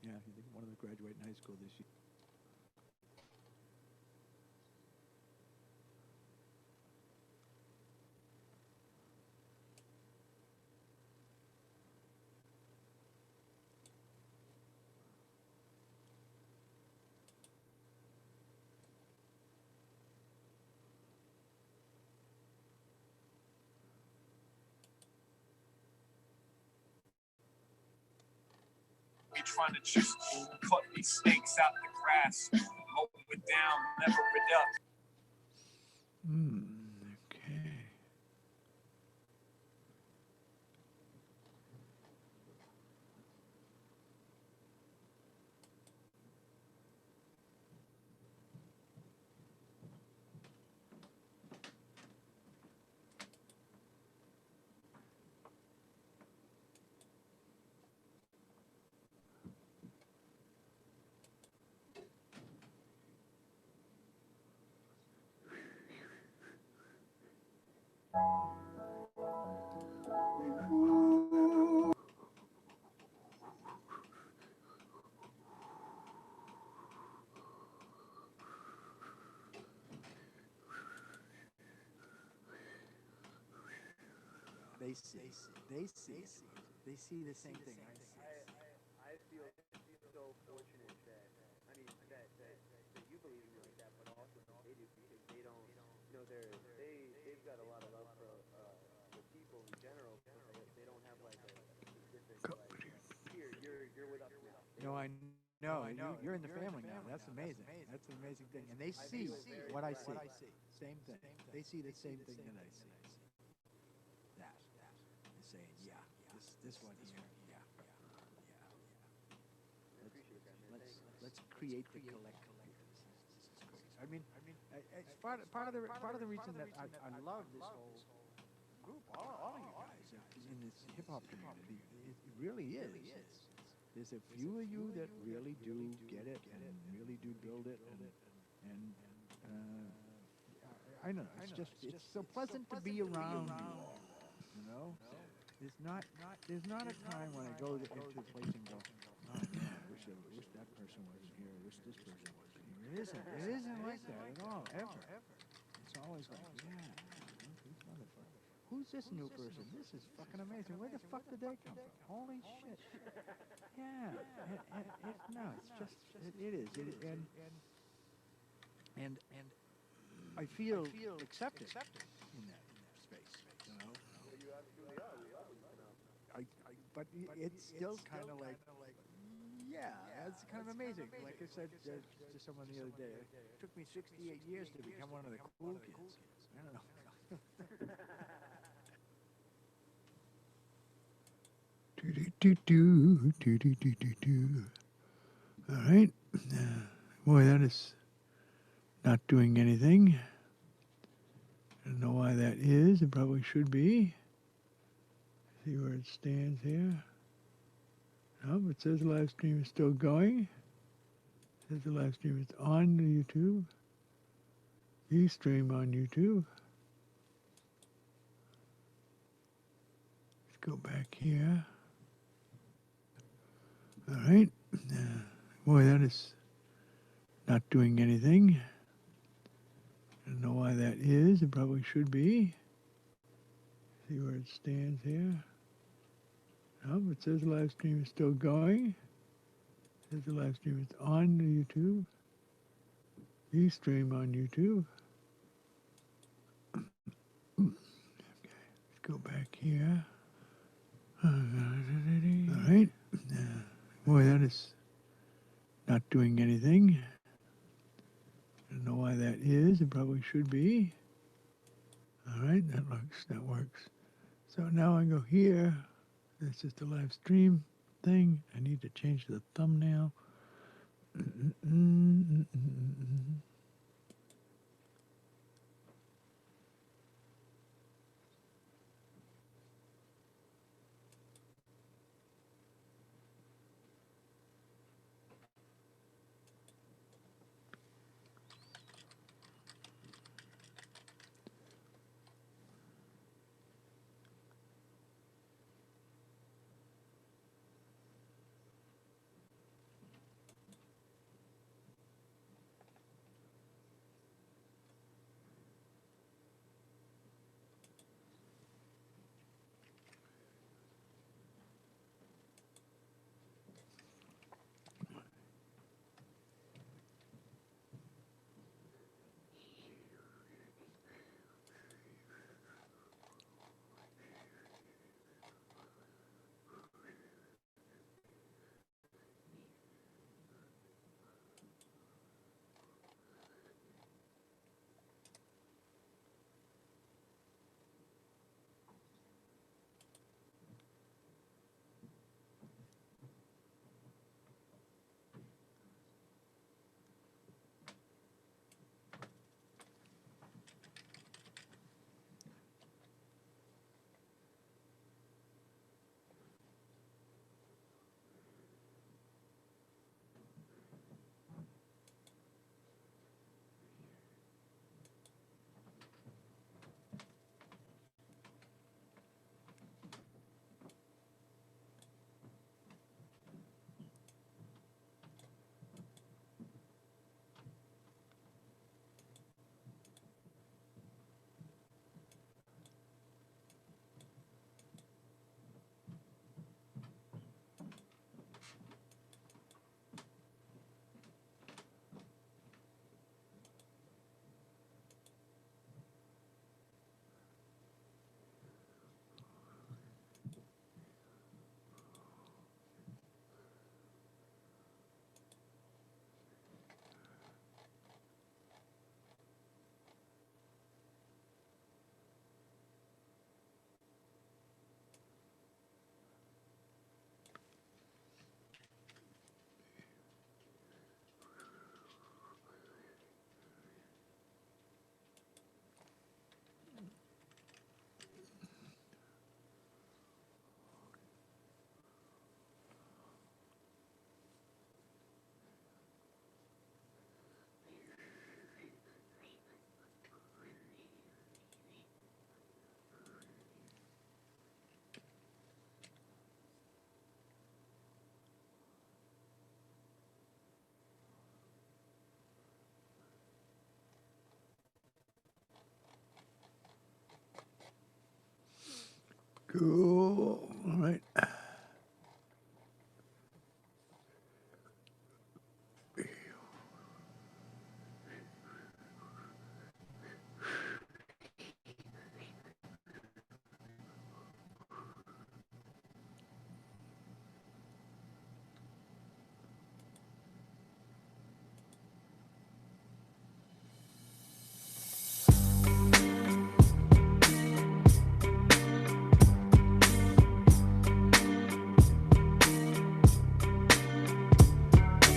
Yeah, I think one of them graduating high school this year. Be trying to just cut these snakes out the grass, mow it down, never productive. Okay. They see the same thing I see. I feel so fortunate that I mean that you believe in me like that, but also that they do because they don't, they've got a lot of love for people in general, but they don't have like a specific like here you're with us now. They No, don't. I know. You're in the family now. That's amazing. That's an amazing thing. And they see what I see. Same thing. They see the same thing that I see. That. They're saying, yeah, this one here, yeah. Let's create the collective. This is great. I mean, it's part of the reason that I love this whole group, all of you guys in this hip hop community. It really is. There's a few of you that really do get it and really do build it, and I know it's so pleasant to be around you all. You know, there's not a time when I go into a place and go, oh man, I wish that person wasn't here. I wish this person wasn't here. It isn't like that at all, ever. It's always like, yeah, these motherfuckers. Who's this new person? This is fucking amazing. Where the fuck did they come from? Holy shit. Yeah. No, it's just, it is. And I feel accepted in that space, you know? Well, you absolutely are. We are. But it's still kind of like, yeah, that's kind of amazing. Like I said to someone the other day, it took me 68 years to become one of the cool kids. I don't know. Do. All right. Boy, that is not doing anything. I don't know why that is. It probably should be. See where it stands here. No, it says the live stream is still going. It says the live stream is on YouTube. You stream on YouTube. Let's go back here. All right. Boy, that is not doing anything. I don't know why that is. It probably should be. See where it stands here. No, it says the live stream is still going. It says the live stream is on YouTube. You stream on YouTube. Let's go back here. All right. Boy, that is not doing anything. I don't know why that is. It probably should be. All right, that works. So now I go here. This is the live stream thing. I need to change the thumbnail. Cool. All right.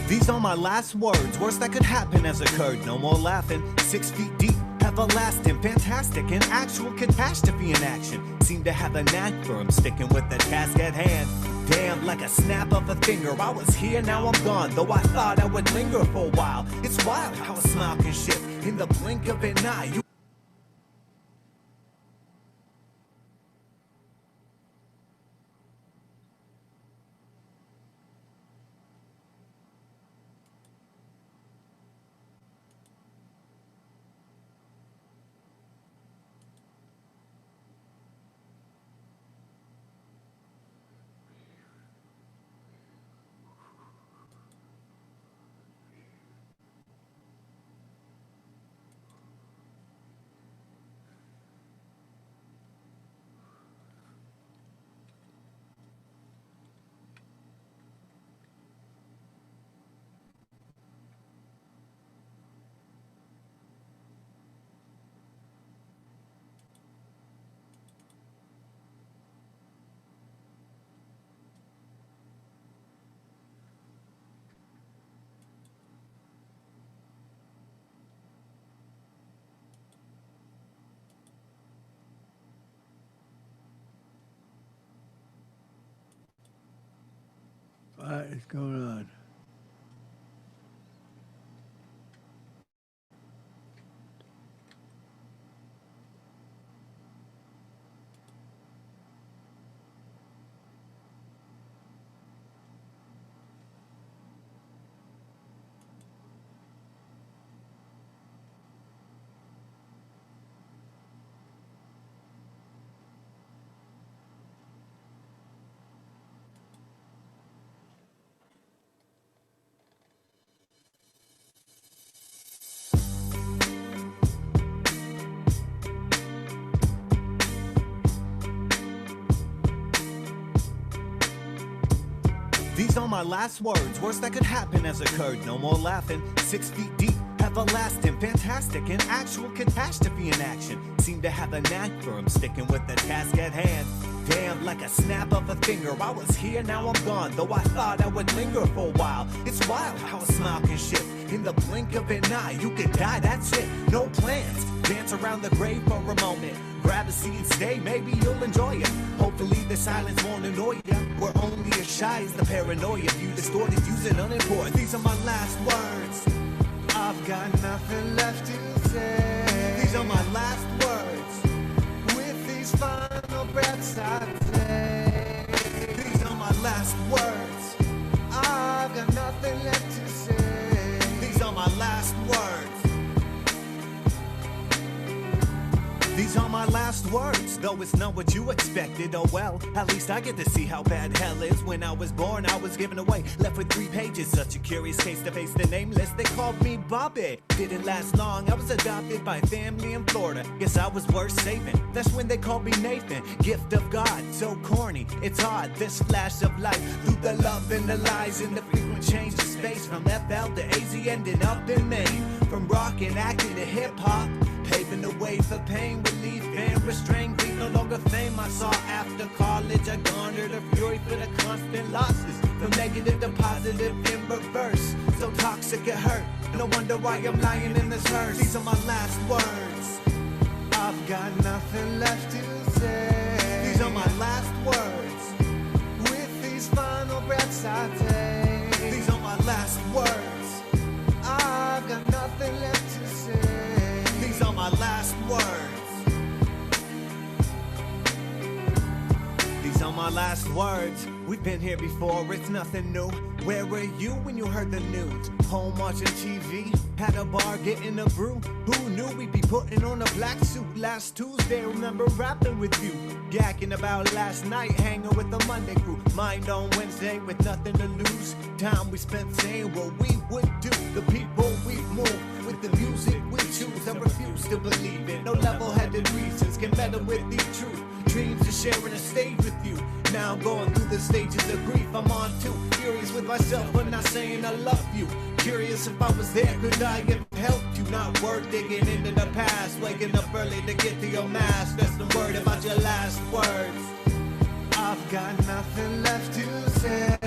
These are my last words, worst that could happen has occurred. No more laughing, 6 feet deep, everlasting, fantastic, an actual catastrophe in action. Seem to have a knack for 'em, sticking with the task at hand. Damn, like a snap of a finger, I was here, now I'm gone. Though I thought I would linger for a while. It's wild how a smile can shift in the blink of an eye. What is going on? These are my last words, worst that could happen has occurred. No more laughing, 6 feet deep, everlasting, fantastic, an actual catastrophe in action. Seem to have a knack for 'em, sticking with the task at hand. Damn, like a snap of a finger, I was here, now I'm gone. Though I thought I would linger for a while. It's wild how a smile can shift in the blink of an eye. You could die, that's it, no plans. Dance around the grave for a moment. Grab a seat and stay, maybe you'll enjoy it. Hopefully the silence won't annoy ya. We're only as shy as the paranoia. You distorted, using unimportant. These are my last words. I've got nothing left to say. These are my last words. With these final breaths I take. These are my last words. I've got nothing left to say. These are my last words. These are my last words, though it's not what you expected. Oh well, at least I get to see how bad hell is. When I was born, I was given away, left with 3 pages. Such a curious case to face the nameless. They called me Bobby. Didn't last long, I was adopted by family in Florida. Guess I was worth saving. That's when they called me Nathan. Gift of God, so corny, it's hard. This flash of light, through the love and the lies and the frequent change of space. From FL to AZ, ended up in Maine. From rock and acting to hip hop, paving the way for pain, relief, and restraint. Grief, no longer fame I saw after college. I garnered a fury for the constant losses. From negative to positive in reverse. So toxic it hurt. No wonder why I'm lying in this hearse. These are my last words. I've got nothing left to say. These are my last words. With these final breaths I take. These are my last words. I've got nothing left to say. These are my last words. These are my last words. We've been here before, it's nothing new. Where were you when you heard the news? Home watching TV, had a bar getting a brew. Who knew we'd be putting on a black suit last Tuesday? Remember rapping with you, yakking about last night, hanging with the Monday crew. Mind on Wednesday with nothing to lose. Time we spent saying what we would do. The people we've moved with the music we choose. I refuse to believe it. No level-headed reasons can meddle with the truth. Dreams of sharing a stage with you. Now I'm going through the stages of grief I'm on too. Furious with myself but not saying I love you. Curious if I was there, could I have helped you? Not worth digging into the past. Waking up early to get to your mask. That's the word about your last words. I've got nothing left to say.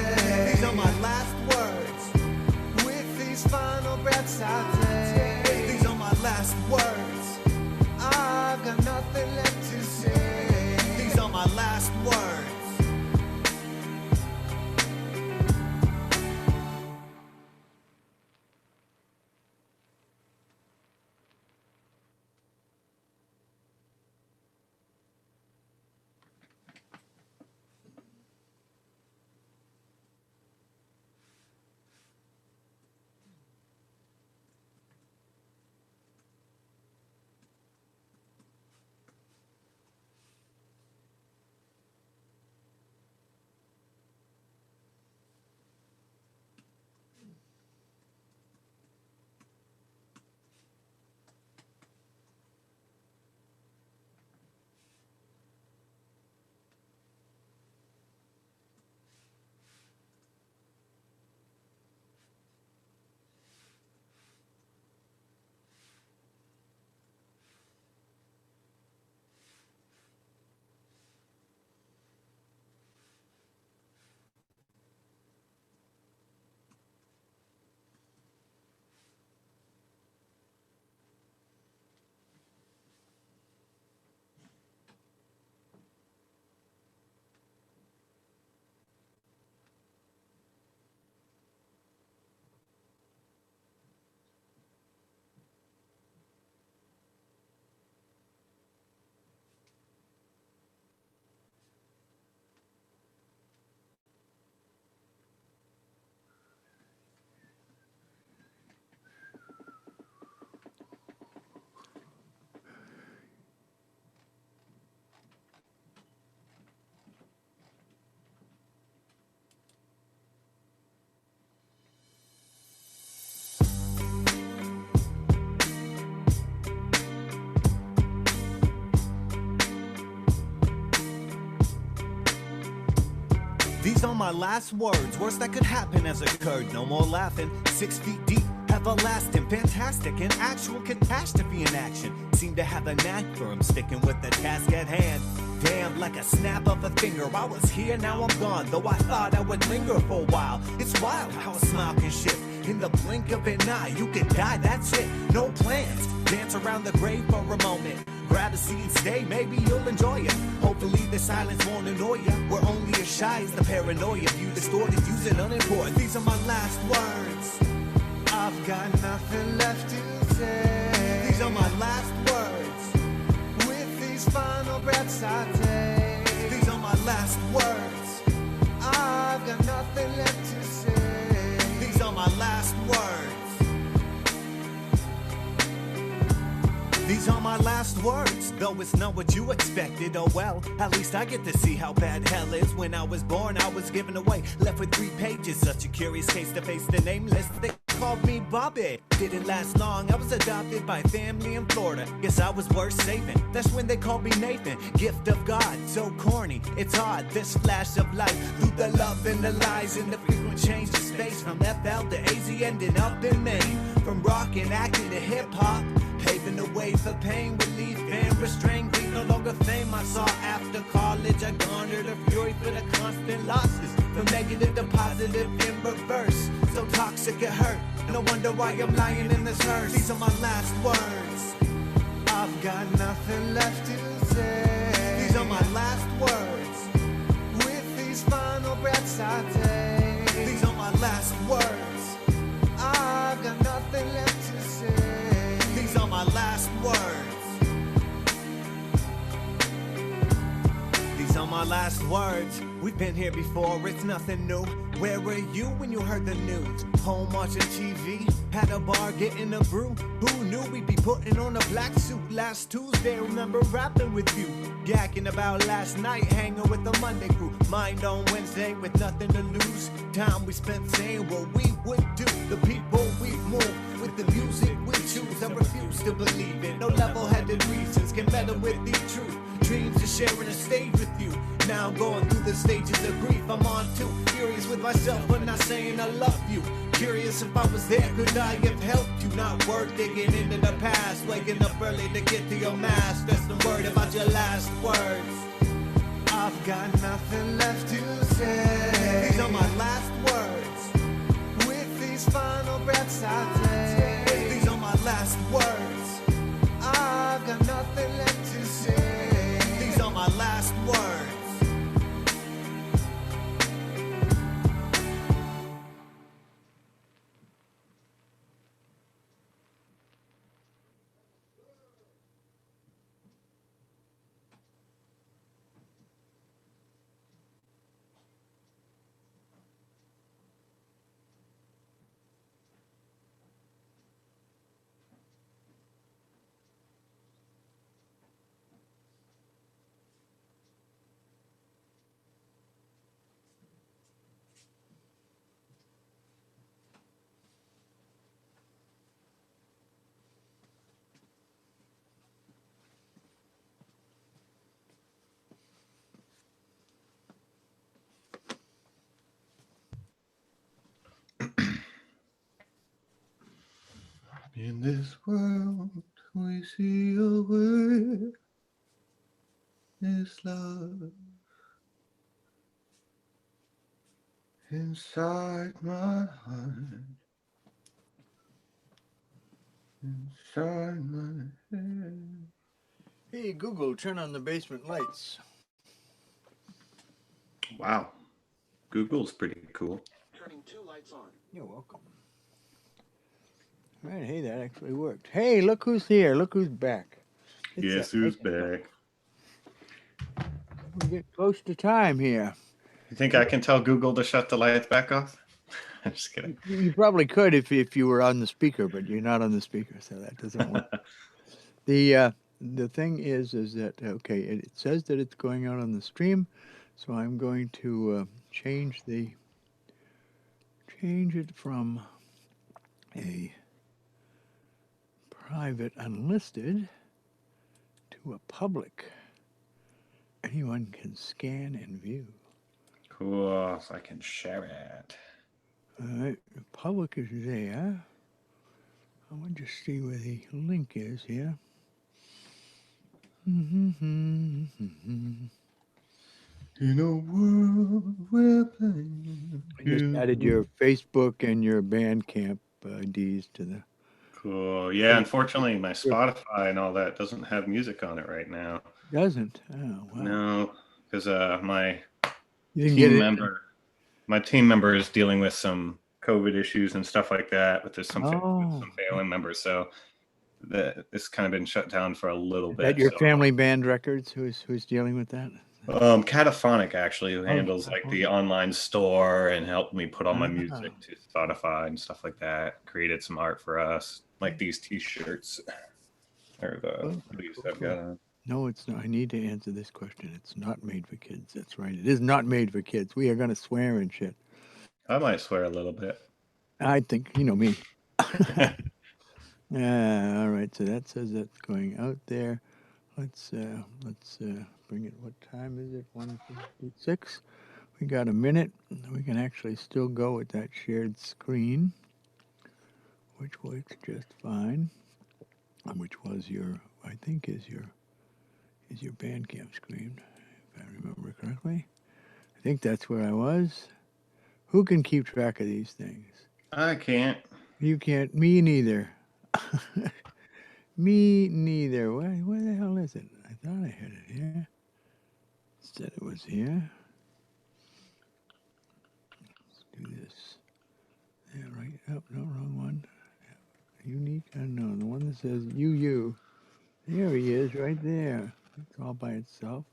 These are my last words. With these final breaths I take. These are my last words. I've got nothing left to say. These are my last words. These are my last words. Worst that could happen has occurred. No more laughing. 6 feet deep, everlasting, fantastic, an actual catastrophe in action. Seem to have a knack for him, sticking with the task at hand. Damn, like a snap of a finger. I was here, now I'm gone. Though I thought I would linger for a while. It's wild how a smile can shift. In the blink of an eye, you can die, that's it. No plans. Dance around the grave for a moment. Grab a seat and stay, maybe you'll enjoy it. Hopefully the silence won't annoy you. We're only as shy as the paranoia view distorted, using unimportant. These are my last words. I've got nothing left to say. These are my last words. With these final breaths I take. These are my last words. I've got nothing left to say. These are my last words. These are my last words, though it's not what you expected. Oh well, at least I get to see how bad hell is. When I was born, I was given away, left with 3 pages. Such a curious case to face the nameless. They called me Bobby. Didn't last long, I was adopted by family in Florida. Guess I was worth saving. That's when they called me Nathan. Gift of God, so corny, it's odd. This flash of light, through the love and the lies and the frequent change of space. From FL to AZ, ending up in Maine. From rock and acting to hip-hop, paving the way for pain, relief, and restraint. Grief, no longer fame I saw after college. I garnered a fury for the constant losses. From negative to positive in reverse. So toxic it hurt. No wonder why I'm lying in this hearse. These are my last words. I've got nothing left to say. These are my last words. With these final breaths I take. These are my last words. I've got nothing left to say. These are my last words. These are my last words. We've been here before, it's nothing new. Where were you when you heard the news? Home watching TV, had a bar getting a brew. Who knew we'd be putting on a black suit last Tuesday? Remember rapping with you, yakking about last night, hanging with the Monday crew. Mind on Wednesday with nothing to lose. Time we spent saying what we would do. The people we've moved with the music we choose. I refuse to believe it. No level-headed reasons can meddle with the truth. Dreams of sharing a stage with you. Now I'm going through the stages of grief. I'm on too furious with myself but not saying I love you. Curious if I was there, could I have helped you? Not worth digging into the past. Waking up early to get to your mask. That's the word about your last words. I've got nothing left to say. These are my last words. With these final breaths I take. These are my last words. I've got nothing left to say. These are my last words. In this world, we see a way is love inside my heart, inside my head. Hey, Google, turn on the basement lights. Wow, Google's pretty cool. Turning 2 lights on. You're welcome. All right, hey, that actually worked. Hey, look who's here. Look who's back. It's Guess that who's lightning. back? We get close to time here. You think I can tell Google to shut the lights back off? I'm just kidding. You probably could if you were on the speaker, but you're not on the speaker, so that doesn't work. The thing is that okay? It says that it's going out on the stream, so I'm going to change it from a private unlisted to a public. Anyone can scan and view. Cool, so I can share it. All right, the public is there. I want to see where the link is here. In a world we're playing. I just added your Facebook and your Bandcamp IDs to the. Cool. Yeah, unfortunately, my Spotify and all that doesn't have music on it right now. Doesn't? Oh, wow. No, because my You didn't team get member, my team member is dealing with some COVID issues and stuff like that with some family members. So it's kind of been shut down for a little bit. That your family band records? Who's dealing with that? Cataphonic actually, who handles like the online store and helped me put all my music to Spotify and stuff like that. Created some art for us, like these T-shirts. Or the hoodies I've got on. No, it's not. I need to answer this question. It's not made for kids. That's right. It is not made for kids. We are going to swear and shit. I might swear a little bit. I think you know me. Yeah. All right. So that says that's going out there. Let's bring it. What time is it? 1:56. We got a minute. We can actually still go with that shared screen, which works just fine. Which was your, I think, is your Bandcamp screen, if I remember correctly. I think that's where I was. Who can keep track of these things? I can't. You can't. Me neither. Me neither. Where the hell is it? I thought I had it here. Said it was here. Let's do this. Yeah, right. Oh, no, wrong one. Unique unknown. The one that says UU. There he is, right there. It's all by itself.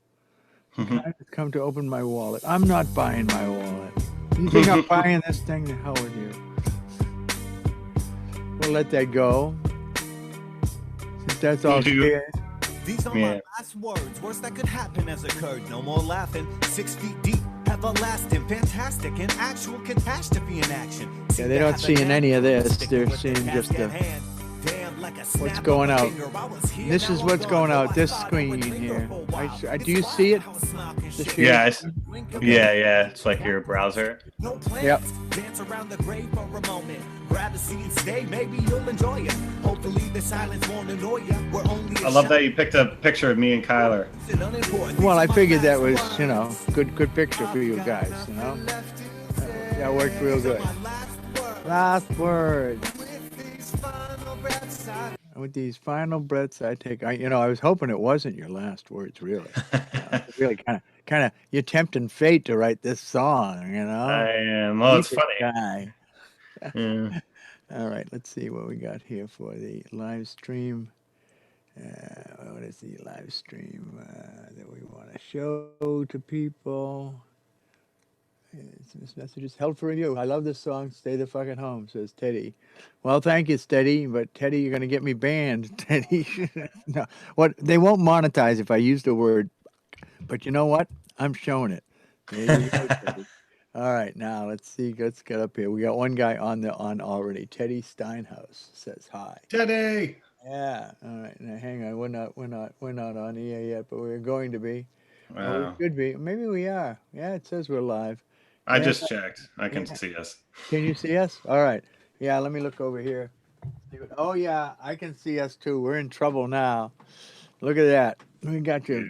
It's come to open my wallet. I'm not buying my wallet. You think I'm buying this thing? The hell with you. We'll let that go. Since that's all scared. These are my last words. Worst that could happen has occurred. No more laughing. 6 feet deep, everlasting, fantastic, an actual catastrophe in action. Yeah, they're not seeing any of this. They're seeing just the what's going out. This is what's going out. This screen here. Do you see it? Yeah, yeah. It's like your browser. Yep. Dance around the grave for a moment. Grab a seat and stay. Maybe you'll enjoy it. Hopefully the silence won't annoy you. We're only. I love that you picked a picture of me and Kyler. Well, I figured that was, good picture for you guys. That worked real good. Last words. With these final breaths I take, I was hoping it wasn't your last words, really. Really kind of, you're tempting fate to write this song, I am. Well, it's funny. Guy. Yeah. All right, let's see what we got here for the live stream. What is the live stream that we want to show to people? This message is held for review. I love this song. Stay the fuck at home, says Teddy. Well, thank you, Teddy. But Teddy, you're gonna get me banned, Teddy. No, what they won't monetize if I use the word. But you know what? I'm showing it. There you go, Teddy. All right, now let's see. Let's get up here. We got one guy on already. Teddy Steinhaus says hi. Teddy. Yeah. All right. Now hang on. We're not on the air yet, but we're going to be. Wow. We could be. Maybe we are. Yeah, it says we're live. I just checked. I can see us. Can you see us? All right. Yeah, let me look over here. Oh, yeah, I can see us too. We're in trouble now. Look at that. We got your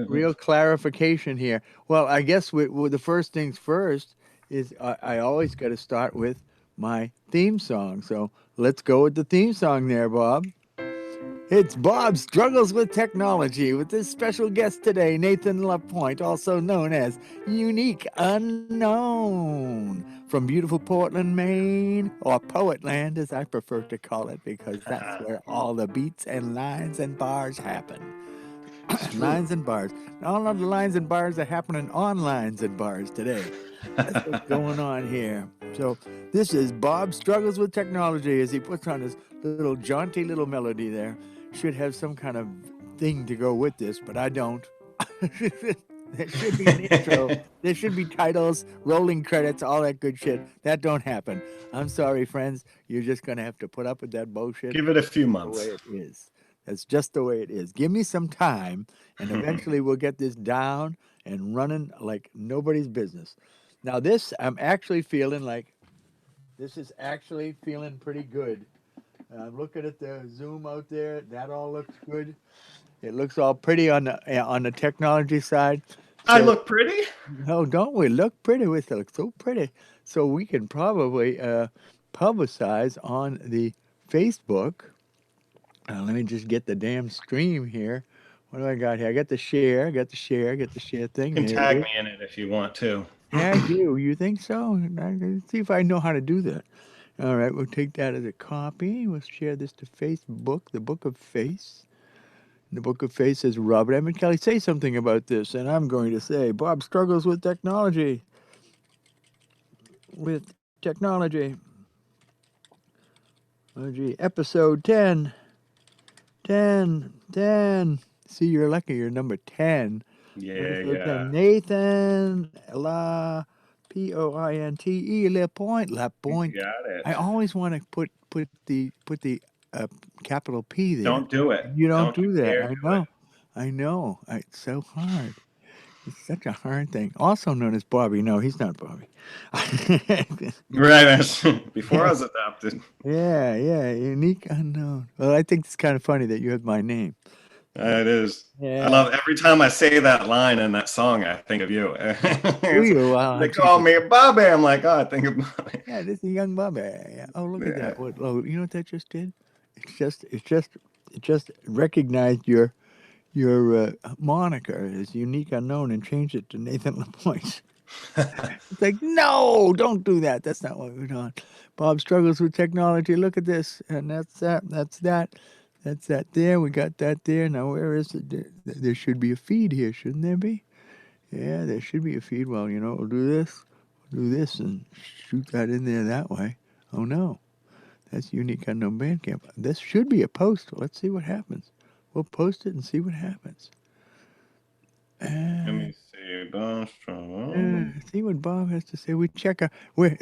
real clarification here. Well, I guess the first things first is I always got to start with my theme song. So let's go with the theme song there, Bob. It's Bob Struggles with Technology with this special guest today, Nathan Lapointe, also known as Unique Unknown, from beautiful Portland, Maine, or Poetland as I prefer to call it, because that's where all the beats and lines and bars happen. Lines and bars. All of the lines and bars are happening on lines and bars today. That's what's going on here. So this is Bob Struggles with Technology as he puts on his little jaunty little melody there. Should have some kind of thing to go with this, but I don't. There should be an intro. There should be titles, rolling credits, all that good shit. That don't happen. I'm sorry, friends. You're just going to have to put up with that bullshit. Give it a few months. That's the way it is. That's just the way it is. Give me some time, and eventually we'll get this down and running like nobody's business. Now this, I'm actually feeling like, this is actually feeling pretty good. I'm looking at the Zoom out there. That all looks good. It looks all pretty on the technology side. So, I look pretty? No, don't we look pretty? We look so pretty. So we can probably publicize on the Facebook. Let me just get the damn stream here. What do I got here? I got the share. Get the share thing. You can tag me in it if you want to. Tag you. You think so? Let's see if I know how to do that. All right, we'll take that as a copy. We'll share this to Facebook, the Book of Face. The Book of Face says, Robert Emmett Kelly, say something about this. And I'm going to say, Bob struggles with technology. Episode 10. 10. See, you're lucky. You're number 10. Yeah. Nathan Pointe, Lapointe. You got it. I always want to put the capital P there. Don't do it. You don't do that. I know. It's so hard. It's such a hard thing. Also known as Bobby. No, he's not Bobby. Right. Before I was adopted. Yeah. Unique Unknown. Well, I think it's kind of funny that you have my name. It is. Yeah. I love every time I say that line in that song, I think of you. They call me Bobby. I'm like, I think of Bobby. Yeah, this is young Bobby. Oh, look at that. You know what that just did? It just recognized your moniker as Unique Unknown and changed it to Nathan Lapointe. It's like, no, don't do that. That's not what we're doing. Bob struggles with technology. Look at this. And that's that. That's that there. We got that there. Now, where is it? There should be a feed here, shouldn't there be? Yeah, there should be a feed. Well, we'll do this, and shoot that in there that way. Oh no, that's unique unknown Bandcamp. This should be a post. Let's see what happens. We'll post it and see what happens. Let me see. See what Bob has to say. We check.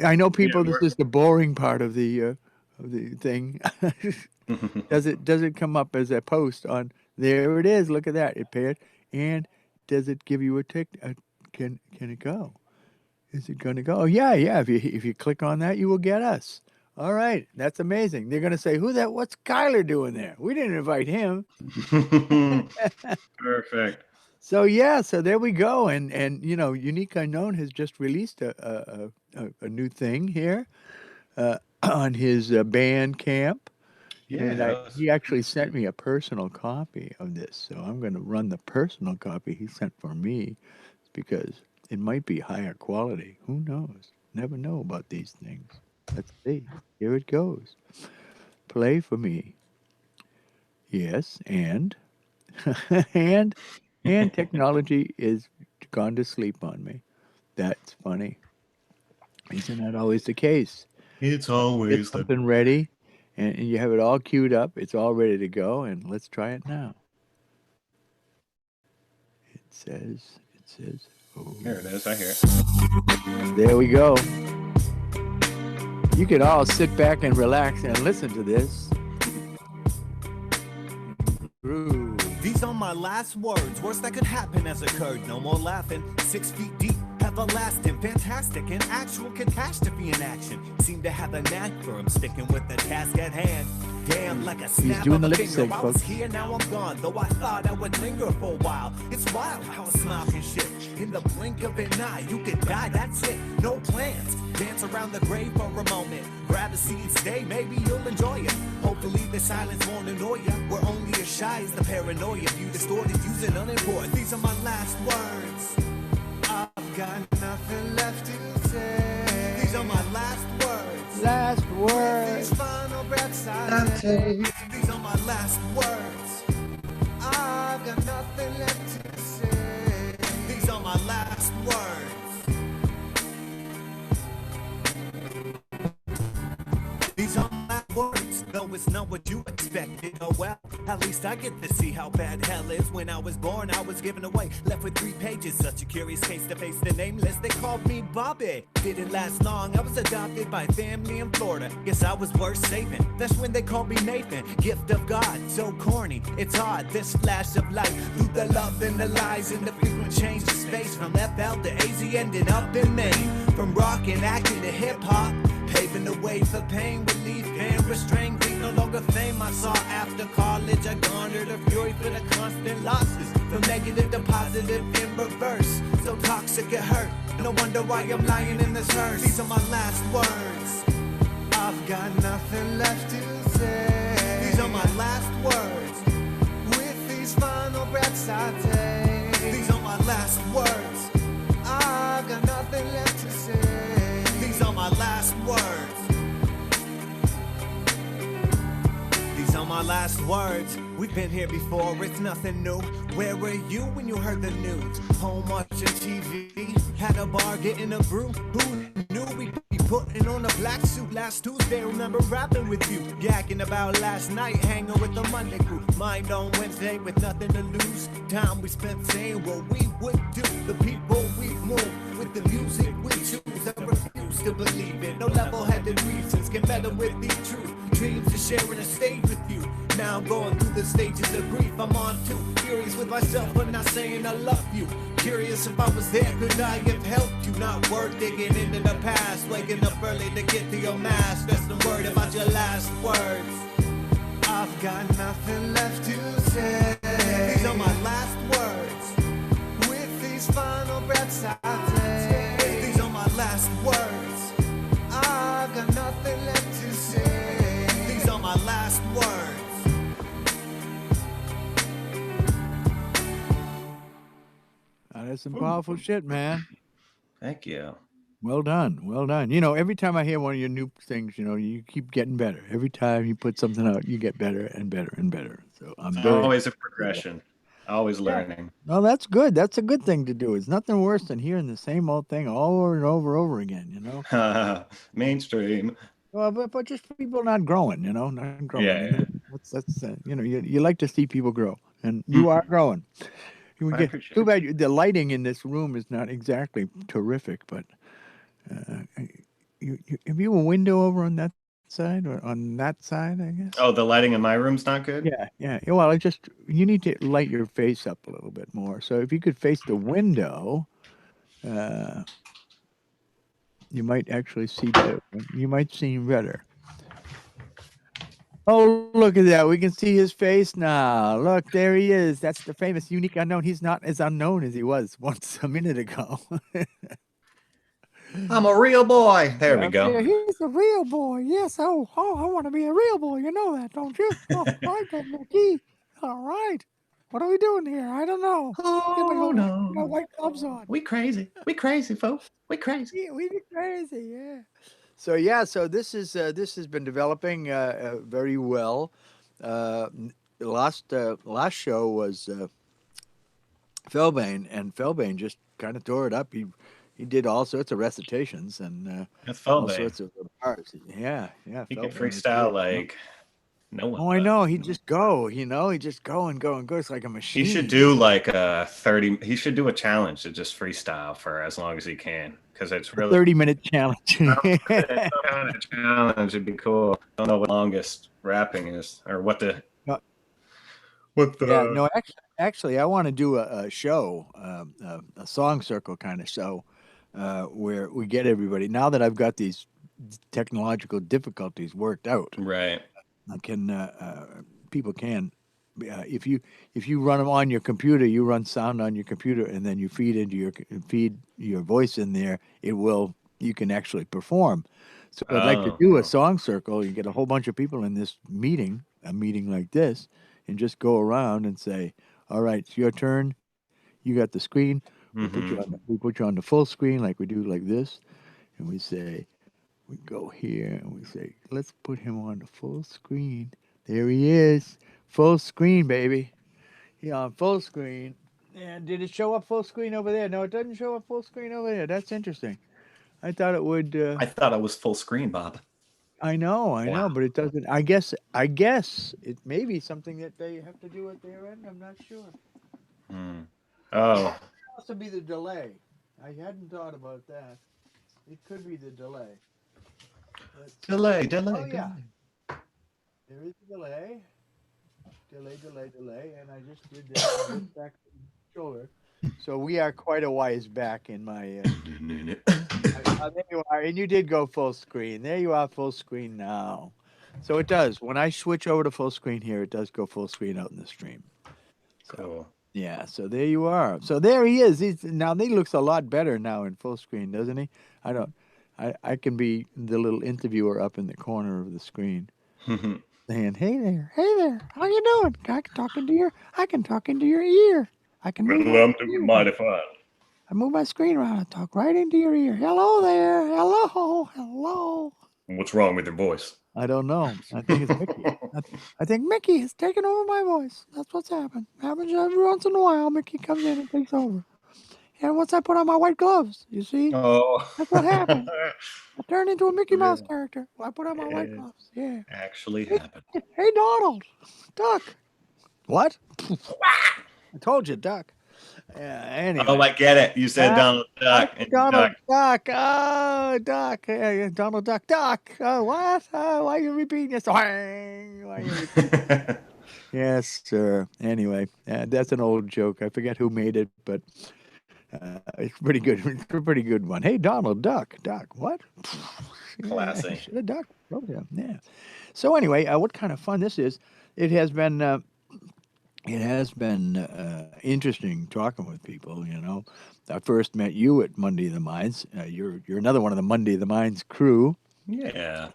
I know people. This is the boring part of the thing. Does it come up as a post on? There it is. Look at that. It paired. And does it give you a tick? Can it go? Is it going to go? Oh yeah. If you click on that, you will get us. All right. That's amazing. They're going to say, what's Kyler doing there? We didn't invite him. Perfect. So there we go, and Unique Unknown has just released a new thing here on his Bandcamp, and he actually sent me a personal copy of this. So I'm going to run the personal copy he sent for me, because it might be higher quality. Who knows? Never know about these things. Let's see. Here it goes. Play for me. Yes, and and technology is gone to sleep on me. That's funny. Isn't that always the case? It's always Get something ready, and you have it all queued up. It's all ready to go, and let's try it now. It says, oh. Here it is. I hear it. There we go. You can all sit back and relax and listen to this. These are my last words. Worst that could happen has occurred. No more laughing. 6 feet deep, everlasting, fantastic, an actual catastrophe in action. Seem to have a knack for him, sticking with the task at hand. Damn, like a snap of a finger. I was here, now I'm gone. Though I thought I would linger for a while. It's wild how a smile can shift. In the blink of an eye, you could die. That's it. No plans. Dance around the grave for a moment. Grab a seat, stay. Maybe you'll enjoy it. Hopefully the silence won't annoy you. We're only as shy as the paranoia. You distorted, using unimportant. These are my last words. I've got nothing left to say. These are my last words. Last words. These final breaths I take. These are my last words. I've got nothing left to say. These are my last words. These are my words, though it's not what you expected. Oh well, at least I get to see how bad hell is. When I was born, I was given away, left with 3 pages. Such a curious case to face the nameless. They called me Bobby. Didn't last long, I was adopted by family in Florida. Guess I was worth saving. That's when they called me Nathan. Gift of God, so corny, it's odd. This flash of light, through the love and the lies and the frequent change of space. From FL to AZ, ended up in Maine. From rock and acting to hip hop, paving the way for pain, relief, and restraint. Ain't no longer fame I saw after college. I garnered a fury for the constant losses. From negative to positive in reverse. So toxic it hurt. No wonder why I'm lying in this hearse. These are my last words. I've got nothing left to say. These are my last words. With these final breaths I take. These are my last words. I've got nothing left to say. These are my last words. These are my last words. We've been here before, it's nothing new. Where were you when you heard the news? Home watching TV, had a bar getting a brew. Who knew we'd be putting on a black suit last Tuesday? Remember rapping with you, yakking about last night, hanging with the Monday crew. Mind on Wednesday with nothing to lose. Time we spent saying what we would do. The people we move with the music we choose. I refuse to believe it. No level-headed reasons can meddle with the truth. Dreams of sharing a stage with you. Now I'm going through the stages of grief. I'm on too furious with myself for not saying I love you. Curious if I was there, could I have helped you? Not worth digging into the past. Waking up early to get to your mask. That's the word about your last words. I've got nothing left to say. These are my last words. With these final breaths I take. These are my last words. I've got nothing left to say. These are my last words. That's some powerful shit, man. Thank you. Well done. Well done. Every time I hear one of your new things, you keep getting better. Every time you put something out, you get better and better and better. So I'm very always a progression. Always Yeah. learning. Well, that's good. That's a good thing to do. It's nothing worse than hearing the same old thing over and over again, you know? Mainstream. Well, but just people not growing, you know, not growing. Yeah, And yeah. that's you know, you like to see people grow, and you are Mhm. growing. You I get appreciate too it. bad the lighting in this room is not exactly terrific, but uh, have you a window over on that side or on that side? I guess. Oh, the lighting in my room's not good? Yeah, yeah. Well, I just you need to light your face up a little bit more. So if you could face the window, uh, you might actually see better. You might see better. Oh, look at that. We can see his face now. Look, there he is. That's the famous unique unknown. He's not as unknown as he was once a minute ago. I'm a real boy. There we go. Yeah, he's a real boy. Yes. I want to be a real boy. You know that, don't you? Oh, right then, Mickey. All right. What are we doing here? I don't know. Oh Get my no. white gloves on. We crazy. We crazy, folks. We crazy. Yeah, we be crazy. Yeah. So yeah, so this has been developing very well. The last show was Felbane, and Felbane just kind of tore it up. He did all sorts of recitations and That's all Felbane. sorts of parts. Yeah, yeah, He can Felbane is freestyle good. You know? like no one Oh, I does. know. He just go. You know, he just go and go and go. It's like a He should machine. do like a 30, he should do a challenge to just freestyle for as long as he can. Because it's A really 30-minute challenge. something, some kind of challenge would be cool. I don't know what longest rapping is or No, what yeah, the no, actually, I want to do a show, a song circle kind of show, where we get everybody. Now that I've got these technological difficulties worked out, right. I can people can if you run them on your computer, you run sound on your computer, and then you feed your voice in there. It will you can actually perform. So I'd like to Oh, do a song circle. You get a whole bunch of people in this meeting, a meeting like this, and just go around and say, "All right, it's your turn. You got the screen. mm-hmm. We put you on the full screen like we do like this, and we say." We go here and we say, let's put him on the full screen. There he is. Full screen, baby. He on full screen. And did it show up full screen over there? No, it doesn't show up full screen over there. That's interesting. I thought it would. I thought it was full screen, Bob. I Wow. know, but it doesn't. I guess it may be something that they have to do at their end. I'm not sure. Hmm. Oh, Also, be the delay. I hadn't thought about that. It could be the delay. Let's see. delay, Oh delay, yeah, delay. there is a delay. Delay, and I just did this and looked back to the shoulder. So we are quite a ways back in my. There you are, and you did go full screen. There you are, full screen now. So it does. When I switch over to full screen here, it does go full screen out in the stream. So Cool. yeah, so there you are. So there he is. Now he looks a lot better now in full screen, doesn't he? I don't. I can be the little interviewer up in the corner of the screen saying, hey there, how you doing? I can talk into your ear. I can move my Well, I'm doing screen around. mighty fine. I move my screen around and talk right into your ear. Hello there, hello. What's wrong with your voice? I don't know. I think it's Mickey. I think Mickey has taken over my voice. That's what's happened. Happens every once in a while. Mickey comes in and takes over. And once I put on my white gloves, you see, Oh, that's what happened. I turned into a Mickey Mouse real. character. Well, I put on my white It gloves. Yeah. actually Hey, happened. hey, Donald, Duck. What? I told you, Duck. Yeah. Oh, Anyway. I get it. You said Ah, Donald Duck and Donald Duck. Duck. Oh, Duck. Yeah, Donald Duck. Duck. Oh, what? Oh, why are you repeating this? Why are you repeating? Yes, sir. Anyway, that's an old joke. I forget who made it, but it's pretty good. It's a pretty good one. Hey, Donald Duck. Duck. What? Yeah, I Classy. should have ducked. Oh, yeah. Yeah. So anyway, what kind of fun this is? It has been. It has been interesting talking with people. You know, I first met you at Monday of the Mines. You're another one of the Monday of the Mines crew, Yeah.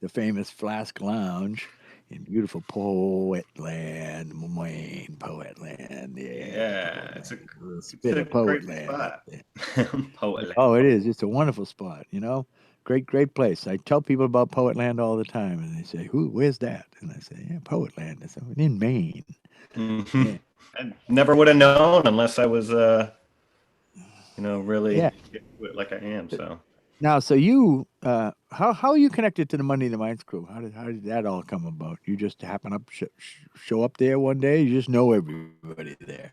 the famous Flask Lounge, in beautiful Poetland, Moine, Poetland. Yeah, it's a Little it's bit a of poet great land up spot. there. Poetland. Oh, it is. It's a wonderful spot. Great place. I tell people about Poetland all the time, and they say, Where's that?" And I say, "Yeah, Poetland. It's in Maine." Hmm. Yeah, I never would have known unless I was, really yeah. into it like I am. So. Now, so you, how are you connected to the Money in the Mines crew? How did that all come about? You just happen up show up there one day. You just know everybody there.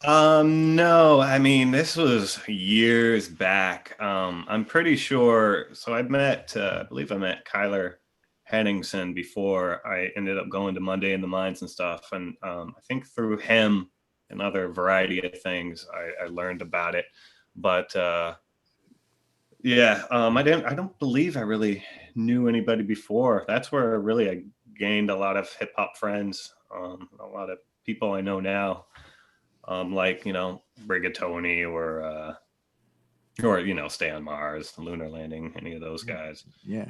No, I mean, this was years back. I'm pretty sure. So I believe I met Kyler Henningsen before I ended up going to Monday in the Mines and stuff. And I think through him and other variety of things, I learned about it. But yeah, I don't believe I really knew anybody before. That's where really I gained a lot of hip hop friends, a lot of people I know now, like Brigatoni or Stay on Mars, Lunar Landing, any of those guys. Yeah.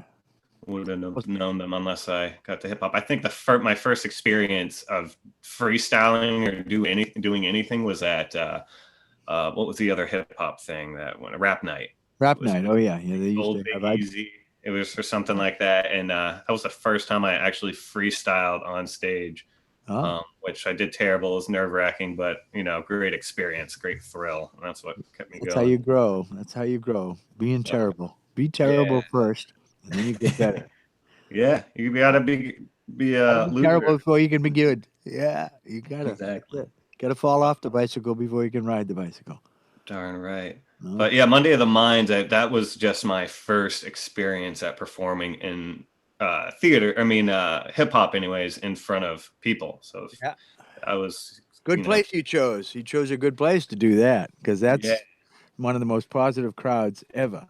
Wouldn't Was- have known them unless I got to hip hop. I think my first experience of freestyling or doing anything was at what was the other hip hop thing that went Rap Night. Rap It was night. Oh yeah, yeah. They used Old to Big have. Easy. It was for something like that, and that was the first time I actually freestyled on stage, Oh, which I did terrible. It was nerve wracking, but great experience, great thrill, and that's what kept me that's how going. you grow. That's how you grow. Being So, terrible. Be yeah, terrible first, and then you get better. yeah, you gotta be Gotta be terrible Luther. before you can be good. Yeah, you gotta. That's Exactly. it. Gotta fall off the bicycle before you can ride the bicycle. Darn right. No? But yeah, Monday of the Minds, that was just my first experience at performing in theater. I mean, hip hop, anyways, in front of people. So Yeah. I was, Good place you chose. You chose a good place to do that because yeah. that's one of the most positive crowds ever.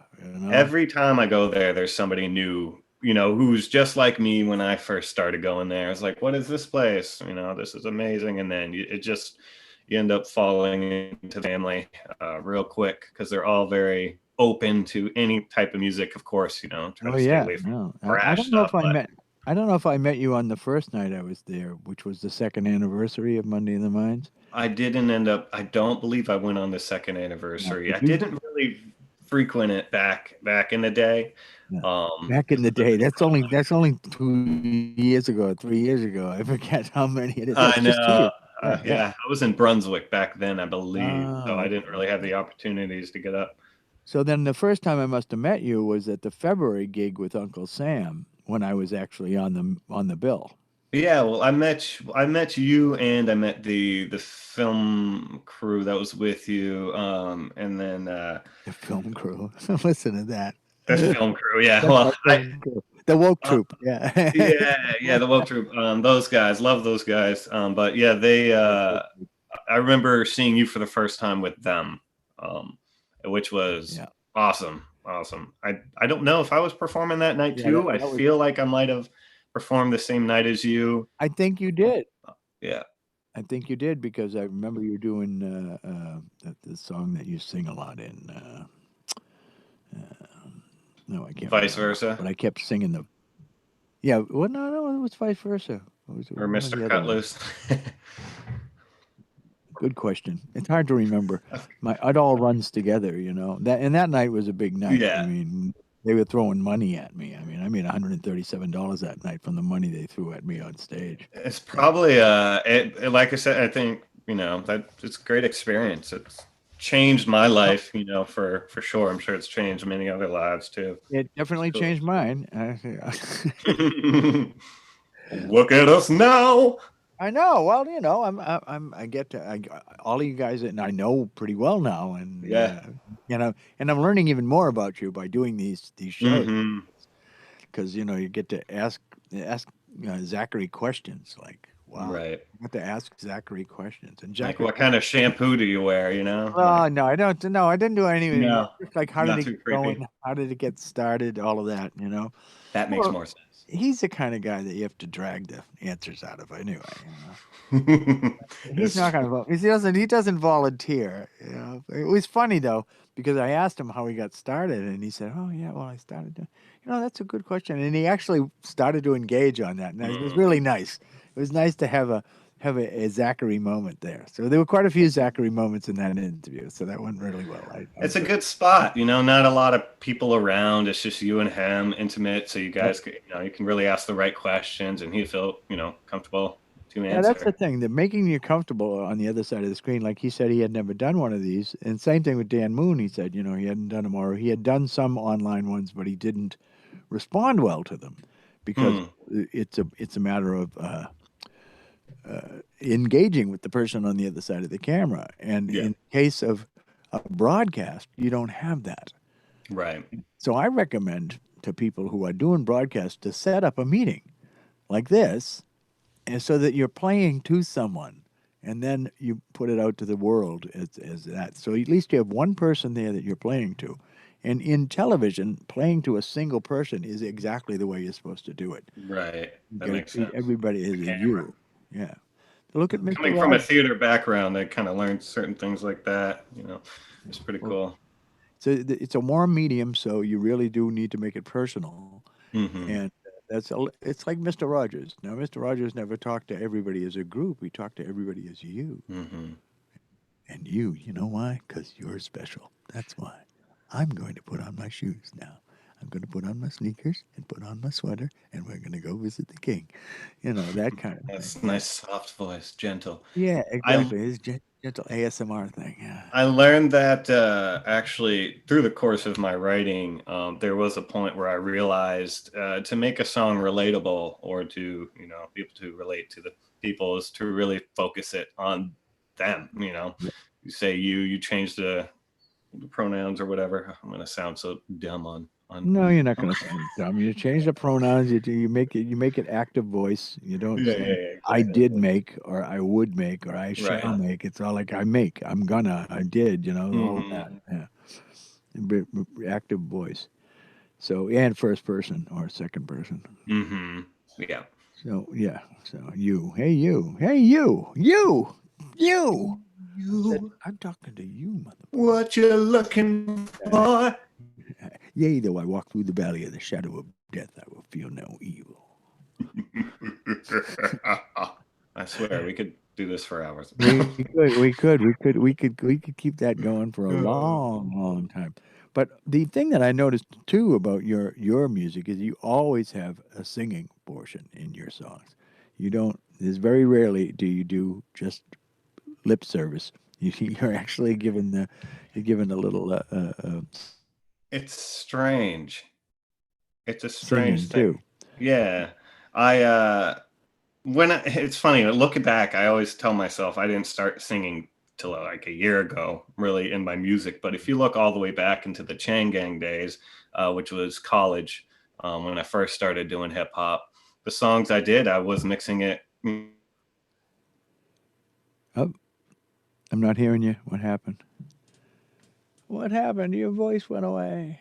Every time I go there, there's somebody new, who's just like me when I first started going there. It's like, what is this place? This is amazing. And then you end up falling into family real quick because they're all very open to any type of music. Of course, try Oh to stay yeah, away from no, I brash don't know stuff. if I But met. I don't know if I met you on the first night I was there, which was the second anniversary of Monday in the Mines. I don't believe I went on the second No, anniversary. but I you, didn't really frequent it back in the day. no. Um, Back in 'cause the I lived day, in that's only 2 years ago, 3 years ago. I forget how many it is. No, I it's just two know. years. Yeah, yeah. Yeah, I was in Brunswick back then, I believe. So I Oh, didn't really have the opportunities to get up. so then the first time I must have met you was at the February gig with Uncle Sam when I was actually on the bill. Yeah, well, I met you, and I met the film crew that was with you. And then The film crew. Listen to that. the film crew. Yeah, That's well, my film crew. The woke uh, troop. Yeah. yeah, the Woke Troop. Those guys, love those guys. But yeah, I remember seeing you for the first time with them, which was Yeah. awesome. Awesome. I don't know if I was performing that night Yeah. That, too. I that was. feel like I might have performed the same night as you. I think you did. Yeah. I think you did because I remember you doing the song that you sing a lot in. No, I can't Vice remember. versa. But I kept singing the. Yeah. Well, no, it was vice versa. It was Or one of Mr. the other Cut ones. Loose. Good question. It's hard to remember. It all runs together, that night was a big night. I Yeah. mean, they were throwing money at me. I mean, I made $137 that night from the money they threw at me on stage. It's probably like I said, I think, that it's a great experience. It's changed my life, for sure. I'm sure it's changed many other lives too. It definitely Cool. changed mine. Look at us now. I know. Well, I get to all of you guys that I know pretty well now, and Yeah. and I'm learning even more about you by doing these shows Hmm. because you get to ask Zachary questions like, wow, Right. I got to ask Zachary questions, and Like, Zachary. what kind of shampoo do you wear? Oh no, I don't. No, I didn't do anything. No, Just like how did not it too get creepy. going? How did it get started? All of that, That makes Well, more sense. he's the kind of guy that you have to drag the answers out of anyway. He's It's not true. gonna. He doesn't. He doesn't volunteer. It was funny though. because I asked him how he got started, and he said, "Oh yeah, well I started. That's a good question." And he actually started to engage on that, and it was really nice. It was nice to have a Zachary moment there. So there were quite a few Zachary moments in that interview. So that went really well. I It's a enjoyed good spot, not a lot of people around. It's just you and him, intimate, so you it. guys, you can really ask the right questions, and he'd feel, comfortable to Yeah, that's the answer. thing. That making you comfortable on the other side of the screen. Like he said, he had never done one of these, and same thing with Dan Moon. He said, he hadn't done them, or he had done some online ones, but he didn't respond well to them because Hmm. it's a matter of engaging with the person on the other side of the camera. And Yeah. in case of a broadcast, you don't have that. Right. So I recommend to people who are doing broadcasts to set up a meeting like this, and so that you're playing to someone, and then you put it out to the world as that. So at least you have one person there that you're playing to. And in television, playing to a single person is exactly the way you're supposed to do it. Right. You That got to makes treat sense. everybody The as a camera. you. Yeah. Look at Mr. Coming from a Rogers. theater background, I kind of learned certain things like that. It's pretty Well, cool. so it's a warm medium, so you really do need to make it personal. Hmm. And it's like Mr. Rogers. Now, Mr. Rogers never talked to everybody as a group. He talked to everybody as you. Hmm. And you know why? Because you're special. That's why. I'm going to put on my shoes now. I'm going to put on my sneakers and put on my sweater, and we're going to go visit the king. That kind of thing. That's Yeah. nice, soft voice, gentle. Yeah, I exactly. It's gentle ASMR thing. Yeah. I learned that actually through the course of my writing, there was a point where I realized to make a song relatable or to be able to relate to the people is to really focus it on them. You say you change the pronouns or whatever. I'm gonna sound so dumb on. No, you're not going to sound dumb. You change the pronouns. You make it active voice. You don't Yeah, say yeah, yeah, I exactly. did make or I would make or I Right. shall make. It's all like I make. I'm gonna. I did. All of Hmm. that. Yeah. Active voice. So and first person or second person. Hmm. Yeah. So yeah. So you. Hey you. Hey you. You. You. I said You, I'm talking to you, motherfucker. what you looking for? Yea, though I walk through the valley of the shadow of death, I will feel no evil. I swear we could do this for hours. We could keep that going for a long, long time. But the thing that I noticed too about your music is you always have a singing portion in your songs. You don't. There's very rarely do you do just lip service. You're actually given a little It's strange. It's a strange singing thing. too. Yeah. I it's funny, looking back, I always tell myself I didn't start singing till like a year ago, really in my music. But if you look all the way back into the Chain Gang days, which was college, when I first started doing hip hop, the songs I did, I was mixing it. Oh, I'm not hearing you. What happened? What happened? Your voice went away.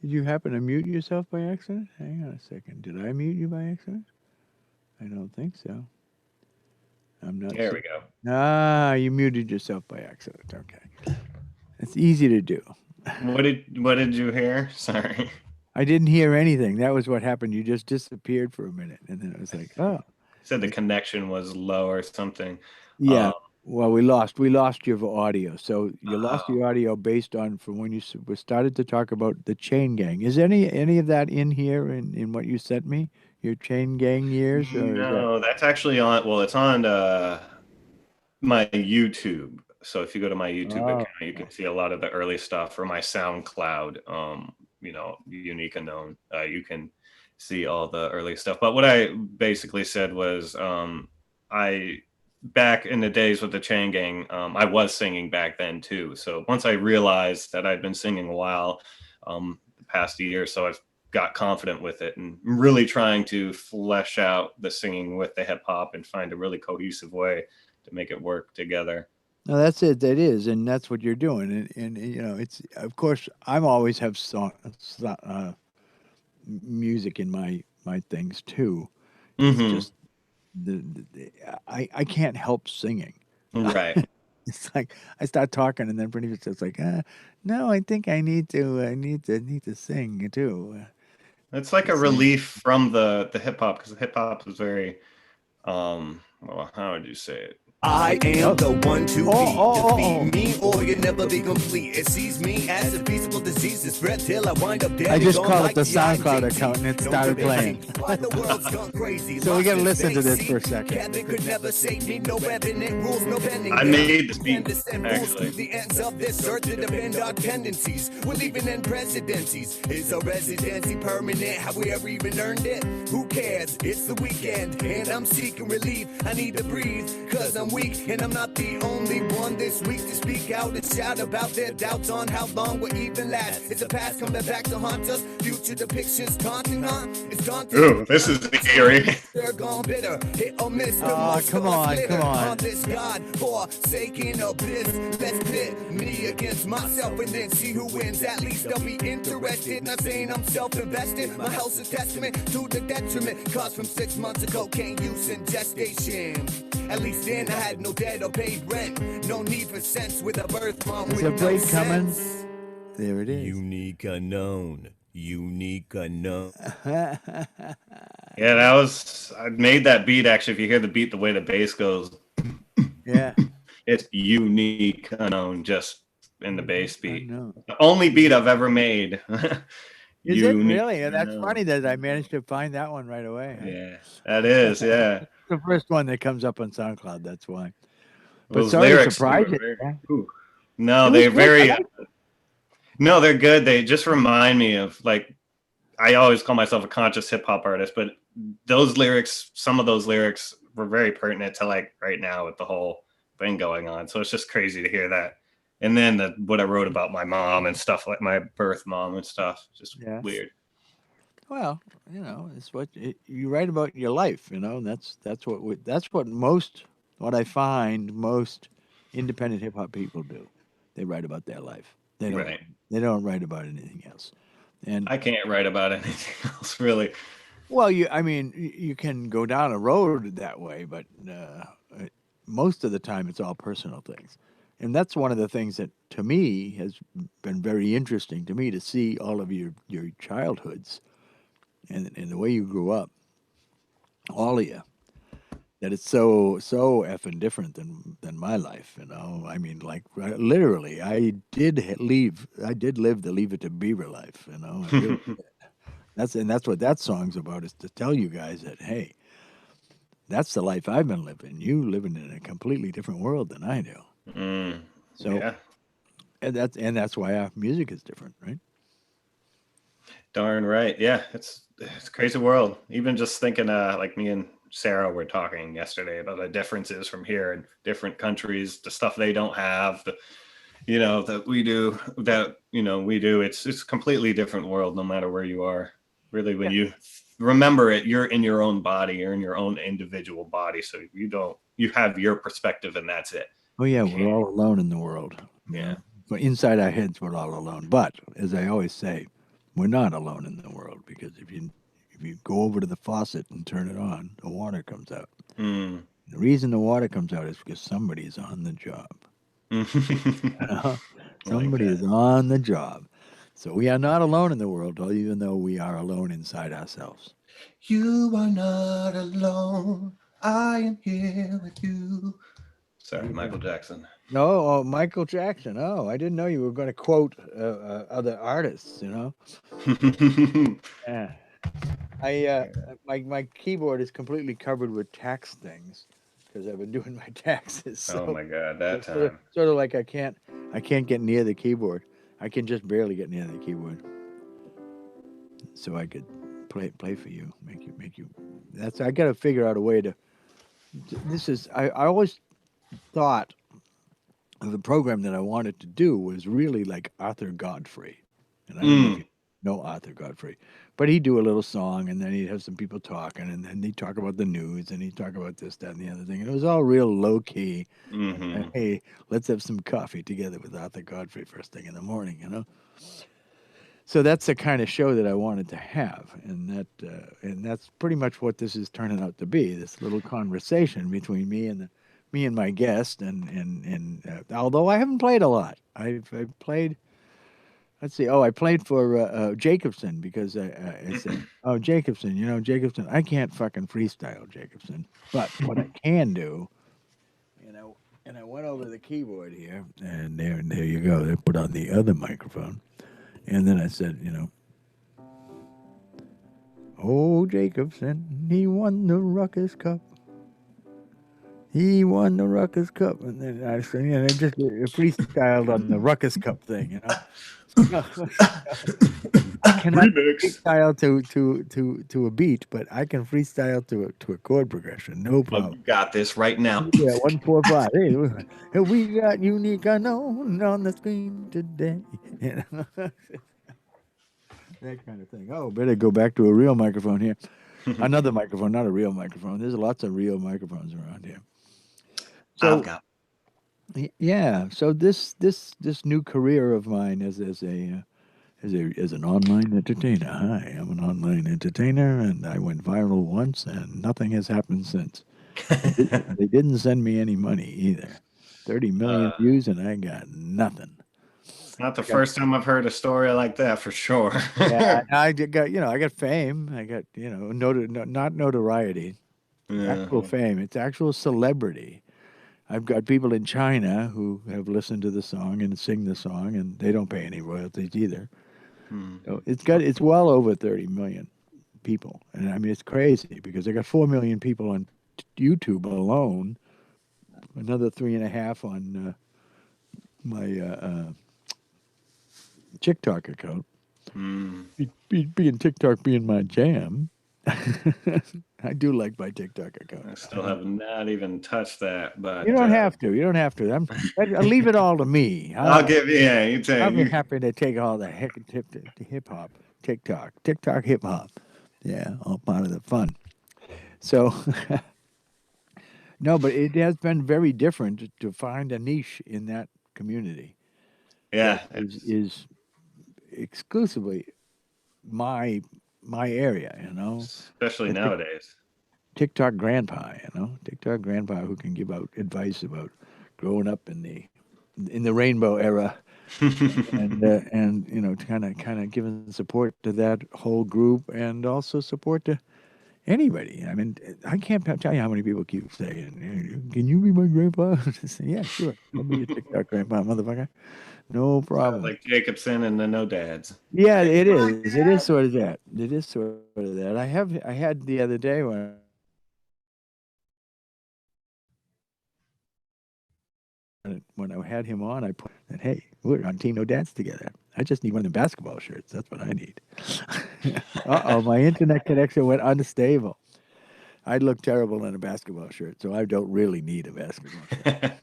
Did you happen to mute yourself by accident? Hang on a second. Did I mute you by accident? I don't think so. I'm not There seeing. we go. Ah, you muted yourself by accident. Okay. It's easy to do. What did you hear? Sorry. I didn't hear anything. That was what happened. You just disappeared for a minute. And then it was like, oh, Said the connection was low or something. yeah. Um, Well, we lost your audio. So you lost oh, your audio based on from when you we started to talk about the chain gang. Is any of that in here in what you sent me? Your chain gang years, or is that? no, that's actually on. Well, it's on my YouTube. So if you go to my YouTube account, Oh, you can see a lot of the early stuff or my SoundCloud, unique unknown. You can see all the early stuff. But what I basically said was, I back in the days with the Chain Gang, I was singing back then too. So once I realized that I'd been singing a while, the past year, so I've got confident with it and really trying to flesh out the singing with the hip hop and find a really cohesive way to make it work together. no, that's it. That is, and that's what you're doing. And it's of course I'm always have music in my things too. It's Hmm. just I can't help singing. Right. It's like I start talking, and then pretty much it's like, no, I think I need to sing too. It's like a Sing. relief from the hip hop, because the hip hop is very well, how would you say it? I am the one to Oh, defeat me, or you'll never be complete. It sees me as a feasible disease to spread till I wind up dead. I just It's called on it the like SoundCloud IDT. account, and it No started predicting playing. why the world's gone crazy. So we gotta Lost listen to in this space. for a second. Kevin could never save me. No evident rules, no bending. I made this beat, actually. The ends of this earth to defend our tendencies. We're leaving in presidencies. Is our residency permanent? Have we ever even earned it? Who cares? It's the weekend, and I'm seeking relief. I need to breathe, cause I'm weak, and I'm not the only one this week to speak out and shout about their doubts on how long we'll even last. It's a past coming back to haunt us. Future depictions taunting on. It's daunting. Ooh, this is eerie. They're gone bitter, hit or miss. Oh, come on. This God forsaken abyss. Let's pit me against myself and then see who wins. At least I'll be interested. Not saying I'm self-invested. My health's a testament to the detriment caused from 6 months of cocaine use and gestation. At least then I had no debt or paid rent. No need for sense with a birth mom. Is with a no break coming? sense. There it is. Unique unknown. Unique unknown. Yeah, I made that beat actually. If you hear the beat, the way the bass goes, Yeah. it's unique, unknown, just in the bass beat. know. The only beat I've ever made. Is it Unique really? And that's unknown. funny that I managed to find that one right away. Yeah, that is. Yeah. The first one that comes up on SoundCloud. That's why. But Those sorry to lyrics surprise were you. very- Yeah. Ooh. No, It was they're good. very. I liked it. No, they're good. They just remind me of, like, I always call myself a conscious hip hop artist, but those lyrics, some of those lyrics were very pertinent to, like, right now with the whole thing going on. So it's just crazy to hear that. And then what I wrote about my mom and stuff, like my birth mom and stuff, just Yeah. weird. Well, it's what you write about your life. And that's what I find most independent hip hop people do. They write about their life. They don't. Right. They don't write about anything else. And I can't write about anything else, really. well, you can go down a road that way, but most of the time it's all personal things. And that's one of the things that, to me, has been very interesting to me to see all of your childhoods and the way you grew up, all of you. That it's so effing different than my life. I mean, like literally, I did live the Leave It to Beaver life. I really did. That's what that song's about, is to tell you guys that, hey, that's the life I've been living. You living in a completely different world than I do. So, Yeah, and that's why our music is different, right? darn right. Yeah, it's a crazy world. Even just thinking, like me and Sarah were talking yesterday about the differences from here in different countries, the stuff they don't have, that we do, we do. It's a completely different world, no matter where you are. Really, when you remember it, you're in your own body, you're in your own individual body. So you have your perspective, and that's it. Oh yeah, we're all alone in the world. Yeah. But inside our heads, we're all alone. But as I always say, we're not alone in the world, because if you go over to the faucet and turn it on, the water comes out. Mm. The reason the water comes out is because somebody's on the job. Somebody is on the job. So we are not alone in the world, even though we are alone inside ourselves. You are not alone. I am here with you. Sorry, Michael Jackson. No, Michael Jackson. Oh, I didn't know you were going to quote other artists. Yeah. My keyboard is completely covered with tax things because I've been doing my taxes. So Oh my God, that it's time. sort of like I can't get near the keyboard. I can just barely get near the keyboard. So I could play for you, make you. I got to figure out a way to. I always thought the program that I wanted to do was really like Arthur Godfrey, and I don't know if you know Arthur Godfrey, but he'd do a little song, and then he'd have some people talking, and then he'd talk about the news, and he'd talk about this, that, and the other thing, and it was all real low key. Mm-hmm. Hey, let's have some coffee together with Arthur Godfrey first thing in the morning, So that's the kind of show that I wanted to have, and that's pretty much what this is turning out to be. This little conversation between me and me and my guest, and although I haven't played a lot, I've played. Let's see. Oh, I played for Jacobson because I said, "Oh, Jacobson, Jacobson, I can't fucking freestyle, Jacobson, but what I can do, you know." And I went over to the keyboard here, and there you go. They put on the other microphone, and then I said, "Oh, Jacobson, he won the Ruckus Cup. He won the Ruckus Cup," and then I said, just freestyled on the Ruckus Cup thing, I cannot Remix. freestyle to a beat, but I can freestyle to a chord progression, no Oh, problem. you got this right now. Yeah, 1 4 5. Hey, we got unique unknown on the screen today. That kind of thing. Oh, better go back to a real microphone here. Another microphone, not a real microphone. There's lots of real microphones around here. I've So got. yeah, so this new career of mine as an online entertainer. Hi, I'm an online entertainer, and I went viral once, and nothing has happened since. They didn't send me any money either. 30 million views, and I got nothing. It's not the I got first time I've heard a story like that for sure. yeah, I got fame. I got not notoriety, Yeah. actual fame. It's actual celebrity. I've got people in China who have listened to the song and sing the song, and they don't pay any royalties either. Hmm. So it's well over 30 million people, and I mean it's crazy because I got 4 million people on YouTube alone, another 3.5 on my TikTok account. Hmm. Being TikTok being my jam, I do like my TikTok account. I still have not even touched that, You but don't have to. You don't have to. I'll leave it all to me. I'll give you. Yeah, you I'll take. be happy to take all the hip hop, TikTok hip hop. Yeah, all part of the fun. So no, but it has been very different to find a niche in that community that Yeah, is exclusively my my area. especially A nowadays. TikTok grandpa. TikTok grandpa who can give out advice about growing up in the rainbow era, and kind of giving support to that whole group, and also support to anybody. I mean, I can't tell you how many people keep saying, "Hey, can you be my grandpa?" I say, yeah, sure. I'll be your TikTok grandpa, motherfucker. No Sounds problem. like Jacobson and the No Dads. Yeah, it is. It is sort of that. It is sort of that. I had the other day when I had him on, I put that, hey, we're on Team No Dance together. I just need one of the basketball shirts. That's what I need. Uh-oh, my internet connection went unstable. I'd look terrible in a basketball shirt, so I don't really need a basketball shirt.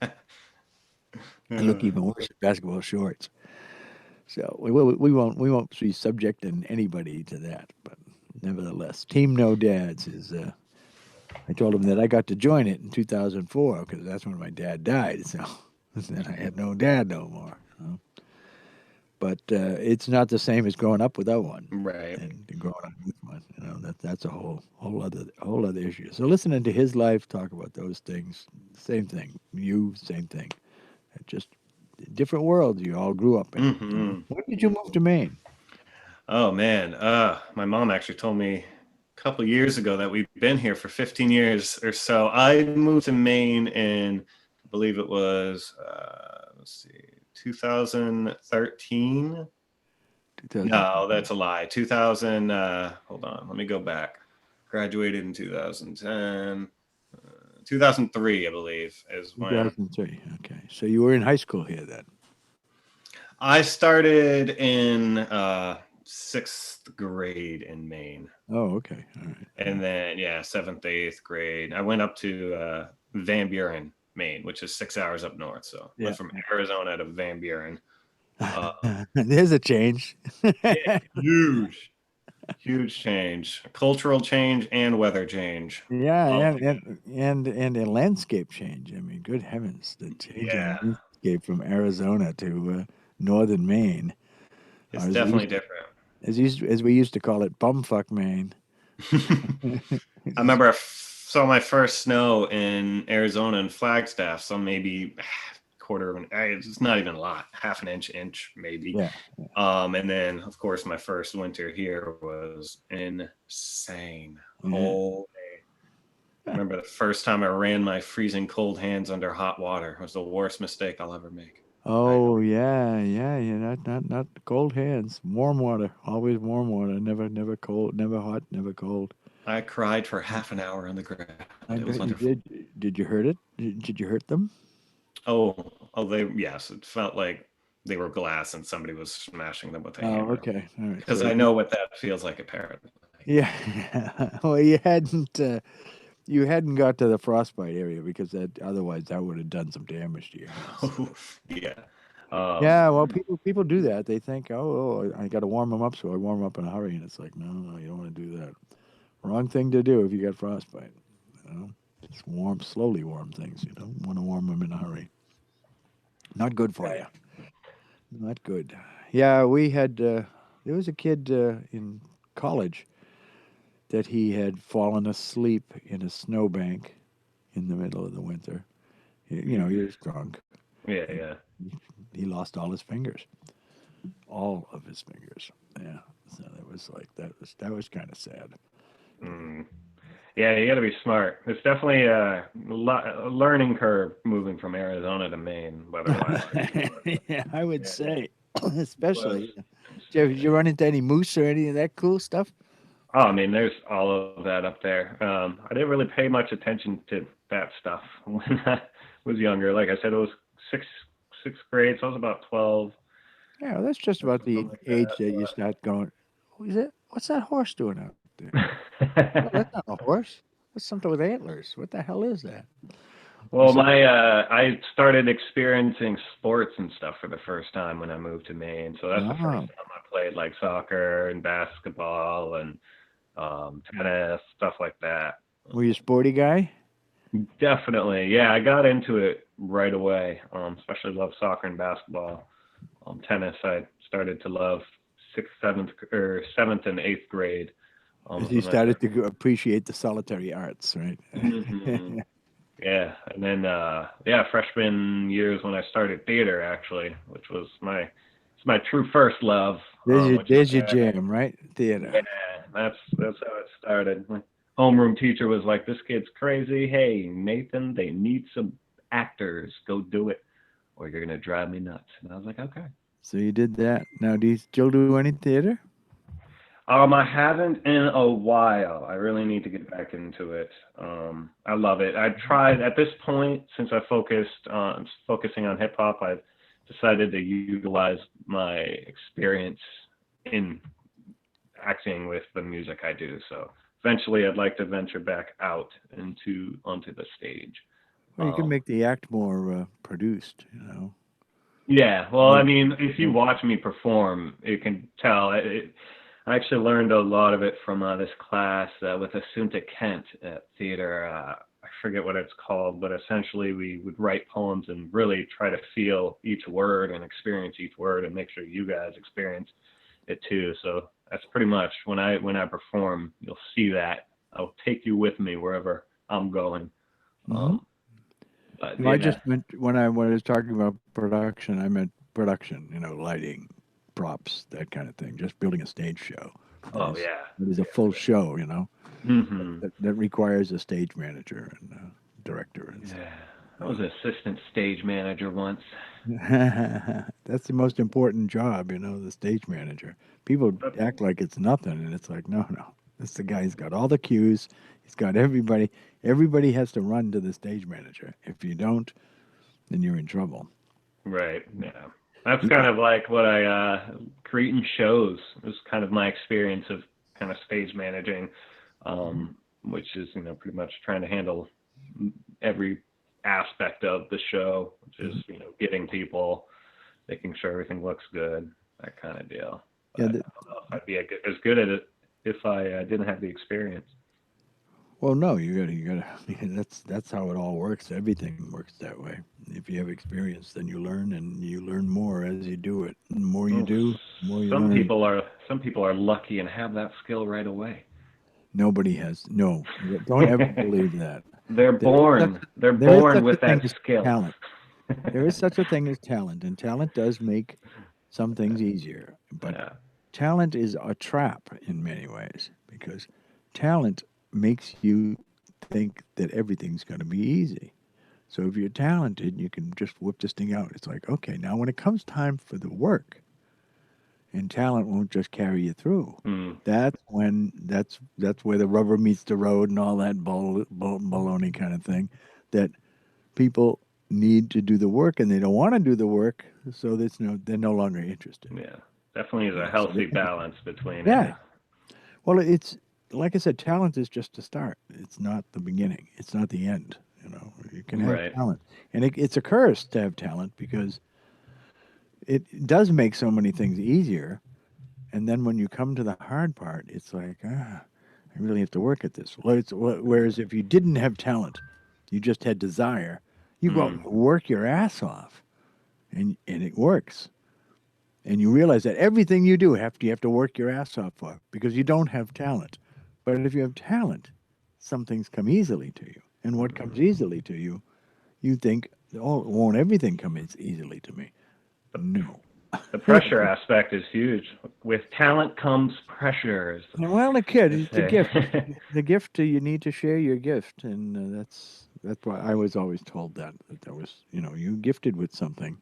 I look Uh, even worse in basketball shorts. So we won't be subjecting anybody to that. But nevertheless, Team No Dads is. I told him that I got to join it in 2004 because that's when my dad died. So then I had no dad no more. But it's not the same as growing up without one right. and growing up with one. That's a whole other issue. So listening to his life, talk about those things, same thing. You, same thing. Just different worlds you all grew up in. Hmm. When did you move to Maine? Oh man, my mom actually told me a couple years ago that we've been here for 15 years or so. I moved to Maine in, I believe it was, let's see, 2013. No, 2013. that's a lie. 2000. Hold on, let me go back. Graduated in 2010. 2003, I believe, is when 2003. Okay. So you were in high school here then. I started in sixth grade in Maine. Oh, okay. All right. And then, yeah, seventh, eighth grade. I went up to Van Buren, Maine, which is 6 hours up north. So Yeah. went from Arizona to Van Buren. Uh, There's a change. yeah, huge, huge change, cultural change and weather change. Yeah, All and a landscape change. I mean, good heavens, the change in yeah, landscape from Arizona to northern Maine, it's or definitely different. as we used to call it, bumfuck Maine. I remember saw my first snow in Arizona in Flagstaff, so maybe quarter of an. It's not even a lot, half an inch maybe. Yeah. And then of course my first winter here was insane. Yeah. Whole I remember the first time I ran my freezing cold hands under hot water. It was the worst mistake I'll ever make. Oh yeah, yeah, yeah. Not cold hands. Warm water. Always warm water. Never cold. Never hot. Never cold. I cried for half an hour on the ground. I It was bet you wonderful. did. Did you hurt it? Did you hurt them? They yes, it felt like they were glass and somebody was smashing them with a Oh, hammer. okay. All right. Because I know what that feels like apparently. Yeah. Well, you hadn't got to the frostbite area because that otherwise that would have done some damage to your hands. Yeah. Yeah. Well, people do that. They think, oh, I got to warm them up, so I warm up in a hurry, and it's like, no, you don't want to do that. Wrong thing to do if you got frostbite. You know, just slowly warm things. You don't want to warm them in a hurry. Not good for you. Not good. Yeah, we had. There was a kid in college that he had fallen asleep in a snowbank in the middle of the winter. He was drunk. Yeah, And yeah. he lost all his fingers, all of his fingers. Yeah, so that was like that was kind of sad. Mm. Yeah, you got to be smart. It's definitely a learning curve moving from Arizona to Maine, weather-wise. Yeah, I would Yeah, say, it was especially. Did you insane. run into any moose or any of that cool stuff? Oh, I mean, there's all of that up there. I didn't really pay much attention to that stuff when I was younger. Like I said, it was sixth grade, so I was about 12, Yeah, well, that's just about the something like age that you start going. Who is it? What's that horse doing out there? Oh, that's that. not a horse. That's something with antlers. What the hell is that? You Well, said, I started experiencing sports and stuff for the first time when I moved to Maine. So that's the first oh, time I played like soccer and basketball and tennis, stuff like that. were you a sporty guy? Definitely, yeah. I got into it right away. Especially love soccer and basketball. Tennis, I started to love sixth, seventh, or seventh and eighth grade. As you So my first. started to appreciate the solitary arts, right? Mhm. Yeah, and then yeah, freshman years when I started theater actually, which was my true first love. Which is There's your jam, right? yeah, Theater. that's how it started. My homeroom teacher was like, "This kid's crazy. Hey, Nathan, they need some actors. Go do it, or you're gonna drive me nuts." And I was like, "Okay." So you did that. Now, do you still do any theater? I haven't in a while. I really need to get back into it. I love it. I tried at this point since I focusing on hip hop. I've decided to utilize my experience in acting with the music I do. So eventually, I'd like to venture back out onto the stage. Well, you can Um, make the act more produced. You know. yeah. Well, I Make, mean, if you make, watch me perform, you can tell. I actually learned a lot of it from this class with Assunta Kent at theater. I forget what it's called, but essentially we would write poems and really try to feel each word and experience each word and make sure you guys experience it too. So that's pretty much when I perform, you'll see that. I'll take you with me wherever I'm going. hmm Um, but No, I yeah. just meant when I was talking about production, I meant production. Lighting, props, that kind of thing. Just building a stage show. That Oh is yeah. that is a full show. Hmm. That requires a stage manager and director and stuff. Yeah. I was an assistant stage manager once. That's the most important job, the stage manager. People But act like it's nothing, and it's like, no, no. That's the guy. He's got all the cues. He's got everybody. Everybody has to run to the stage manager. If you don't, then you're in trouble. right, yeah. That's Yeah. kind of like what I creating shows was kind of my experience of kind of stage managing, which is pretty much trying to handle every aspect of the show, which is Mhm. getting people, making sure everything looks good, that kind of deal. But Yeah. I don't know if I'd be as good at it if I didn't have the experience. Well, no, you gotta. That's how it all works. Everything works that way. If you have experience, then you learn, and you learn more as you do it. The more you Well, do, the more you some learn. people are some people are lucky and have that skill right away. Nobody has. No, don't ever believe that. They're There is such, born. They're there is born such a with thing that as skill. talent. There is such a thing as talent, and talent does make some things easier. But Yeah. talent is a trap in many ways because talent makes you think that everything's going to be easy. So if you're talented, you can just whip this thing out. It's like, okay, now when it comes time for the work, and talent won't just carry you through. Mm. That's where the rubber meets the road and all that baloney kind of thing. That people need to do the work and they don't want to do the work, so they're no longer interested. Yeah. Definitely is You a know, so healthy balance between it. yeah. Well, it's like I said, talent is just the start. It's not the beginning. It's not the end. You know, you can have Right. talent, and it's a curse to have talent because it does make so many things easier. And then when you come to the hard part, it's like, I really have to work at this. Whereas if you didn't have talent, you just had desire, you go out and Mm. work your ass off, and it works. And you realize that everything you do you have to work your ass off for because you don't have talent. But if you have talent, some things come easily to you. And what comes easily to you, you think, oh, won't everything come easily to me? No. The pressure aspect is huge. With talent comes pressures, Well, the kid, they it's a gift. say. The gift, you need to share your gift, and that's why I was always told that was, you gifted with something,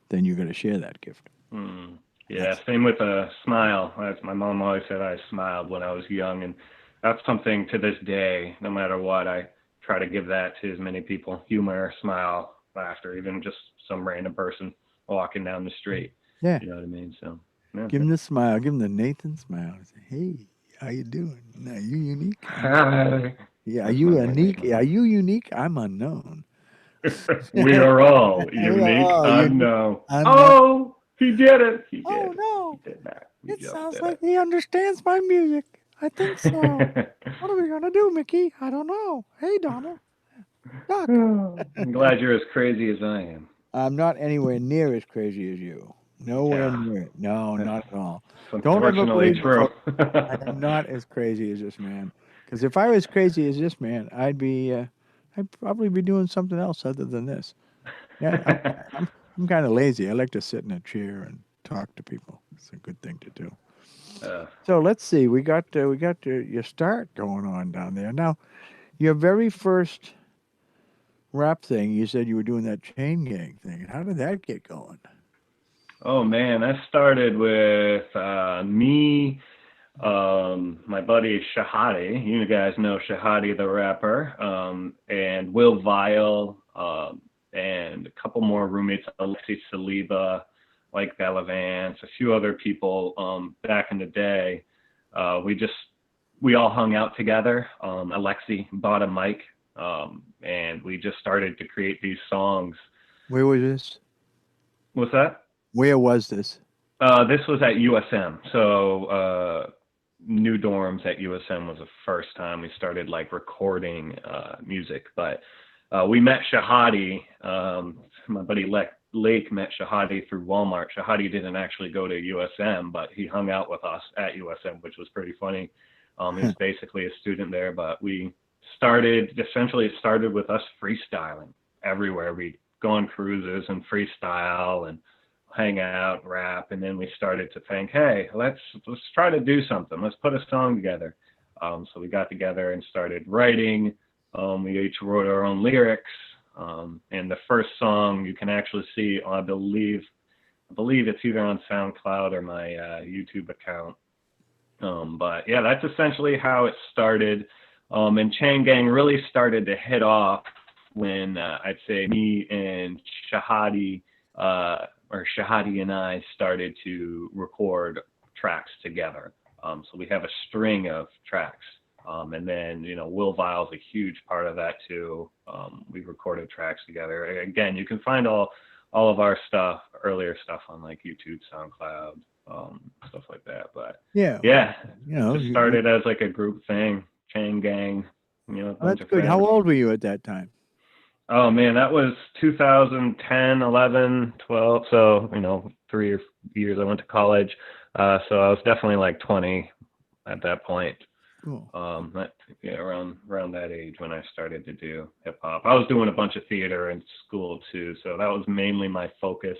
then you got to share that gift. Mm. Yeah, That's same with a smile. As my mom always said, I smiled when I was young, and that's something to this day. No matter what, I try to give that to as many people: humor, smile, laughter, even just some random person walking down the street. yeah. You know what I mean? So, yeah. Give him the smile. Give him the Nathan smile. Say, hey, how you doing? Are you unique? Yeah. Are That's you my Nathan unique? smile. Are you unique? I'm unknown. We are all We are unique, all unique. unknown. Unknown. Oh, he did it. He Oh did. He no! did that. He It just sounds did like he understands my music. I think so. it. What are we gonna do, Mickey? I don't know. Hey, Donald. Duck. I'm glad you're as crazy as I am. I'm not anywhere near as crazy as you. Nowhere Yeah, near it. No, that's not at all. Don't ever unfortunately believe it, true. folks. I am not as crazy as this man. Because if I was crazy as this man, I'd probably be doing something else other than this. Yeah, I'm, I'm kind of lazy. I like to sit in a chair and talk to people. It's a good thing to do. uh, So let's see. We got your start going on down there. Now, your very first rap thing, you said you were doing that chain gang thing. How did that get going? oh man, I started with me, my buddy Shahadi. You guys know Shahadi the rapper, and Will Vile, and a couple more roommates, Alexi Saliba, like Bellavance, a few other people back in the day. We all hung out together. Alexi bought a mic, and we just started to create these songs. Where was this? What's that? Where was this? This was at USM. So New Dorms at USM was the first time we started like recording music. But we met Shahadi. My buddy Lake met Shahadi through Walmart. Shahadi didn't actually go to USM, but he hung out with us at USM, which was pretty funny. He was basically a student there, but it started with us freestyling everywhere. We'd go on cruises and freestyle and hang out, rap, and then we started to think, hey, let's try to do something. Let's put a song together. So we got together and started writing. We each wrote our own lyrics. And the first song you can actually see, I believe it's either on SoundCloud or my YouTube account. But yeah, that's essentially how it started. And Chain Gang really started to hit off when I'd say me and Shahadi, or Shahadi and I started to record tracks together. So we have a string of tracks. And then, Will Vile's a huge part of that too. We recorded tracks together. Again, you can find all of our stuff, earlier stuff on like YouTube, SoundCloud, stuff like that. But Yeah. yeah, Well, just started as like a group thing, Chain Gang, a bunch that's of good. friends. How old were you at that time? Oh man, that was 2010, 11, 12. So, 3 years I went to college. So I was definitely like 20 at that point. Cool. Around that age when I started to do hip hop. I was doing a bunch of theater in school too, so that was mainly my focus.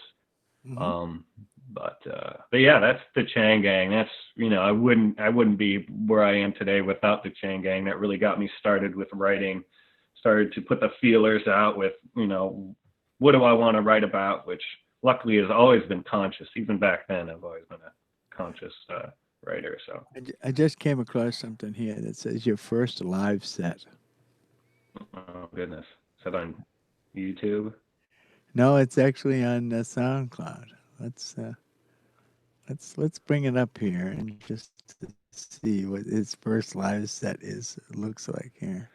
Mhm. But yeah, that's the Chang Gang. That's, I wouldn't be where I am today without the Chang Gang. That really got me started with writing. Started to put the feelers out with, what do I want to write about, which luckily has always been conscious. Even back then, I've always been a conscious writer. So I just came across something here that says your first live set. oh goodness, is that on YouTube? No, it's actually on SoundCloud. Let's bring it up here and just to see what his first live set looks like here.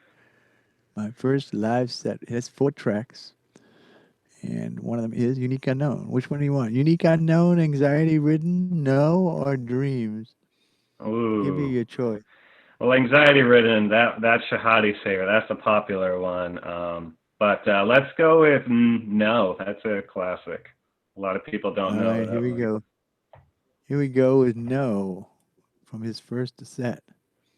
My first live set has 4 tracks, and one of them is Unique Unknown. Which one do you want? Unique Unknown, Anxiety Ridden, No, or Dreams? Ooh. Give you your choice. Well, Anxiety Ridden, that's Shahadi Saver. That's a popular one. But let's go with No. That's a classic. A lot of people don't know that. Here we go. Here we go with No from his first set.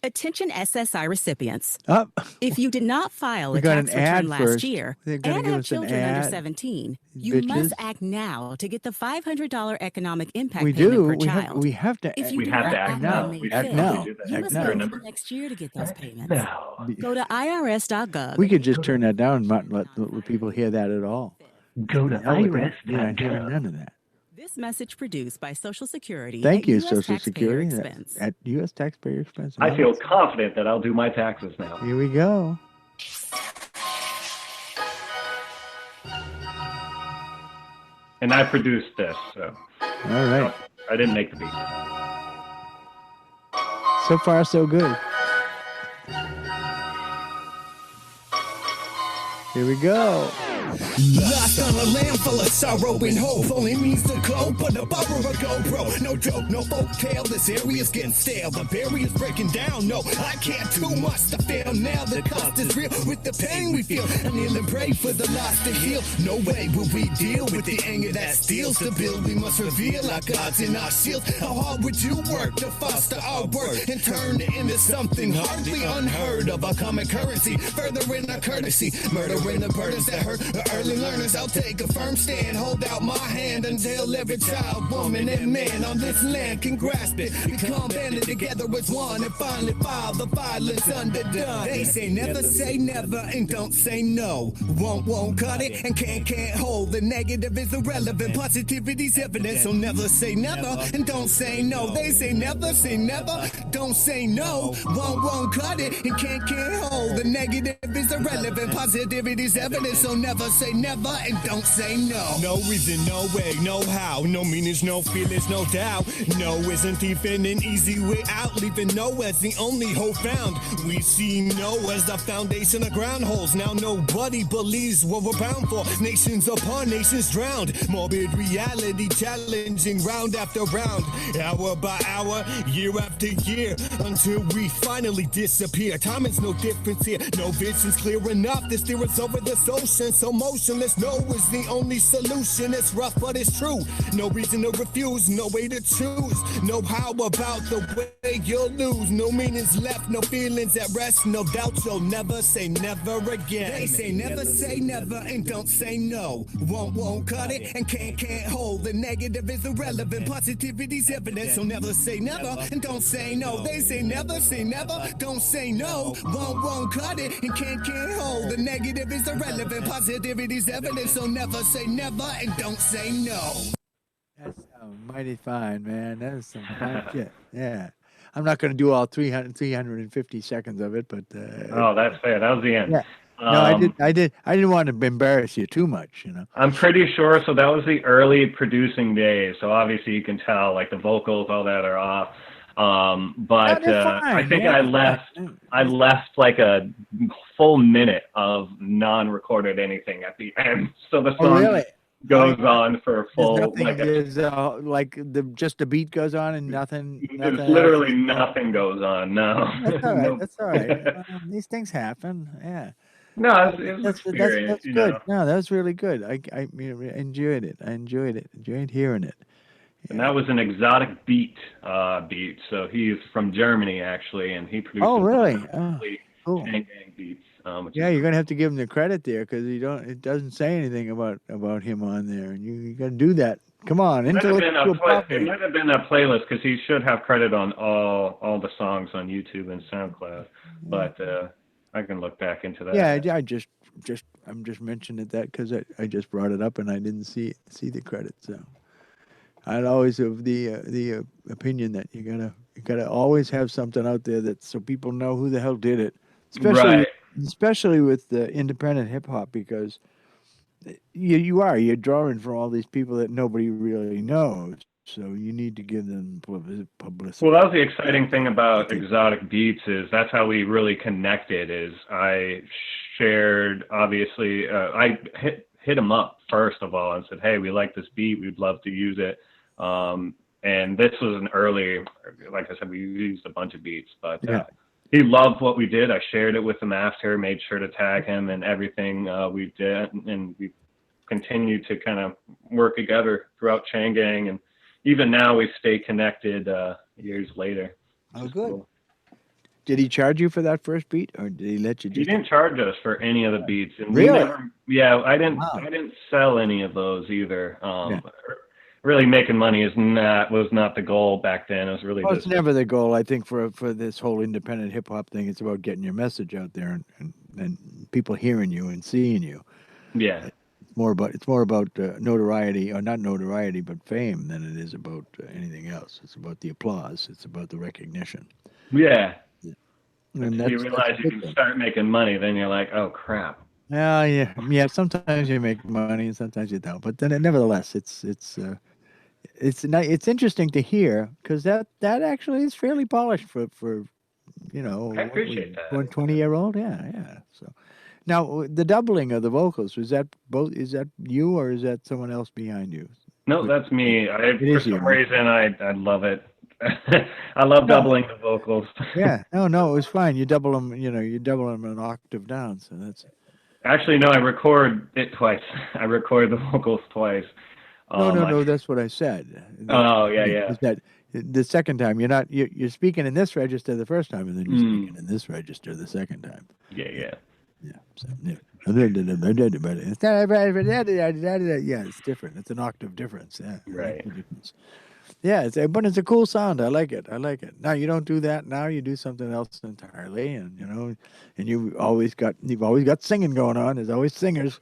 Attention SSI recipients. Up. If you did not file We a got an tax ad return last first. year They're and gonna give have us an children under ad. 17, you Bitches. must act now to get the $500 economic impact We payment do. per We child. we have to. If you We do have not to act act now. on May We 5th, absolutely do that. you Act must now. wait until next year to get those payments. No. Go to irs.gov. We could just turn that down and not let people hear that at all. Go to We're not hearing irs.gov. none of that. This message produced by Social Security Thank at you, U.S. Social taxpayer Security. expense. At U.S. taxpayer expense. I feel confident that I'll do my taxes now. Here we go. And I produced this, so All right. I didn't make the beat. So far, so good. Here we go. Lost on a land full of sorrow and hope. Only means to cope, but a borrow a GoPro. No joke, no folk tale. This area's getting stale. The barrier's breaking down. No, I can't too much to fail now. The cost is real with the pain we feel. I kneel and pray for the lost to heal. No way will we deal with the anger that steals the build. We must reveal our gods and our shields. How hard would you work to foster our word and turn it into something hardly unheard of? A common currency, furthering our courtesy, murdering the burdens that hurt. Early learners, I'll take a firm stand, hold out my hand until every child, woman, and man on this land can grasp it. Become banded together as one and finally file the violence underdone. They say never and don't say no. Won't cut it and can't hold. The negative is irrelevant. Positivity's evidence, so never say never and don't say no. They say never, don't say no. Won't cut it and can't hold. The negative is irrelevant. Positivity's evidence, so never say never and don't say no. No reason, no way, no how. No meanings, no feelings, no doubt. No isn't even an easy way out. Leaving no as the only hope found. We see no as the foundation of ground holes. Now nobody believes what we're bound for. Nations upon nations drowned. Morbid reality challenging round after round. Hour by hour, year after year. Until we finally disappear. Time is no difference here. No vision's clear enough to steer us over this ocean. So motionless, no is the only solution. It's rough, but it's true. No reason to refuse, no way to choose. No how about the way you'll lose. No meanings left, no feelings at rest. No doubt you'll never say never again. They say never and don't say no. Won't cut it and can't hold. The negative is irrelevant. Positivity's evidence, so never say never and don't say no. They say never, don't say no. Won't cut it and can't hold. The negative is irrelevant. Positivity's evidence, so never say never and don't say no. That sounds mighty fine, man. That is some fine shit. Yeah. I'm not going to do all 350 seconds of it, but Oh, that's fair. That was the end. yeah. No, I didn't want to embarrass you too much, you know. I'm pretty sure. So that was the early producing days. So obviously you can tell, like the vocals, all that are off. But No, they're fine, I think man. I left like a full minute of non-recorded anything at the end. So the Oh, song really? goes on for a full, There's nothing. Like just the beat goes on and nothing. there's nothing literally else. nothing goes on. No. That's all right. No. That's all right. These things happen. Yeah. No, it's That's experience, good. No, that was really good. I enjoyed it. Enjoyed hearing it. And that was an exotic beat. So he's from Germany actually, and he produces Oh, really? complete Cool. Chang Gang beats. Which Yeah, is you're gonna have to give him the credit there because you don't. It doesn't say anything about him on there, and you got to do that. Come on, It intellectual property. might have been a playlist because he should have credit on all the songs on YouTube and SoundCloud. But I can look back into Yeah, that. I'm just mentioning that because I just brought it up and I didn't see the credit. So I'd always have the opinion that you gotta always have something out there that so people know who the hell did it, Right. especially with the independent hip hop because you're drawing from all these people that nobody really knows. So you need to give them Well, publicity. that was the exciting thing I about think. Exotic Beats is that's how we really connected. Is I shared obviously I hit him up first of all and said, hey, we like this beat, we'd love to use it. And this was an early, like I said, we used a bunch of beats, but Yeah. he loved what we did. I shared it with him after, made sure to tag him and everything we did, and we continued to kind of work together throughout Chang Gang, and even now we stay connected years later. Oh, Which is good. cool. Did he charge you for that first beat, or did he let you He just? didn't charge us for any of the beats, and we Really? never. Yeah, I Wow. didn't sell any of those either. Yeah. Really making money was not the goal back then. It was really Well, it's just never the goal. I think for this whole independent hip hop thing, it's about getting your message out there and people hearing you and seeing you. yeah, It's more about notoriety, or not notoriety, but fame than it is about anything else. It's about the applause. It's about the recognition, yeah. and Until you that's a realize you good can thing. start making money, then you're like, oh crap. Yeah, yeah. Sometimes you make money, and sometimes you don't. But then, nevertheless, it's interesting to hear because that actually is fairly polished for I what we appreciate that. 20-year-old. Yeah, yeah. So now the doubling of the vocals was that both? Is that you or is that someone else behind you? No, What- that's me. It For is you, some right? reason, I love it. I love No, doubling the vocals. yeah, no, it was fine. You double them, you double them an octave down. So that's Actually, no, I record it twice. I record the vocals twice. I, no. That's what I said. That's oh what I yeah, mean. yeah. Is that the second time you're speaking in this register the first time, and then you're speaking Mm, in this register the second time. yeah, yeah. Yeah. So, yeah. It's not, yeah, it's different. It's an octave difference. Yeah, that's Right. the difference. Yeah, but it's a cool sound. I like it. I like it. Now you don't do that. Now you do something else entirely, and and you've always got singing going on. There's always singers.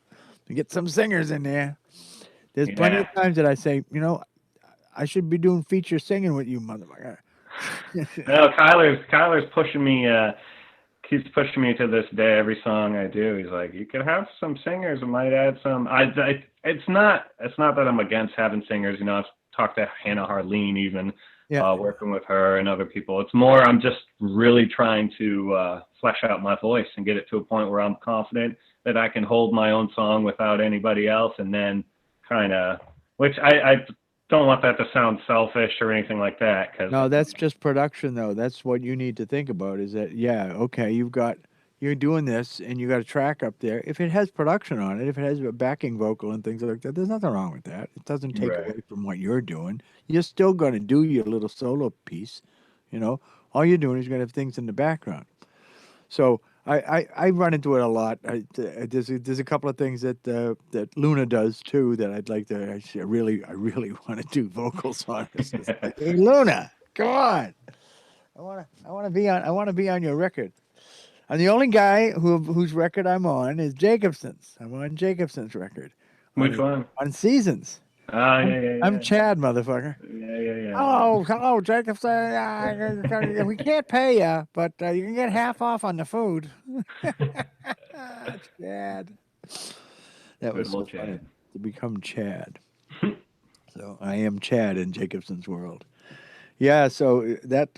You get some singers in there. There's plenty Yeah. of times that I say, I should be doing feature singing with you, motherfucker. No, Kyler's pushing me. Keeps pushing me to this day. Every song I do, he's like, "You could have some singers. I might add some." It's not that I'm against having singers. I've talked to Hannah Harleen even, Yeah. working with her and other people. It's more I'm just really trying to flesh out my voice and get it to a point where I'm confident that I can hold my own song without anybody else, and then kind of, which I don't want that to sound selfish or anything like that, because No, that's just production, though. That's what you need to think about is that, yeah, okay, you're doing this and you got a track up there. If it has production on it, if it has a backing vocal and things like that, there's nothing wrong with that. It doesn't take right, away from what you're doing. You're still going to do your little solo piece. You know, all you're doing is going to have things in the background. So I run into it a lot. There's a couple of things that Luna does too that I'd like to. I really want to do vocals on. It's just like, hey Luna, come on! I want to be on your record. And the only guy whose record I'm on is Jacobson's. I'm on Jacobson's record which one? on Seasons. Ah, yeah, yeah, I'm yeah, Chad, motherfucker. yeah, yeah, yeah. Hello, Jacobson. We can't pay you, but you can get half off on the food. Chad. That Good was so old funny Chad. to become Chad. So I am Chad in Jacobson's world. Yeah. So that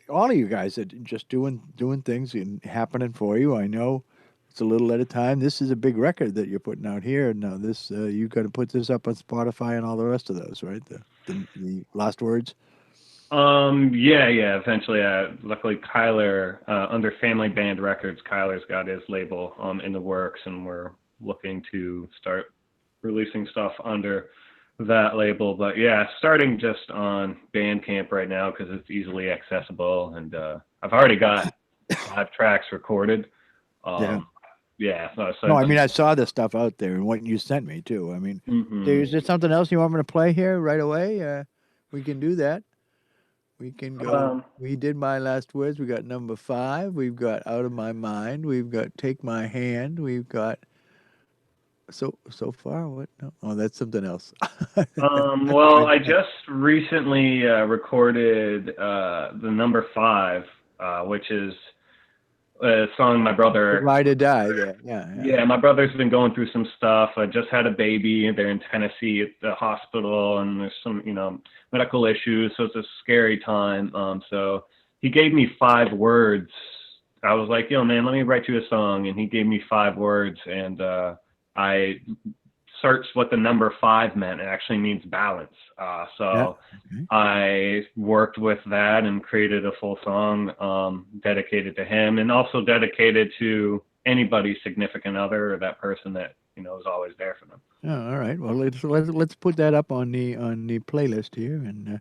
all of you guys are just doing things and happening for you. I know it's a little at a time. This is a big record that you're putting out here. Now this you got to put this up on Spotify and all the rest of those, right? The last words. Yeah, yeah. Eventually, luckily, Kyler under Family Band Records, Kyler's got his label in the works, and we're looking to start releasing stuff under that label. But yeah, starting just on Bandcamp right now because it's easily accessible, and I've already got 5 tracks recorded. Yeah. Yeah. So No, I mean I saw the stuff out there and what you sent me too. I mean, is Mhm. there something else you want me to play here right away? We can do that. We can go. Um, We did My Last Words. We got number 5. We've got Out of My Mind. We've got Take My Hand. We've got so far. What? No. Oh, that's something else. That's well, my I just recently recorded the number 5, which is a song my brother. Ride or Die. There. Yeah. Yeah. Yeah, my brother's been going through some stuff. I just had a baby. They're in Tennessee at the hospital, and there's some, medical issues. So it's a scary time. So he gave me 5 words. I was like, yo, man, let me write you a song. And he gave me 5 words, and I searched what the number 5 meant. It actually means balance. Yeah. So I worked with that and created a full song dedicated to him, and also dedicated to anybody's significant other or that person that is always there for them. Oh, all right. Well, let's put that up on the playlist here, and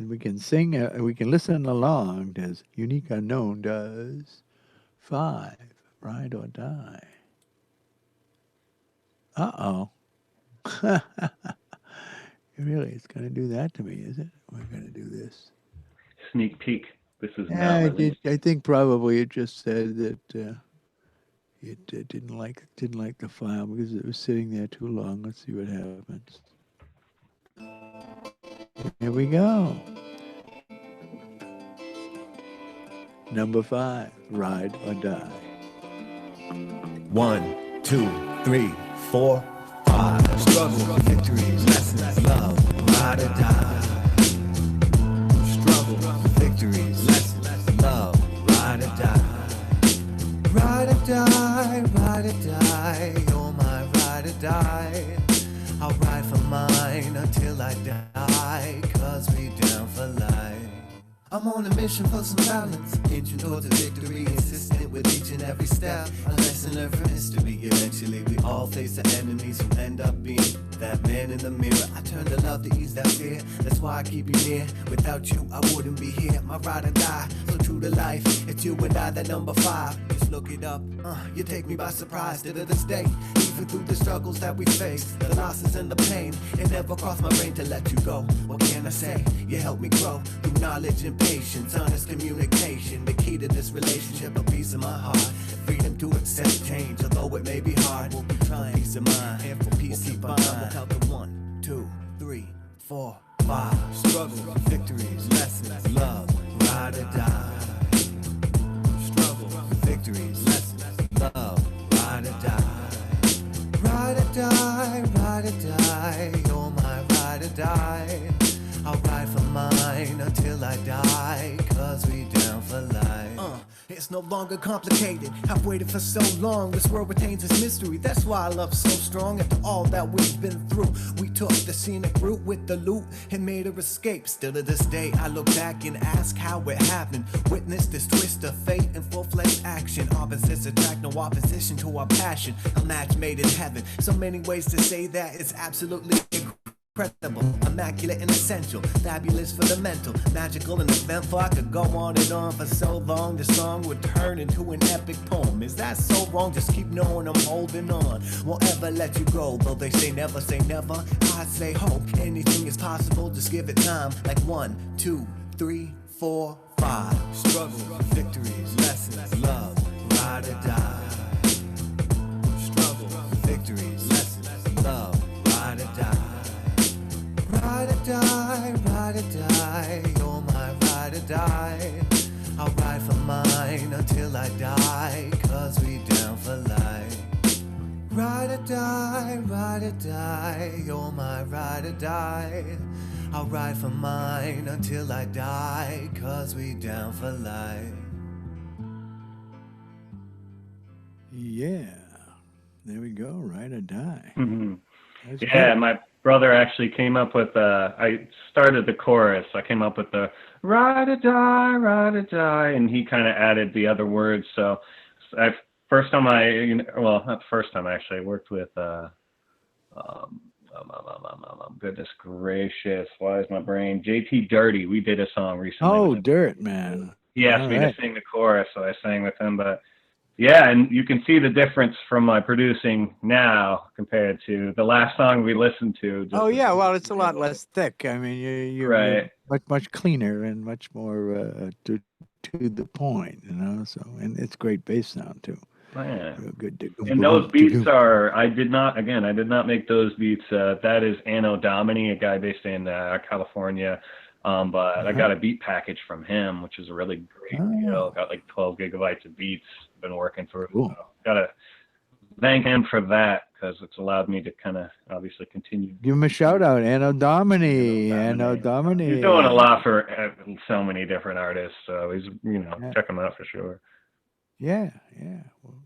we can sing. We can listen along as Unique Unknown does. 5, Ride or Die. Uh-oh. Really, it's going to do that to me, is it? We're going to do this. Sneak peek. This is Yeah, not released. I think probably it just said that it didn't like the file because it was sitting there too long. Let's see what happens. Here we go. Number 5, Ride or Die. 1, 2, 3, 4, 5. Struggle, victories, lessons, love, ride or die. Struggle, victories, lessons, love, ride or die. Ride or die, ride or die. You're my ride or die. I'll ride for mine until I die, 'cause we down for life. I'm on a mission for some balance, inching towards a victory, insistent with each and every step. A lesson learned from history. Eventually we all face the enemies who end up being that man in the mirror. I turn to love to ease that fear. That's why I keep you near. Without you I wouldn't be here. My ride or die, so true to life. It's you and I, that number 5. Just look it up. You take me by surprise. To this day, even through the struggles that we face, the losses and the pain, it never crossed my brain to let you go. What can I say? You helped me grow through knowledge and patience, honest communication. The key to this relationship, a peace of my heart, freedom to accept change, although it may be hard. We'll be trying peace of mind, and for peace keep our mind. We'll count to 1, 2, 3, 4, 5. Struggle, victories, lessons, love, ride or die. Struggle, victories, lessons, love, ride or die. Ride or die, ride or die. You're my ride or die. I'll ride for mine until I die, 'cause we down for life. It's no longer complicated. I've waited for so long. This world retains its mystery. That's why I love so strong. After all that we've been through, we took the scenic route with the loot and made our escape. Still to this day, I look back and ask how it happened. Witness this twist of fate in full-fledged action. Opposites attract, no opposition to our passion. A match made in heaven. So many ways to say that it's absolutely incredible, immaculate and essential, fabulous for the mental, magical and eventful. I could go on and on for so long. This song would turn into an epic poem. Is that so wrong? Just keep knowing I'm holding on. Won't ever let you go, though they say never say never. I say hope, anything is possible. Just give it time. Like 1, 2, 3, 4, 5. Struggle, victories, lessons, love, ride or die. Struggle, victories, lessons, love, ride or die. Ride or die, ride or die. You're my ride or die. I'll ride for mine until I die, 'cause we down for life. Ride or die. You're my ride or die. I'll ride for mine until I die, 'cause we down for life. Yeah. There we go. Ride or Die. Mm-hmm. That's Yeah, good. my brother actually came up with I started the chorus. I came up with the ride or die, and he kind of added the other words. So not the first time actually, I worked with Goodness gracious, why is my brain? JT Dirty. We did a song recently Oh, with him. Dirt, man. He asked All me right. to sing the chorus, so I sang with him. But yeah, and you can see the difference from my producing now compared to the last song we listened to. Just Oh, yeah. Well, it's a lot less thick. I mean, you're right. much cleaner and much more to the point, you know. So, and it's great bass sound too. Yeah. Real good. And those beats are, I did not make those beats. That is Anno Domini, a guy based in California. But I got a beat package from him, which is a really great deal. Oh, Got like 12 gigabytes of beats. Been working through. cool. So got to thank him for that because it's allowed me to kind of obviously continue. Give him a shout out, Anno Domini. Anno Domini. He's doing a lot for so many different artists. So he's, Yeah. check him out for sure. Yeah. Well,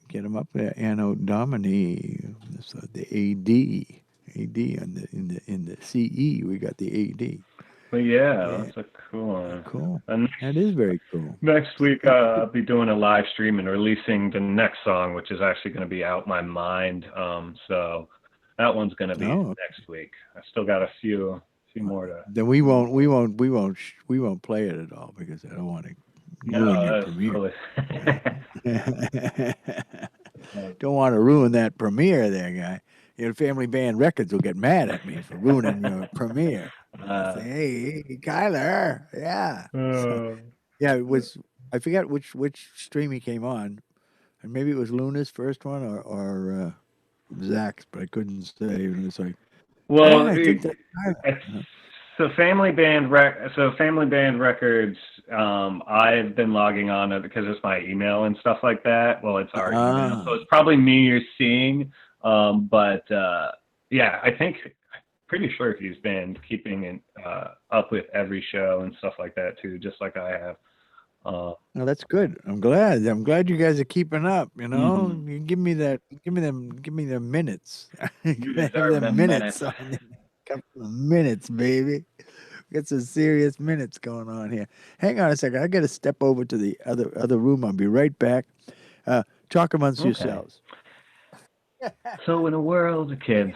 get him up there. Anno Domini. So the AD in the CE. We got the AD. But yeah, that's a cool one. Cool. And That is very cool. next week, I'll be doing a live stream and releasing the next song, which is actually going to be Out My Mind. So that one's going to be next week. I still got a few more to. Then we won't play it at all because I don't want to ruin your premiere. Don't want to ruin that premiere there, guy. Family Band Records will get mad at me for ruining your premiere. Say, hey, Kyler, yeah. Yeah, it was. I forget which stream he came on, and maybe it was Luna's first one or Zach's, but I couldn't say. It was like, well, I think that's so Family Band Records. I've been logging on because it's my email and stuff like that. Well, it's our email, so it's probably me you're seeing. But yeah, pretty sure he's been keeping up with every show and stuff like that too, just like I have. No, that's good. I'm glad you guys are keeping up. You give me the minutes. You Have deserve the them minutes on there. Couple of minutes, baby. Get some serious minutes going on here. Hang on a second. I got to step over to the other room. I'll be right back. Talk amongst yourselves. So in a world of kids,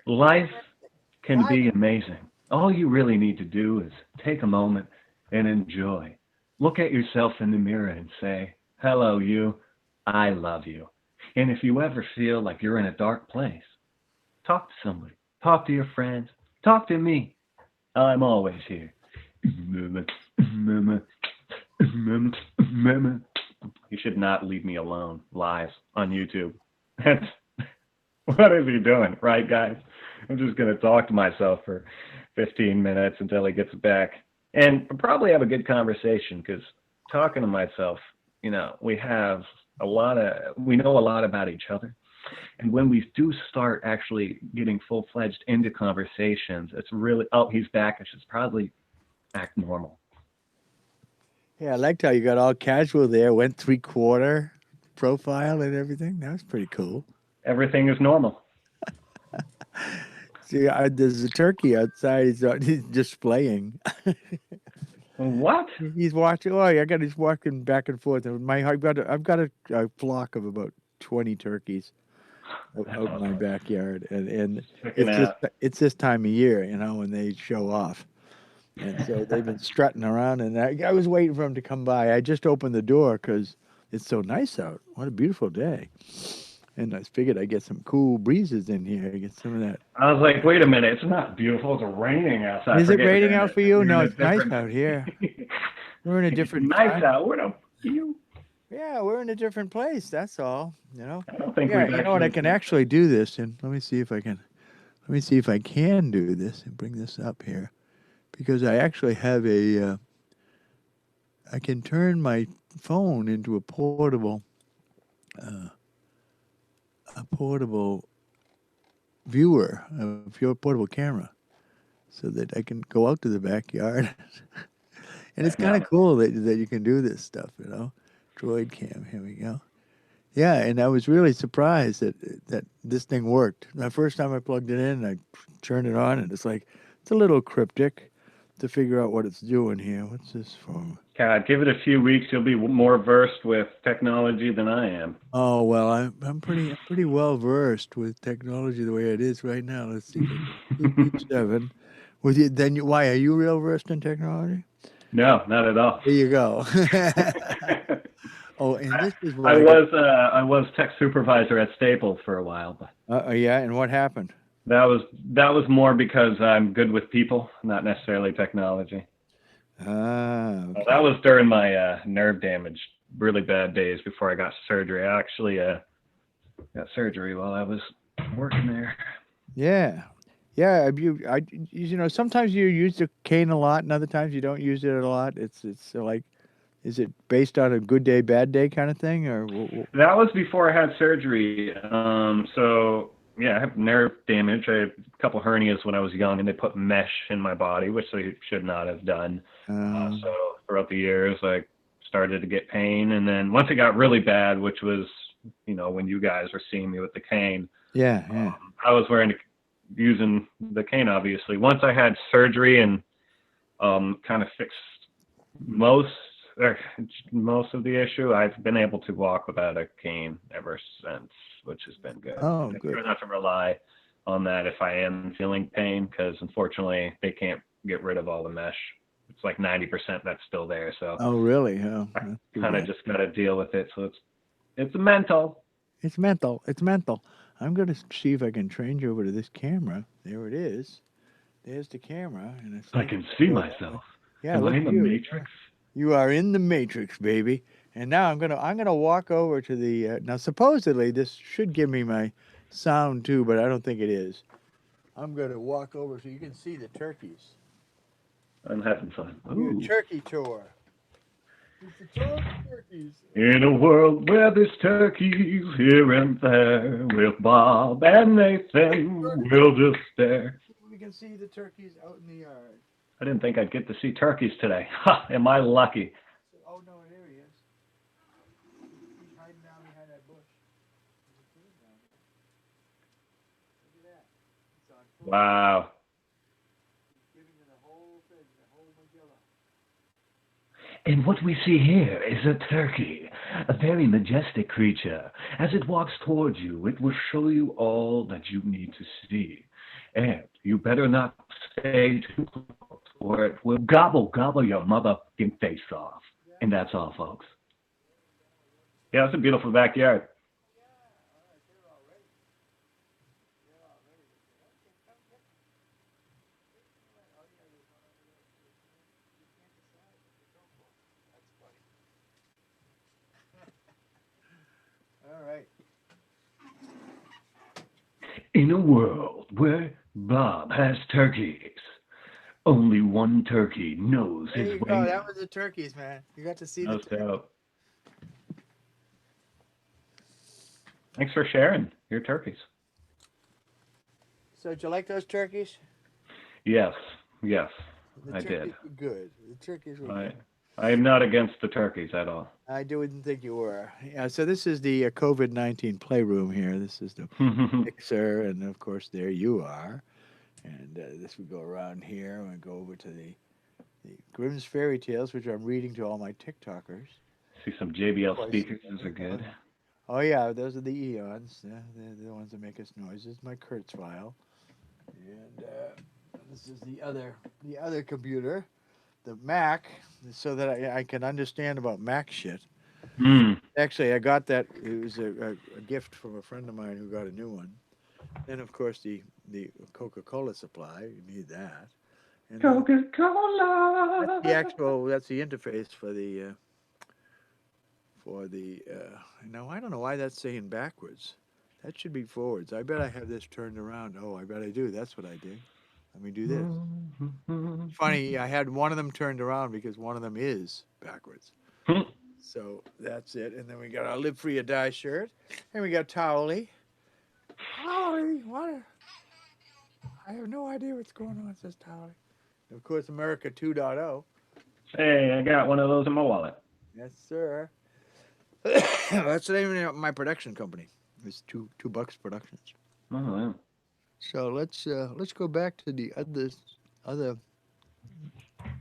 life can be amazing. All you really need to do is take a moment and enjoy. Look at yourself in the mirror and say, hello, you. I love you. And if you ever feel like you're in a dark place, talk to somebody. Talk to your friends. Talk to me. I'm always here. You should not leave me alone live on YouTube. What is he doing? Right, guys? I'm just going to talk to myself for 15 minutes until he gets back. And probably have a good conversation because talking to myself, we know a lot about each other. And when we do start actually getting full-fledged into conversations, it's really, he's back. I should probably act normal. Yeah, I liked how you got all casual there, went 3/4 profile and everything. That was pretty cool. Everything is normal. See, there's a turkey outside. He's displaying. What? He's watching. He's walking back and forth. I've got a flock of about 20 turkeys out in my backyard, and it's this time of year, when they show off, and so they've been strutting around. And I was waiting for him to come by. I just opened the door because it's so nice out. What a beautiful day. And I figured I'd get some cool breezes in here. Get some of that. I was like, wait a minute. It's not beautiful. It's raining outside. Is it raining out for you? No, it's nice out here. We're in a different nice out. Where you? Yeah, we're in a different place. That's all. I don't think you know what? I can actually do this, and let me see if I can do this and bring this up here, because I actually have I can turn my phone into a portable viewer, a portable camera, so that I can go out to the backyard. And it's kind of cool that you can do this stuff, Droid cam, here we go. Yeah, and I was really surprised that this thing worked. The first time I plugged it in, I turned it on, and it's a little cryptic. to figure out what it's doing here. What's this for? God, give it a few weeks. You'll be more versed with technology than I am. Oh well, I'm pretty well versed with technology the way it is right now. Let's see, 237. With you, then you, why are you real versed in technology? No, not at all. There you go. Oh, and this is what I I got. was I was tech supervisor at Staples for a while, but Yeah, and what happened? that was more because I'm good with people, not necessarily technology. Ah, okay. That was during my nerve damage, really bad days before I got surgery. I actually got surgery while I was working there. Yeah, yeah. Sometimes you use the cane a lot, and other times you don't use it a lot. It's like, is it based on a good day, bad day kind of thing, or? That was before I had surgery. So yeah, I have nerve damage. I had a couple hernias when I was young, and they put mesh in my body, which they should not have done. So throughout the years, I started to get pain, and then once it got really bad, which was when you guys were seeing me with the cane, Yeah. I was using the cane obviously. Once I had surgery and kind of fixed most of the issue, I've been able to walk without a cane ever since, which has been good. Oh, I good. try not to rely on that if I am feeling pain, because unfortunately they can't get rid of all the mesh. It's like 90% that's still there. So Oh, really? Oh, I that's too kind of bad. just got to deal with it. So it's mental. It's mental. It's mental. I'm going to see if I can train you over to this camera. There it is. There's the camera, and it's I like, can see myself. yeah, Am look I at in the you. Matrix? You are in the Matrix, baby. And now I'm gonna walk over to the. Now supposedly this should give me my sound too, but I don't think it is. I'm gonna walk over so you can see the turkeys. I'm having fun. Your Ooh. turkey tour. It's the tour of turkeys. In a world where there's turkeys here and there, with Bob and Nathan, we'll just stare. We can see the turkeys out in the yard. I didn't think I'd get to see turkeys today. Ha! Am I lucky? Oh no, there he is. He's hiding down behind that bush. Look at that. It's on full. Wow. He's giving you the whole thing, the whole Magilla. And what we see here is a turkey, a very majestic creature. As it walks towards you, it will show you all that you need to see. And you better not stay too close, or it will gobble your motherfucking face off. And that's all, folks. Yeah, it's a beautiful backyard. All right. In a world where Bob has turkeys, only one turkey knows There his you way. go. That was the turkeys, man. You got to see the No turkeys. doubt. Thanks for sharing your turkeys. So, did you like those turkeys? Yes, The I turkeys did. were good. The turkeys were good. I am not against the turkeys at all. I didn't think you were. Yeah. So this is the COVID-19 playroom here. This is the mixer, and of course there you are. And this would go around here and go over to the Grimm's Fairy Tales, which I'm reading to all my TikTokers. See some JBL speakers. Those are good. Oh yeah, those are the Eons. Yeah, they're the ones that make us noises. My Kurzweil. And this is the other computer, the Mac, so that I can understand about Mac shit. Actually, I got that. It was a gift from a friend of mine who got a new one. Then, of course, the Coca-Cola supply. You need that. And Coca-Cola. that's the interface for the now I don't know why that's saying backwards. That should be forwards. I bet I have this turned around. Oh, I bet I do. That's what I did. Let me do this. Funny, I had one of them turned around because one of them is backwards. So that's it. And then we got our Live Free or Die shirt. And we got Towley. Towley? What? I have no idea what's going on, says Towley. And of course, America 2.0. Hey, I got one of those in my wallet. Yes, sir. That's the name of my production company. It's two Bucks Productions. Oh, yeah. So let's go back to the other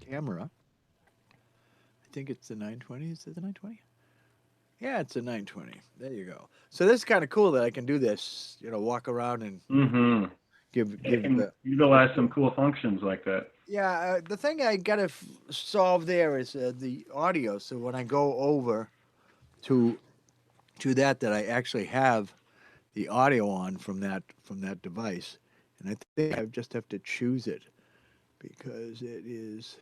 camera. I think it's the 920. Is it the 920? Yeah, it's a 920. There you go. So this is kind of cool that I can do this. Walk around and Mm-hmm. give It can the. utilize some cool functions like that. Yeah, the thing I gotta solve there is the audio. So when I go over to that I actually have the audio on from that device, and I think I just have to choose it because it is.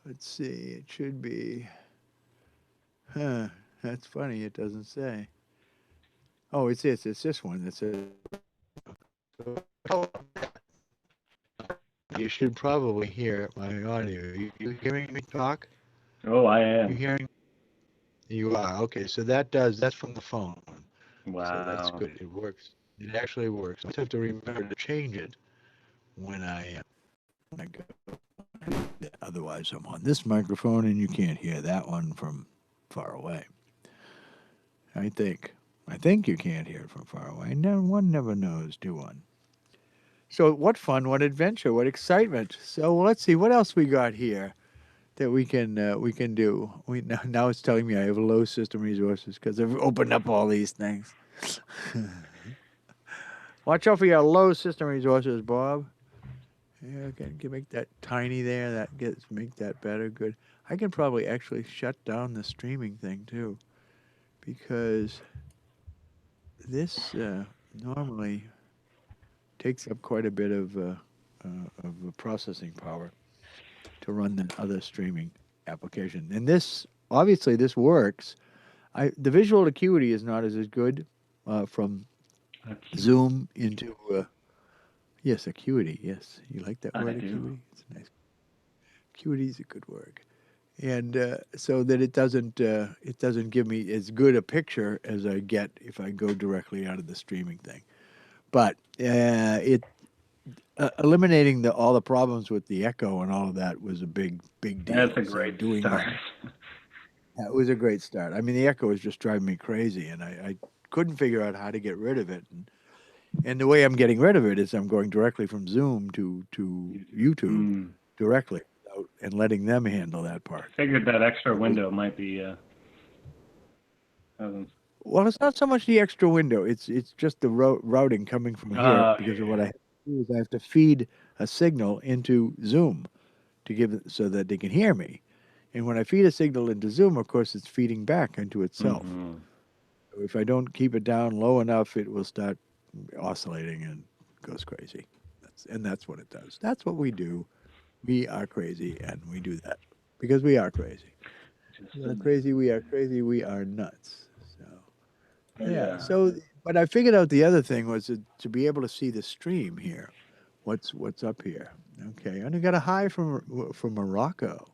Let's see, it should be. Huh? That's funny. It doesn't say. Oh, it's this. It's this one that says. You should probably hear my audio. You hearing me talk? Oh, I You am. hearing? You are. Okay, so that's from the phone. So that's Wow. good. It works. It actually works. I just have to remember to change it when I go. Otherwise, I'm on this microphone and you can't hear that one from far away. I think. I think you can't hear it from far away. No, one never knows, do one? So what fun, what adventure, what excitement. So let's see what else we got here that we can do. Now it's telling me I have low system resources because I've opened up all these things. Watch out for your low system resources, Bob. Yeah, can make that tiny there. Make that better. Good. I can probably actually shut down the streaming thing too, because this normally takes up quite a bit of processing power to run the other streaming application. And this obviously this works. The visual acuity is not as good from Zoom into yes, acuity. Yes, you like that I word, do. acuity? It's nice. Acuity is a good word, and so that it doesn't give me as good a picture as I get if I go directly out of the streaming thing. But it eliminating all the problems with the echo and all of that was a big deal. That's a So great doing start. that it was a great start. I mean, the echo was just driving me crazy, and I couldn't figure out how to get rid of it. And the way I'm getting rid of it is I'm going directly from Zoom to YouTube directly and letting them handle that part. Figured that extra window might be. Well, it's not so much the extra window. It's just the routing coming from here because of what I have to do is I have to feed a signal into Zoom to give it so that they can hear me. And when I feed a signal into Zoom, of course, it's feeding back into itself. Mm-hmm. If I don't keep it down low enough, it will start oscillating and goes crazy. That's what it does. That's what we do. We are crazy, and we do that because we are crazy. We are crazy. We are crazy. We are nuts. So yeah. So, but I figured out the other thing was to be able to see the stream here. What's up here? Okay, and I got a hi from Morocco.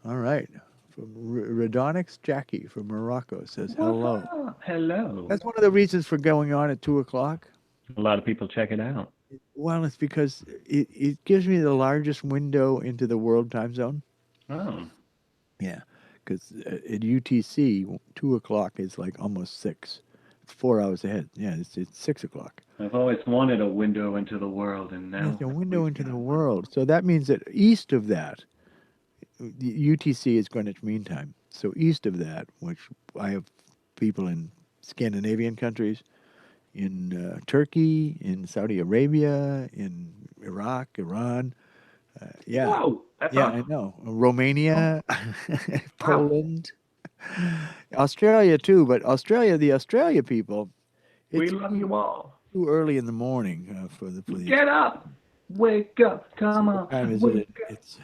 All right. From Redonix Jackie from Morocco says hello. Hello. That's one of the reasons for going on at 2:00. A lot of people check it out. Well, it's because it gives me the largest window into the world time zone. Oh. Yeah, because at UTC, 2:00 is like almost 6. It's 4 hours ahead. Yeah, it's 6:00. I've always wanted a window into the world, and now It's a window into the world. So that means that east of that, the UTC is Greenwich Mean Time. So east of that, which I have people in Scandinavian countries, in Turkey, in Saudi Arabia, in Iraq, Iran. Yeah. Whoa, that's Yeah, awesome. I know. Romania, Poland, Australia too. But the Australia people, We it's love you all. too early in the morning for the Get up, wake up, come on. What time is wake it? It's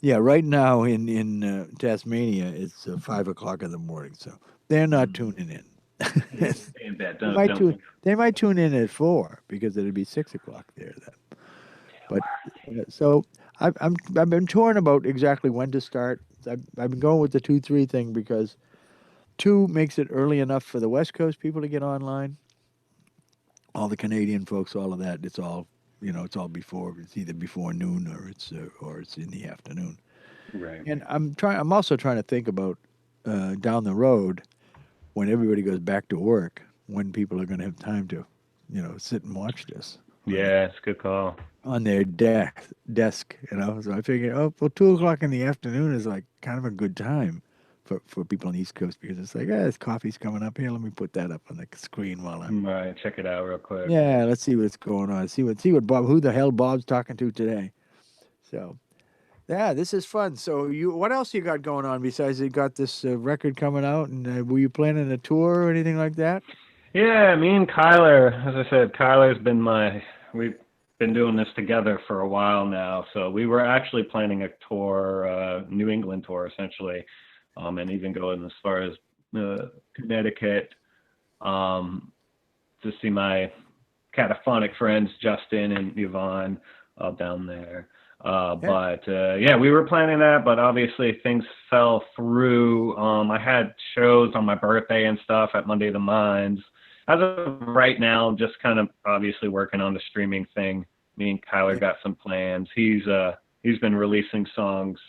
yeah. Right now in Tasmania, it's 5:00 in the morning. So they're not tuning in. In bed, They might tune in at 4 because it'd be 6:00 there then. But so I've been torn about exactly when to start. I've been going with the 2-3 thing because 2 makes it early enough for the West Coast people to get online. All the Canadian folks, all of that, it's all it's all before. It's either before noon or it's in the afternoon. Right. And I'm also trying to think about down the road when everybody goes back to work, when people are going to have time to sit and watch this. Yeah, it's a good call. on their desk, you know. So I figured, oh, well, 2 o'clock in the afternoon is like kind of a good time for people on the East Coast because it's like, this coffee's coming up here. Let me put that up on the screen while I'm. Right, check it out real quick. Yeah, let's see what's going on. See what Bob, who the hell Bob's talking to today. So yeah, this is fun. So what else you got going on besides you got this record coming out, and were you planning a tour or anything like that? Yeah, me and Kyler, as I said, Kyler's been we've been doing this together for a while now. So we were actually planning a tour, New England tour essentially, and even going as far as Connecticut, um, to see my cataphonic friends Justin and Yvonne down there. But yeah, we were planning that, but obviously things fell through. I had shows on my birthday and stuff at Monday the Minds. As of right now, just kind of obviously working on the streaming thing. Me and Kyler got some plans. He's been releasing songs.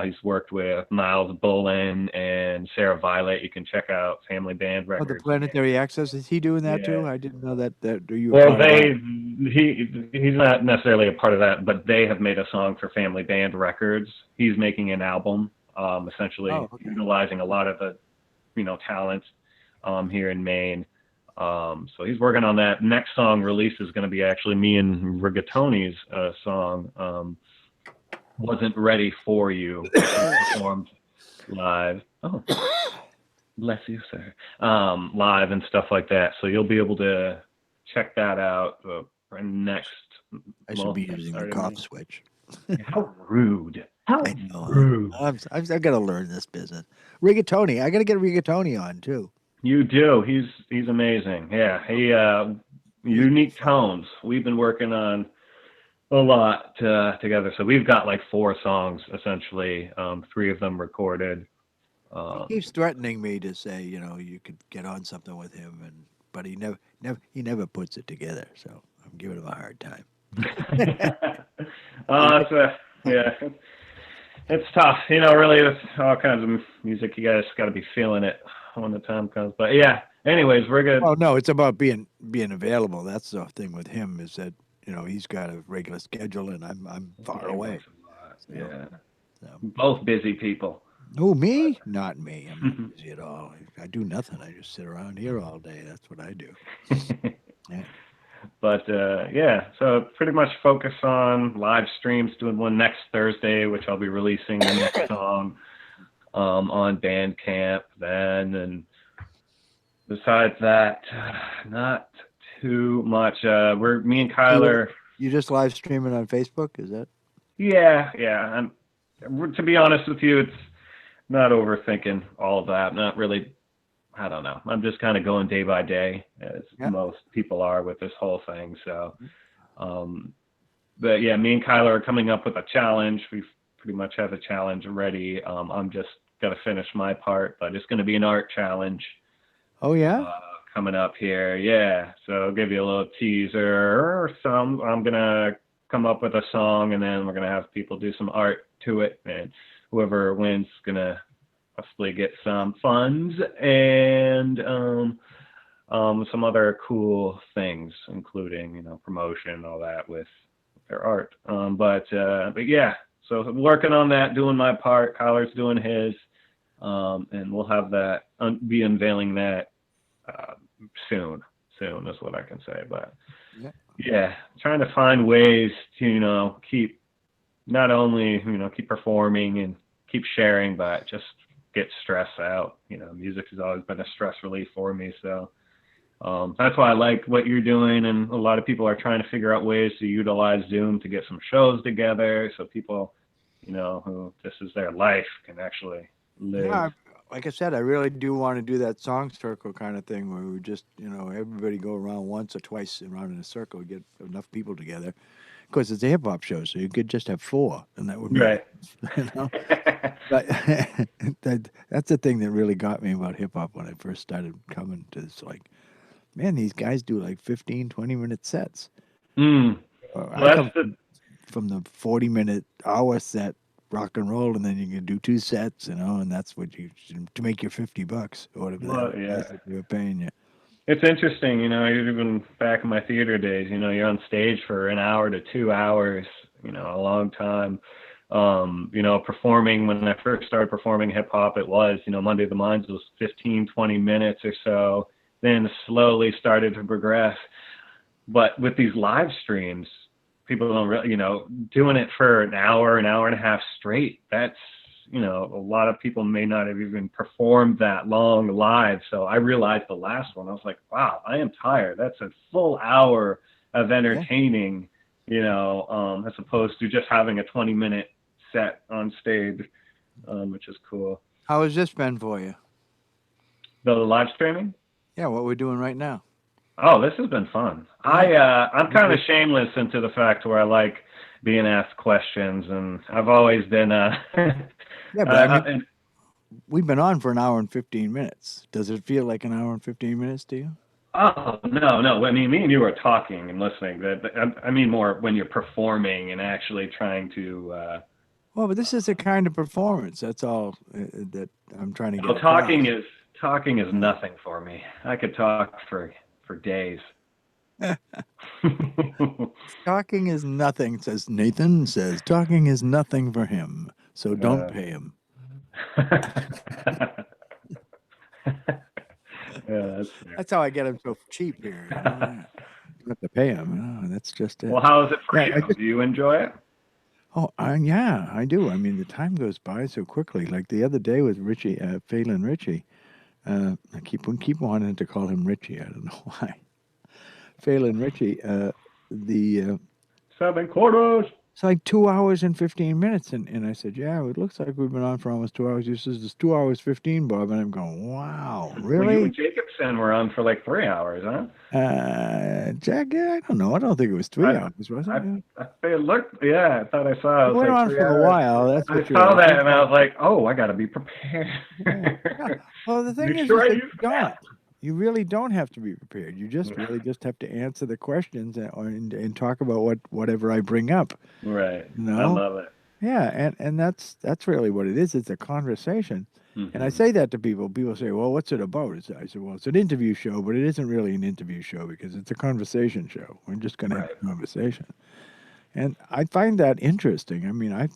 He's worked with Miles Bullen and Sarah Violet. You can check out Family Band Oh, the Records. Planetary Access, is he doing that Yeah. too? I didn't know that you were Well, part of that. he's not necessarily a part of that, but they have made a song for Family Band Records. He's making an album, essentially Oh, okay. utilizing a lot of the, talent here in Maine. So he's working on that. Next song release is going to be actually me and Rigatoni's song, "Wasn't Ready for You," performed live. Oh, bless you, sir. Live and stuff like that. So you'll be able to check that out for next. I should be using the cough switch. How rude! How I know. rude! I've got to learn this business. Rigatoni, I got to get Rigatoni on too. You do. He's amazing. Yeah. He unique tones. We've been working on a lot together. So we've got like 4 songs essentially. 3 of them recorded. He keeps threatening me to say, you could get on something with him, but he never puts it together. So I'm giving him a hard time. Yeah. It's tough. Really, it's all kinds of music. You guys got to be feeling it when the time comes. But yeah. Anyways, we're good. Oh no, it's about being available. That's the thing with him is that he's got a regular schedule and I'm far away. Yeah. So. Both busy people. Oh, me? Not me. I'm not busy at all. I do nothing. I just sit around here all day. That's what I do. Yeah. But yeah, so pretty much focus on live streams. Doing one next Thursday, which I'll be releasing the next song on Bandcamp then. And besides that, not too much. Me and Kyler. You just live streaming on Facebook? Is that? Yeah. To be honest with you, it's not overthinking all of that. Not really. I don't know. I'm just kind of going day by day, as most people are with this whole thing. So, but yeah, me and Kyler are coming up with a challenge. We pretty much have a challenge ready. I'm just got to finish my part, but it's going to be an art challenge. Oh yeah. Coming up here, yeah. So I'll give you a little teaser. I'm gonna come up with a song, and then we're gonna have people do some art to it, and whoever wins is gonna possibly get some funds and some other cool things, including promotion and all that with their art. But yeah, so working on that, doing my part. Kyler's doing his, and we'll have that be unveiling that soon is what I can say. But yeah, trying to find ways to keep not only keep performing and keep sharing, but just get stress out. Music has always been a stress relief for me. So that's why I like what you're doing. And a lot of people are trying to figure out ways to utilize Zoom to get some shows together. So people, who this is their life can actually live. Yeah, like I said, I really do want to do that song circle kind of thing where we just, everybody go around once or twice around in a circle, get enough people together. Of course, it's a hip hop show, so you could just have 4, and that would be right. But that's the thing that really got me about hip hop when I first started coming to this. Like, man, these guys do like 15, 20-minute sets. Well, I come from the 40-minute hour set rock and roll, and then you can do 2 sets, and that's what you to make your $50 or whatever they were paying you. It's interesting, even back in my theater days, you're on stage for an hour to 2 hours, a long time. Performing, when I first started performing hip hop, it was, Monday the Minds was 15, 20 minutes or so, then slowly started to progress. But with these live streams, people don't really, doing it for an hour and a half straight, that's, a lot of people may not have even performed that long live. So I realized the last one, I was like, wow, I am tired. That's a full hour of entertaining, as opposed to just having a 20-minute set on stage, which is cool. How has this been for you? The live streaming? Yeah, what we're doing right now. Oh, this has been fun. I'm kind of shameless into the fact where I like being asked questions, and I've always been Yeah, but I mean, we've been on for an hour and 15 minutes. Does it feel like an hour and 15 minutes to you? Oh, no. I mean, me and you are talking and listening. I mean more when you're performing and actually trying to. Well, but this is a kind of performance. That's all that I'm trying to get. Talking is nothing for me. I could talk for days. Talking is nothing, says Nathan. Says talking is nothing for him, so don't pay him. Yeah, that's how I get him so cheap here. You have to pay him. Oh, that's just it. Well, how is it for you? Do you enjoy it? Oh, yeah, I do. I mean, the time goes by so quickly. Like the other day with Richie, Phelan Richie. I keep wanting to call him Richie. I don't know why. Phelan Richie. The 7 quarters. It's like 2 hours and 15 minutes. And I said, yeah, it looks like we've been on for almost 2 hours. He says, it's 2 hours 15, Bob. And I'm going, wow, really? Well, you and Jacobson were on for like 3 hours, huh? Jack, I don't know. I don't think it was 3 hours, was it? I looked, I thought I saw it. We went on for a while. That's what I saw that, and I was like, oh, I got to be prepared. Yeah. Well, the thing is that you really don't have to be prepared. You just really just have to answer the questions and talk about whatever I bring up. Right. I love it. Yeah, and that's really what it is. It's a conversation. Mm-hmm. And I say that to people. People say, well, what's it about? I said, well, it's an interview show, but it isn't really an interview show because it's a conversation show. We're just going to have a conversation. And I find that interesting. I mean, I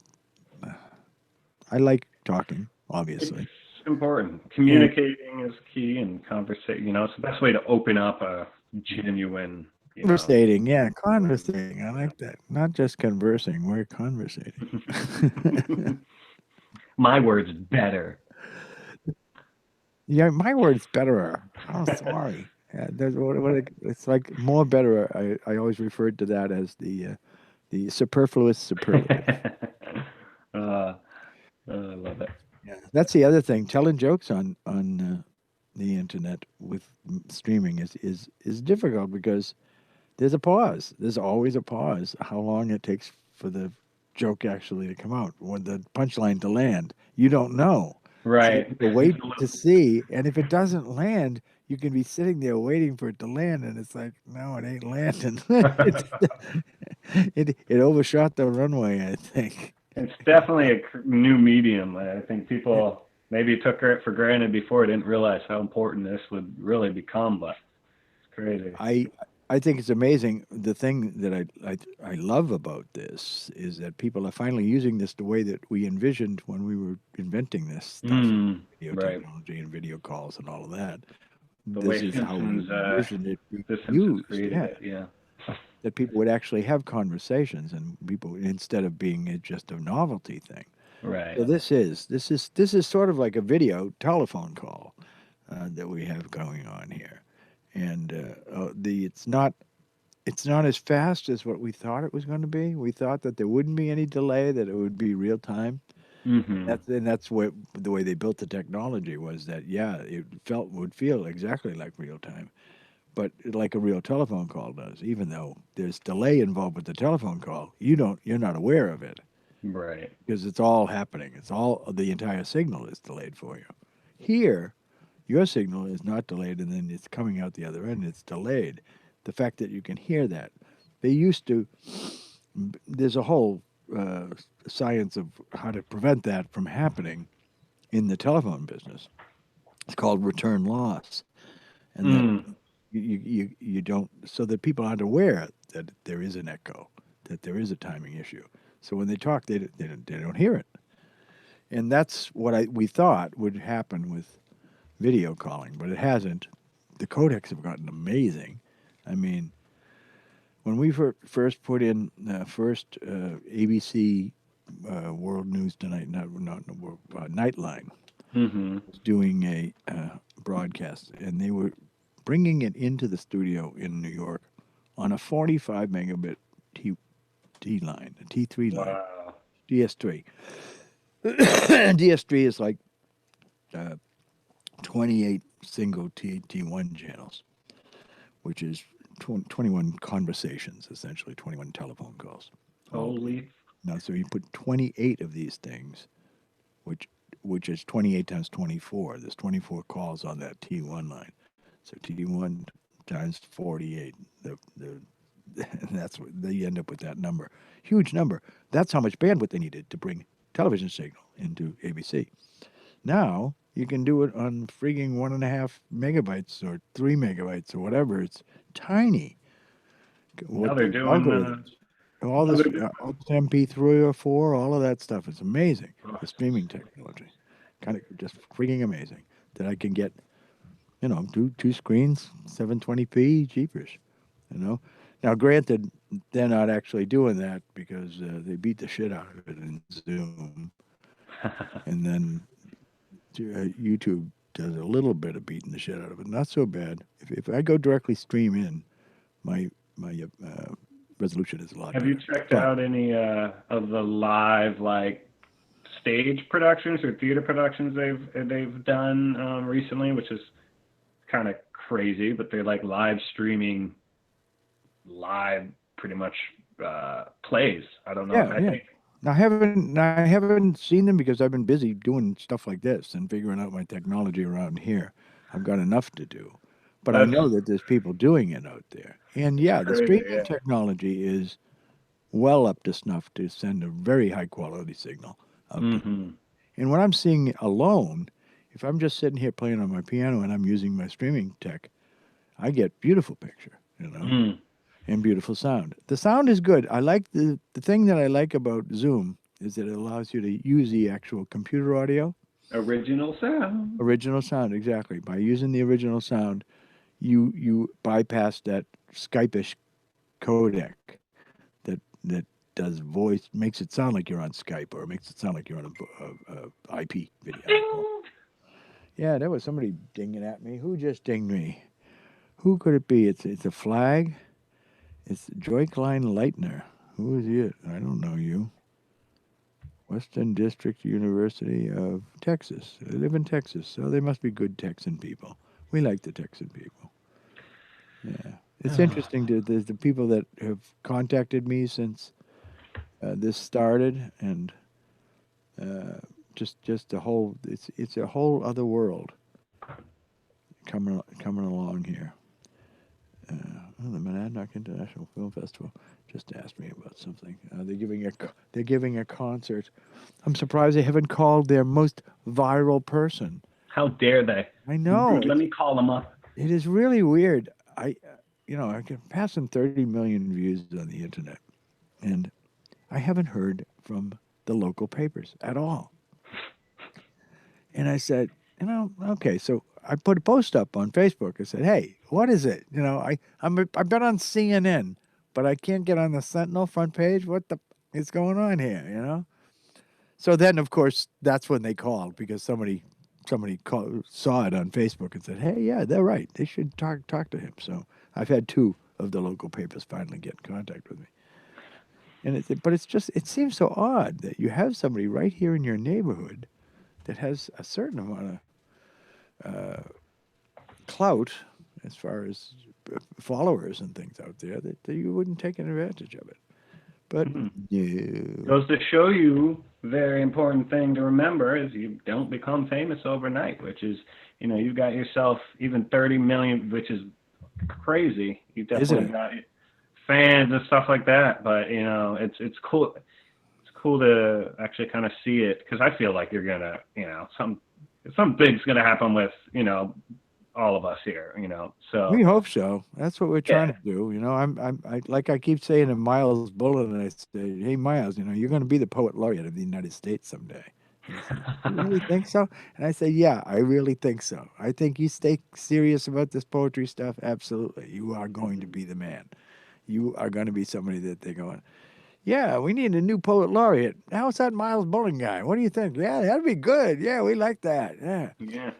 like talking, obviously. It's important. Communicating is key, and conversation, it's the best way to open up a genuine... Conversating, conversating. I like that. Not just conversing, we're conversating. My word's better. Yeah, my word's better. I'm sorry. Yeah, it's like more better. I always referred to that as the superfluous superlative. I love it. Yeah, that's the other thing. Telling jokes on the internet with streaming is difficult because there's a pause. There's always a pause. How long it takes for the joke actually to come out, or the punchline to land, you don't know. Right. So wait to see, and if it doesn't land, you can be sitting there waiting for it to land, and it's like, no, it ain't landing. it overshot the runway, I think. It's definitely a new medium. I think people maybe took it for granted before, didn't realize how important this would really become, but it's crazy. I think it's amazing. The thing that I love about this is that people are finally using this the way that we envisioned when we were inventing this stuff, video technology and video calls and all of that. This is how we envisioned it being used. That people would actually have conversations, and people, instead of being just a novelty thing. Right. So this is sort of like a video telephone call that we have going on here. And it's not as fast as what we thought it was going to be. We thought that there wouldn't be any delay, that it would be real time. Mm-hmm. That's what the way they built the technology was that it would feel exactly like real time, but like a real telephone call does. Even though there's delay involved with the telephone call, you're not aware of it, right? Because it's all happening. The entire signal is delayed for you. Here, your signal is not delayed, and then it's coming out the other end. It's delayed. The fact that you can hear that. There's a whole science of how to prevent that from happening in the telephone business. It's called return loss. And you don't, so that people aren't aware that there is an echo, that there is a timing issue. So when they talk, they don't hear it. And that's what we thought would happen with video calling, but it hasn't. The codecs have gotten amazing. I mean, when we first put in first ABC World News Tonight, Nightline, Mm-hmm. was doing a broadcast, and they were bringing it into the studio in New York on a 45 megabit T line, a T3 line, Wow. DS3. DS3 is like 28 single T1 channels, which is 21 conversations, essentially 21 telephone calls. Holy. Now, so you put 28 of these things, which is 28 times 24. There's 24 calls on that T1 line. So T1 times 48. And that's what they end up with, that number. Huge number. That's how much bandwidth they needed to bring television signal into ABC. Now you can do it on freaking 1.5 megabytes or 3 megabytes or whatever. It's tiny. Now What they're the doing algorithms, all now this they're doing- MP3 or 4, all of that stuff. It's amazing. Oh, The streaming technology, kind of just freaking amazing. That I can get, two screens, 720p, jeepers. Now, granted, they're not actually doing that because they beat the shit out of it in Zoom, and then YouTube does a little bit of beating the shit out of it. Not so bad. If I go directly stream in, my resolution is a lot Have better. you checked But out any of the live like stage productions or theater productions they've done recently, which is kind of crazy, but they're like live streaming live pretty much plays. I don't know. yeah, I yeah. think I haven't seen them because I've been busy doing stuff like this and figuring out my technology around here. I've got enough to do. But I that's know that there's people doing it out there. And it's yeah, the crazy. streaming Yeah. technology is well up to snuff to send a very high quality signal out to. Mm-hmm. And when I'm seeing alone, if I'm just sitting here playing on my piano and I'm using my streaming tech, I get beautiful picture, Mm. and beautiful sound. The sound is good. I like the thing that I like about Zoom is that it allows you to use the actual computer audio. Original sound. Original sound, exactly. By using the original sound, you bypass that Skype-ish codec that does voice, makes it sound like you're on Skype, or makes it sound like you're on a IP video. Yeah, there was somebody dinging at me. Who just dinged me? Who could it be? It's a flag. It's Joy Klein Leitner. Who is it? I don't know you. Western District University of Texas. They live in Texas, so they must be good Texan people. We like the Texan people. Yeah. It's interesting to the people that have contacted me since this started, and just a whole it's a whole other world coming along here. The Monadnock International Film Festival just asked me about something. They're giving a concert. I'm surprised they haven't called their most viral person. How dare they? I know. Let me call them up. It is really weird. I can passing 30 million views on the internet, and I haven't heard from the local papers at all. And I said, okay, so I put a post up on Facebook. I said, hey, what is it? I've been on CNN, but I can't get on the Sentinel front page. What the is going on here? So then, of course, that's when they called, because somebody saw it on Facebook and said, hey, yeah, they're right. They should talk to him. So I've had 2 of the local papers finally get in contact with me. But it seems so odd that you have somebody right here in your neighborhood that has a certain amount of clout as far as followers and things out there, that you wouldn't take advantage of it. But no. Goes to show you, very important thing to remember is you don't become famous overnight, which is, you've got yourself even 30 million, which is crazy. You definitely got fans and stuff like that, but it's cool. It's cool to actually kind of see it, because I feel like you're gonna, something big's gonna happen with, all of us here, So We hope so. That's what we're trying yeah, to do. I like I keep saying to Miles Bullen, and I say, "Hey, Miles, you're going to be the poet laureate of the United States someday." And he says, "You really think so?" And I say, "Yeah, I really think so. I think you stay serious about this poetry stuff. Absolutely, you are going to be the man. You are going to be somebody that they're going. Yeah, we need a new poet laureate. How's that Miles Bullen guy? What do you think? Yeah, that'd be good. Yeah, we like that. Yeah." yeah.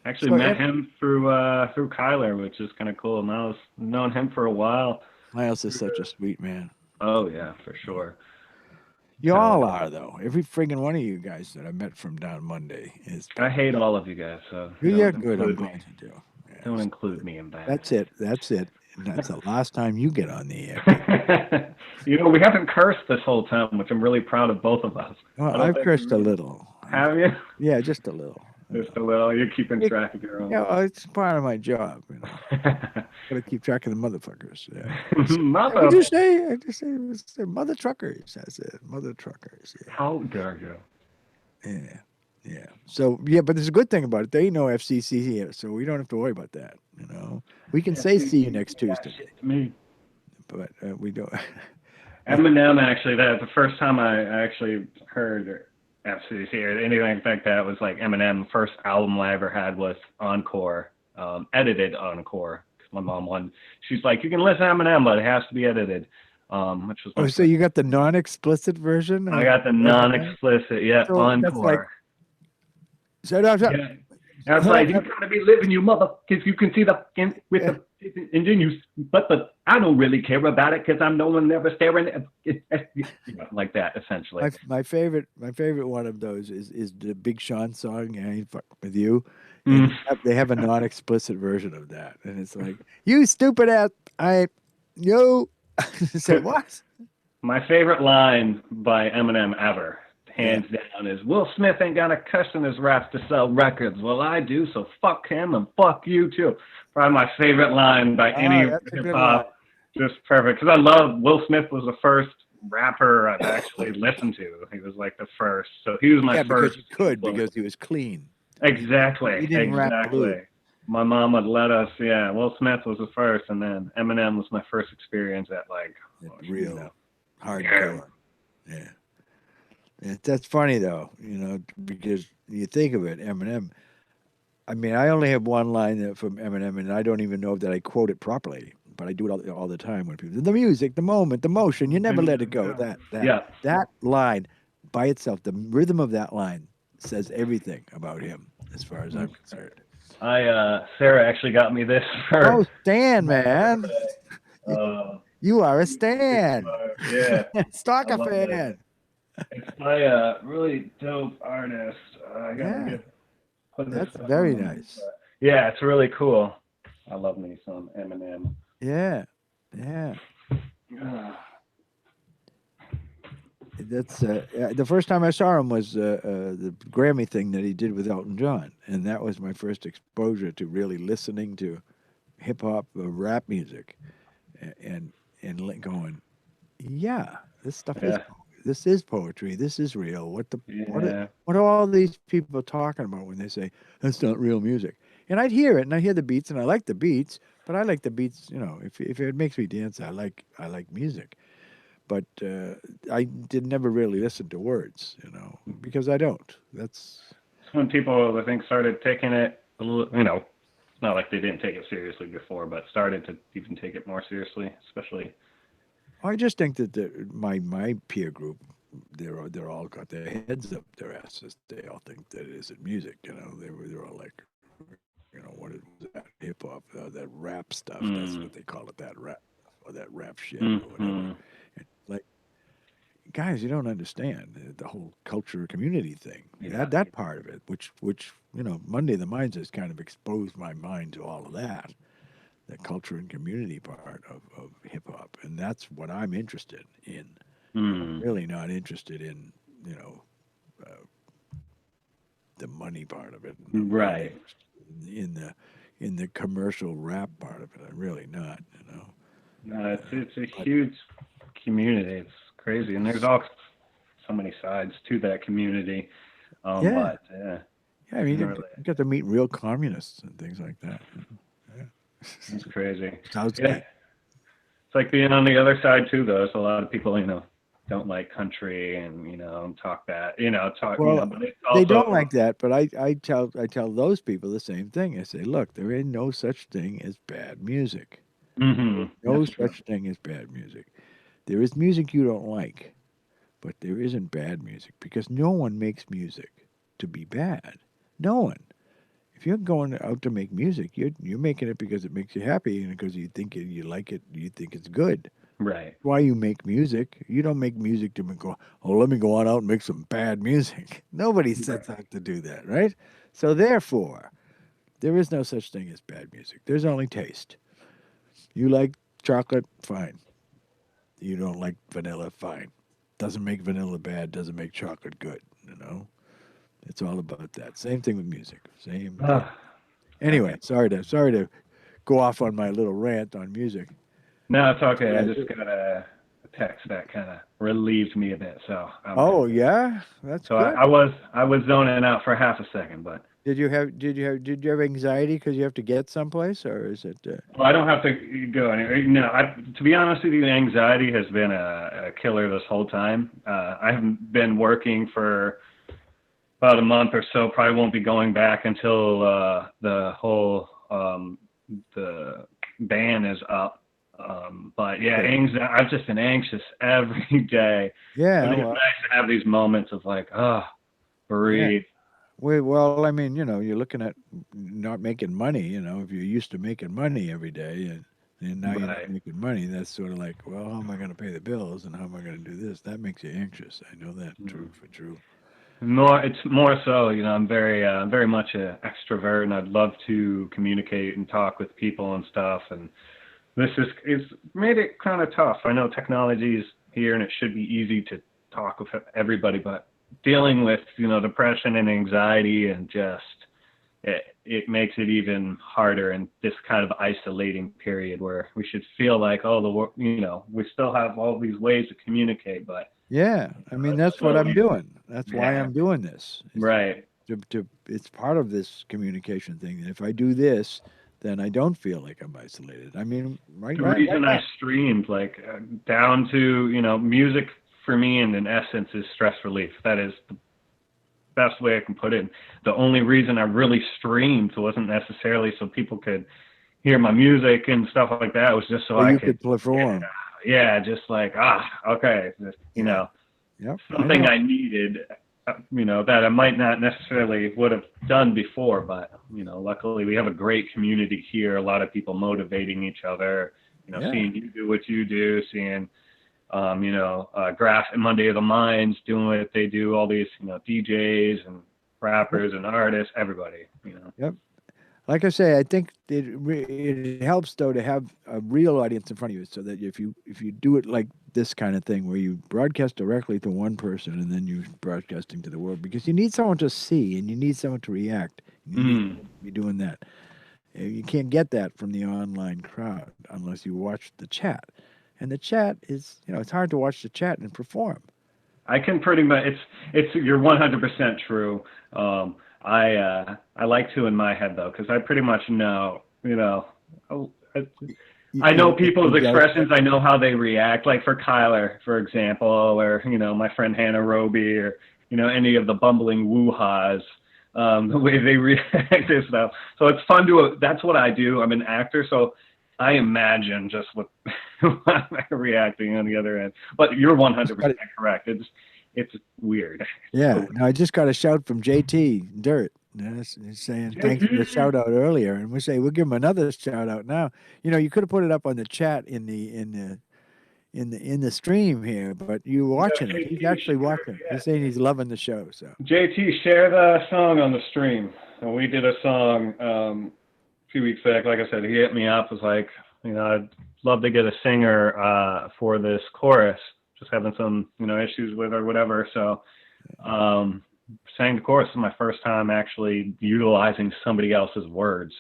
Actually So met him through Kyler, which is kind of cool. And I've known him for a while. Miles is such a sweet man. Oh yeah, for sure. You So all are, though. Every friggin' one of you guys that I met from down Monday is. I hate all of you guys, so Yeah, don't good. I'm include me. glad you do. Don't Yes. include me in that. That's it. That's it. And that's the last time you get on the air, people. We haven't cursed this whole time, which I'm really proud of both of us. Well, I don't I've think cursed a little. have you? Yeah, just a little. Just a little. You're keeping track of your own. Yeah, well, it's part of my job. Gotta keep track of the motherfuckers. Yeah. Mother. I just say mother truckers. I said mother truckers. Yeah. How dare you? Yeah. Yeah. So yeah, but there's a good thing about it. There ain't no FCC here, so we don't have to worry about that. We can say see you next Tuesday, Shit to me. but we don't. Eminem, actually, that's the first time I actually heard FCC or anything like that was like Eminem. First album I ever had was Encore, edited Encore. Cause my mom wanted. She's like, you can listen to Eminem, but it has to be edited. Which was. Oh, so you got the non-explicit version? I got the non-explicit, yeah, So Encore. that's like. Shut up! Shut up. Yeah. I was like, you gotta be living, you mother, because you can see and then but I don't really care about it because I'm no one ever staring like that, essentially. My favorite one of those is the Big Sean song, I Ain't Fucking With You. And they have a non-explicit version of that, and it's like, you stupid ass, you say what? My favorite line by Eminem ever, hands down, is Will Smith ain't got a cuss in his raps to sell records. Well, I do, so fuck him and fuck you too. Probably my favorite line by any hip hop. Just perfect, because I love Will Smith was the first rapper I've actually listened to. He was like the first, so he was my first. Because he was clean. Exactly. He didn't rap blue. My mom would let us. Yeah, Will Smith was the first, and then Eminem was my first experience at real hardcore. Yeah. That's funny though, because you think of it, Eminem. I mean, I only have one line from Eminem, and I don't even know that I quote it properly, but I do it all the time when people the music, the moment, the motion, you never let it go. That line by itself, the rhythm of that line says everything about him, as far as I'm concerned. Sarah actually got me this for. Oh, Stan, man! You are a Stan. Yeah, Stalker fan. It's by a really dope artist. That's very nice. Yeah, it's really cool. I love me some Eminem. Yeah. That's the first time I saw him was the Grammy thing that he did with Elton John, and that was my first exposure to really listening to hip hop, rap music, and going, yeah, this stuff is. This is poetry. This is real. What are all these people talking about when they say that's not real music? And I'd hear it, and I hear the beats, and I like the beats. But I like the beats. If it makes me dance, I like music. But I never really listen to words, because I don't. That's when people, I think, started taking it. It's not like they didn't take it seriously before, but started to even take it more seriously, especially. I just think that my peer group, they're all got their heads up their asses. They all think that it isn't music. They're all like, what is that hip hop, that rap stuff? That's what they call it, that rap or that rap shit or whatever. And guys, you don't understand the whole culture community thing. That part of it, which Monday the Minds has kind of exposed my mind to all of that. The culture and community part of hip hop, and that's what I'm interested in. I'm really not interested in the money part of it, right? In the commercial rap part of it, I'm really not. No, it's a huge community. It's crazy, and there's so many sides to that community. But Yeah, I mean, Didn't really- you get to meet real communists and things like that. Yeah. It's crazy. Sounds Yeah. good. It's like being on the other side too, though. So a lot of people, don't like country and talk that, talk, Well, but it's they also don't like that, but I tell those people the same thing. I say, look, there is no such thing as bad music. No That's true. such thing as bad music. There is music you don't like, but there isn't bad music because no one makes music to be bad. No one. If you're going out to make music, you're making it because it makes you happy and because you think you like it, you think it's good. Right. Why you make music? You don't make music to go, oh, let me go on out and make some bad music. Nobody sets out to do that, right? So therefore, there is no such thing as bad music. There's only taste. You like chocolate, fine. You don't like vanilla, fine. Doesn't make vanilla bad, doesn't make chocolate good, It's all about that. Same thing with music. Same thing. Ah, Anyway, sorry to go off on my little rant on music. no, it's okay. Yeah, I just got a text that kind of relieved me a bit. So oh yeah, that's so good. I was zoning out for half a second, but Did you have anxiety because you have to get someplace, or is it? well, I don't have to go anywhere. No, to be honest with you, the anxiety has been a killer this whole time. I haven't been working for about a month or so. Probably won't be going back until the whole the ban is up. But yeah, I've just been anxious every day. Yeah, I mean, it's nice to have these moments of like, breathe. well, I mean, you're looking at not making money. If you're used to making money every day, and now you're not Right. making money, that's sort of like, well, how am I going to pay the bills, and how am I going to do this? That makes you anxious. I know that true for true. It's more so, I'm very much an extrovert, and I'd love to communicate and talk with people and stuff. And this is made it kind of tough. I know technology is here, and it should be easy to talk with everybody, but dealing with depression and anxiety and just it makes it even harder in this kind of isolating period where we should feel like we still have all these ways to communicate, but Yeah, I mean that's what I'm doing. That's why Yeah. I'm doing this. Right. It's part of this communication thing. And if I do this, then I don't feel like I'm isolated. I mean, right? The reason I streamed down to music for me, and in essence, is stress relief. That is the best way I can put it. The only reason I really streamed wasn't necessarily so people could hear my music and stuff like that. It was just so I you could perform. Yeah, just like okay, Yep, something I needed. That I might not necessarily would have done before, but luckily we have a great community here. A lot of people motivating each other. Seeing you do what you do, seeing Graph and Monday of the Minds doing what they do. All these DJs and rappers and artists, everybody. Yep. Like I say, I think it helps though to have a real audience in front of you, so that if you do it like this kind of thing, where you broadcast directly to one person and then you're broadcasting to the world, because you need someone to see and you need someone to react. You need to be doing that. You can't get that from the online crowd unless you watch the chat, and the chat is it's hard to watch the chat and perform. I can pretty much. You're 100% true. I like to in my head though, because I pretty much know, I know people's expressions. I know how they react. Like for Kyler, for example, or my friend Hannah Roby, or any of the bumbling woo-haws, the way they react and stuff. So it's fun to. That's what I do. I'm an actor, so I imagine just what I'm reacting on the other end. But you're 100% correct. It's weird. Yeah. Now I just got a shout from JT Dirt. He's saying thanks for the shout out earlier, and we'll give him another shout out now. You could have put it up on the chat in the stream here, but you're watching it. He's actually watching. He's saying he's loving the show. So JT, share the song on the stream. And we did a song a few weeks back. Like I said, he hit me up. Was like, I'd love to get a singer for this chorus. Just having some issues with or whatever. So sang the chorus is my first time actually utilizing somebody else's words.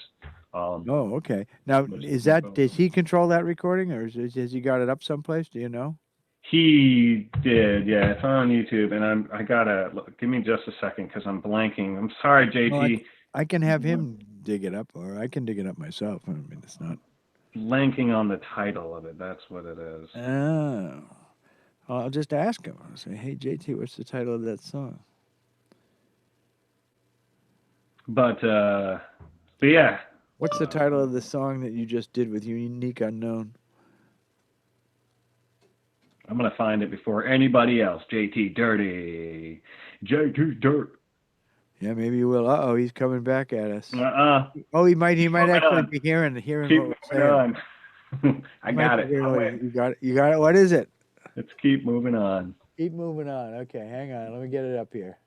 okay. Now, does he control that recording, or has he got it up someplace? Do you know? He did, yeah. It's on YouTube, and I gotta give me just a second because I'm blanking. I'm sorry, JT. I can have him dig it up, or I can dig it up myself. I mean, it's not Blanking on the title of it. That's what it is. Oh. I'll just ask him. I'll say, hey, JT, what's the title of that song? But yeah. What's the title of the song that you just did with Unique Unknown? I'm going to find it before anybody else. JT Dirty. JT Dirt. Yeah, maybe you will. Uh-oh, he's coming back at us. Oh, he might actually be hearing Keep what we're saying. on. I got it. You got it. You got it. What is it? Let's keep moving on. Keep moving on. Okay, hang on. Let me get it up here.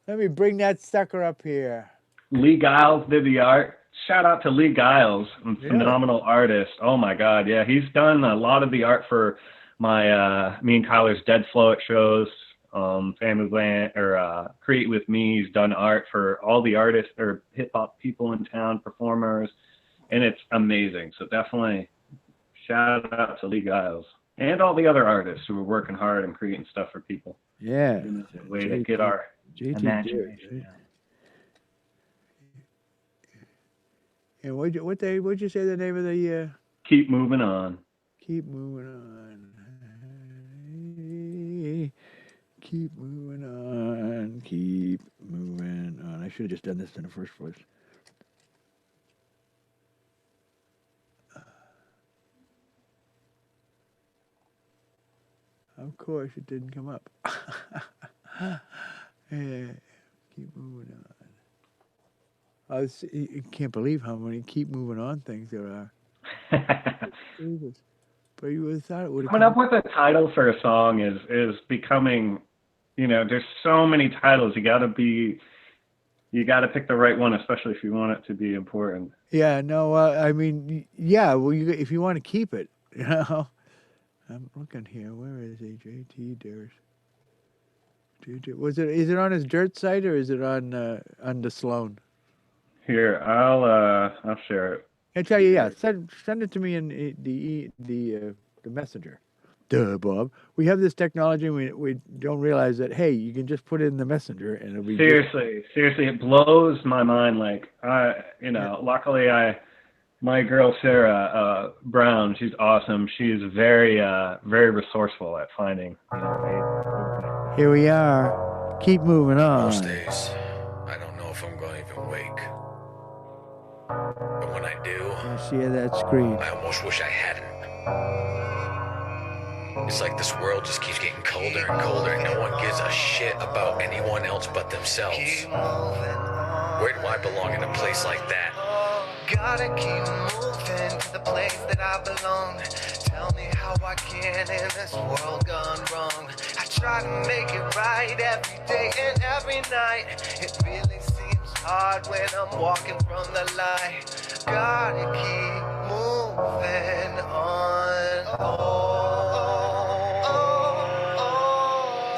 Let me bring that sucker up here. Lee Giles did the art. Shout out to Lee Giles, phenomenal artist. Oh my God, yeah, he's done a lot of the art for my me and Kyler's Dead Flow at shows, Family Land, or Create with Me. He's done art for all the artists or hip hop people in town, performers, and it's amazing. So definitely shout out to Lee Giles and all the other artists who are working hard and creating stuff for people. Yeah, way to get our imagination. And what'd you say the name of the? Keep moving on. Keep moving on. Keep moving on. Keep moving on. I should have just done this in the first place. Of course, it didn't come up. Yeah, keep moving on. You can't believe how many keep moving on things there are. Jesus. But you would have thought it would have coming up with a title for a song is becoming, there's so many titles. You got to pick the right one, especially if you want it to be important. Yeah, no, I mean, yeah, well, if you want to keep it, I'm looking here. Where is he? JT Dares. Is it on his Dirt site or is it on the Sloan? Here, I'll share it. I tell you, yeah, send it to me in the messenger. Duh, Bob. We have this technology, and we don't realize that. Hey, you can just put it in the messenger, and it'll be seriously, it blows my mind. Like luckily my girl Sarah Brown, she's awesome. She's very very resourceful at finding. Here we are. Keep moving on. Most days, I don't know if I'm going to even wake. But when I do, I see that screen. I almost wish I hadn't. It's like this world just keeps getting colder and colder, and no one gives a shit about anyone else but themselves. Where do I belong in a place like that? Gotta keep moving to the place that I belong. Tell me how I can in this world gone wrong. I try to make it right every day and every night. It really seems hard when I'm walking from the light. Gotta keep moving on.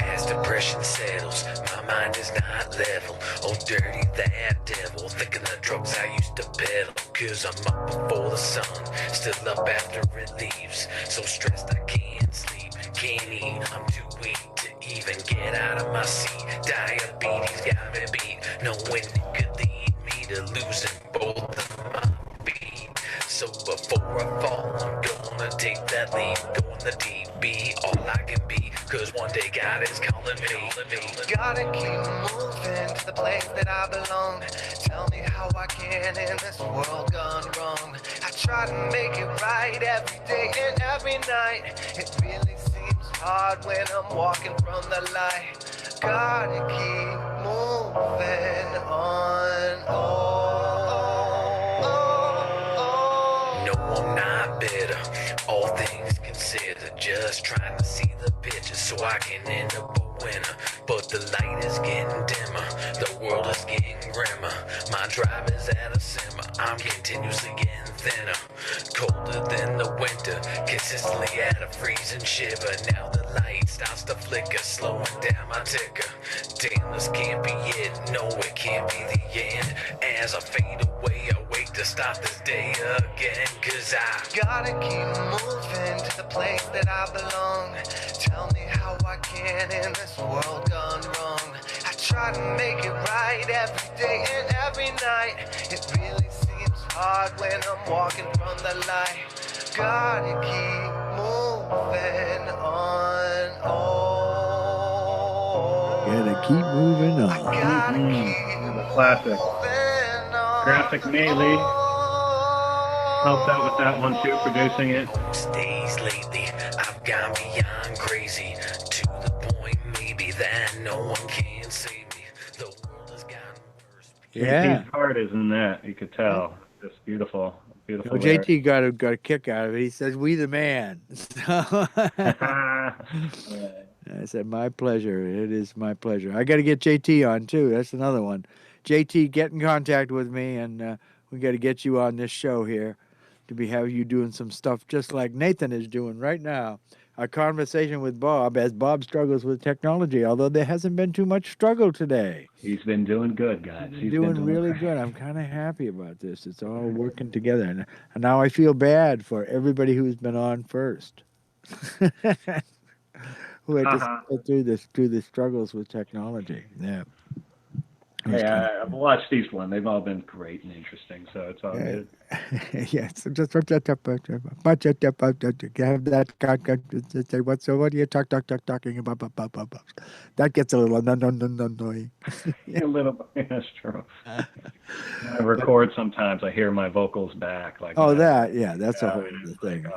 As depression settles, my mind is not level. Oh, dirty that devil, thinking the drugs I used to peddle. Cause I'm up before the sun, still up after it leaves. So stressed I can't sleep, can't eat, I'm too weak to even get out of my seat. Diabetes got me beat, knowing it could lead me to losing both of my feet. So before I fall, I'm gonna take that leap, going the deep, be all I can be. Cause one day God is calling me. Gotta keep moving to the place that I belong. Tell me how I can in this world gone wrong. I try to make it right every day and every night. It really seems hard when I'm walking from the light. Gotta keep moving on. No, I'm not bitter. All things considered, just trying to see the picture so I can end up a winner. But the light is getting dimmer, the world is getting grimmer. My drive is at a simmer, I'm continuously getting thinner. Colder than the winter, consistently at a freezing shiver. Now the light starts to flicker, slowing down my ticker. Damn, this can't be it, no it can't be the end. As I fade away, I wake to start this day again. Cause I gotta keep moving to the place that I belong. Tell me how I can in this world gone wrong. I try to make it right every day and every night. It really seems hard when I'm walking from the light. Gotta keep moving on. Oh, Gotta keep moving on. gotta keep The classic. moving on. Graphic Melee helped out with that one too, producing it. most days lately I've gone beyond crazy, to the point maybe that no one can save me. The world has gotten worse. Yeah. JT's heart is in that, you could tell. Just beautiful, beautiful. Well, JT got a kick out of it. He says, "We the man." So I said, "My pleasure. It is my pleasure." I got to get JT on too. That's another one. JT, get in contact with me, and we got to get you on this show here to have you doing some stuff just like Nathan is doing right now. A conversation with Bob as Bob struggles with technology, although there hasn't been too much struggle today. He's been doing good, guys. He's doing really good. I'm kind of happy about this. It's all working together. And now I feel bad for everybody who's been on first. Who had to go through the struggles with technology. Yeah. Hey, I've watched each one. They've all been great and interesting, so it's all good. Yes, just have that. So what are you talking about? That gets a little annoying. A little bit, that's true. When I record sometimes, I hear my vocals back. Like, that's a whole other thing.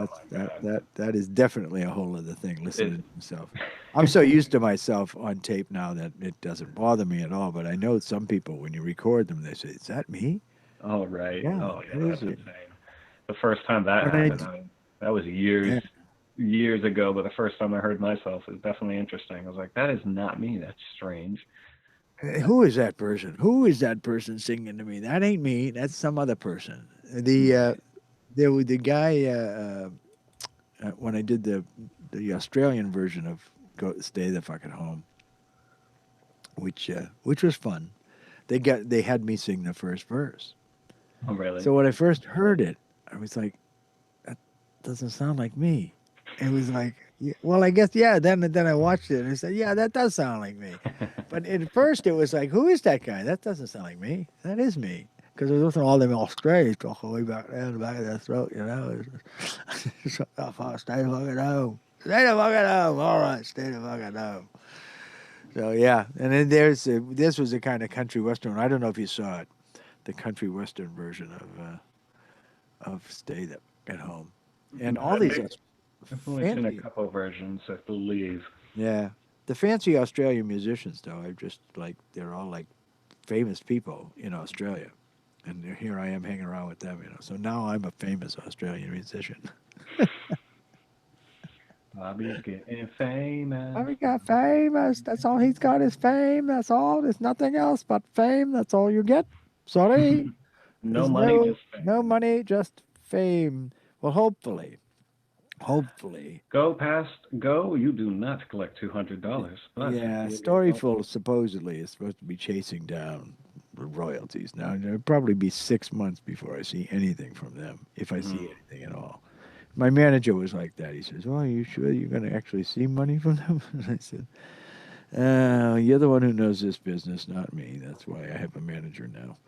That is definitely a whole other thing. Listening to himself, I'm so used to myself on tape now that it doesn't bother me at all. But I know some people, when you record them, they say, "Is that me?" Oh, right. Yeah, Oh, yeah, that's insane. The first time that happened, that was years ago, but the first time I heard myself, it was definitely interesting. I was like, that is not me. That's strange. Who is that person? Who is that person singing to me? That ain't me. That's some other person. The guy when I did the Australian version of Stay the Fucking Home, which was fun. They had me sing the first verse. Oh, really? So when I first heard it, I was like, that doesn't sound like me. It was like, well, I guess, yeah. Then I watched it and I said, yeah, that does sound like me. But at first it was like, who is that guy? That doesn't sound like me. That is me. Because I was listening to all them Australians talk all the way back there in the back of their throat, you know. Stay the fucking home. Stay the fucking home. All right, stay the fucking home. So, yeah. And then this was a kind of country western. I don't know if you saw it. The country western version of Stay at Home, and all these. I've only seen a couple versions, I believe. Yeah, the fancy Australian musicians, though, I just they're all like famous people in Australia, and here I am hanging around with them, So now I'm a famous Australian musician. Bobby's getting famous. Bobby got famous. That's all he's got is fame. That's all. There's nothing else but fame. That's all you get. Sorry. No money, just fame. No money, just fame. Well, hopefully. Go. You do not collect $200. Yeah, Storyful supposedly is supposed to be chasing down the royalties. Now, it'll probably be 6 months before I see anything from them, if I see anything at all. My manager was like that. He says, well, are you sure you're going to actually see money from them? And I said, you're the one who knows this business, not me. That's why I have a manager now.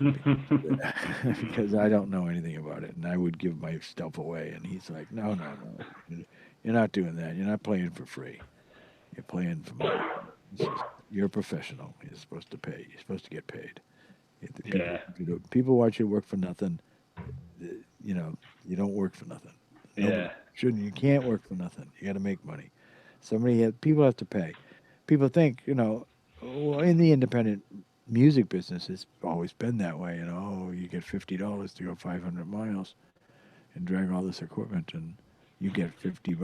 Because I don't know anything about it, and I would give my stuff away. And he's like, no. You're not doing that. You're not playing for free. You're playing for money. You're a professional. You're supposed to pay. You're supposed to get paid. People want you to work for nothing. You don't work for nothing. Yeah. You can't work for nothing. You got to make money. People have to pay. People think, in the independent music business, it's always been that way. You get $50 to go 500 miles and drag all this equipment, and you get $50,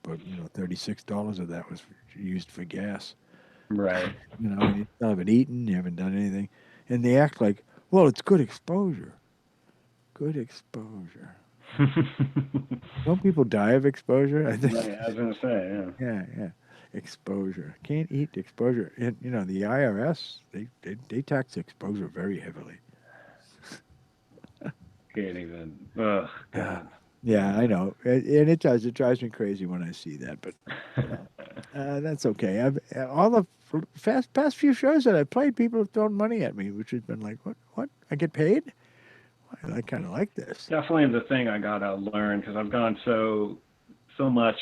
but $36 of that was used for gas. Right. You haven't eaten, you haven't done anything, and they act like, well, it's good exposure. Good exposure. Don't people die of exposure? I think. Right, I was gonna say, yeah. Yeah. Exposure. Can't eat exposure. And the IRS, they tax exposure very heavily. can't even. Oh God. Yeah, I know, and it does. It drives me crazy when I see that, but that's okay. All the past few shows that I've played, people have thrown money at me, which has been like, what? I get paid? I kind of like this. Definitely the thing I gotta learn because I've gone so much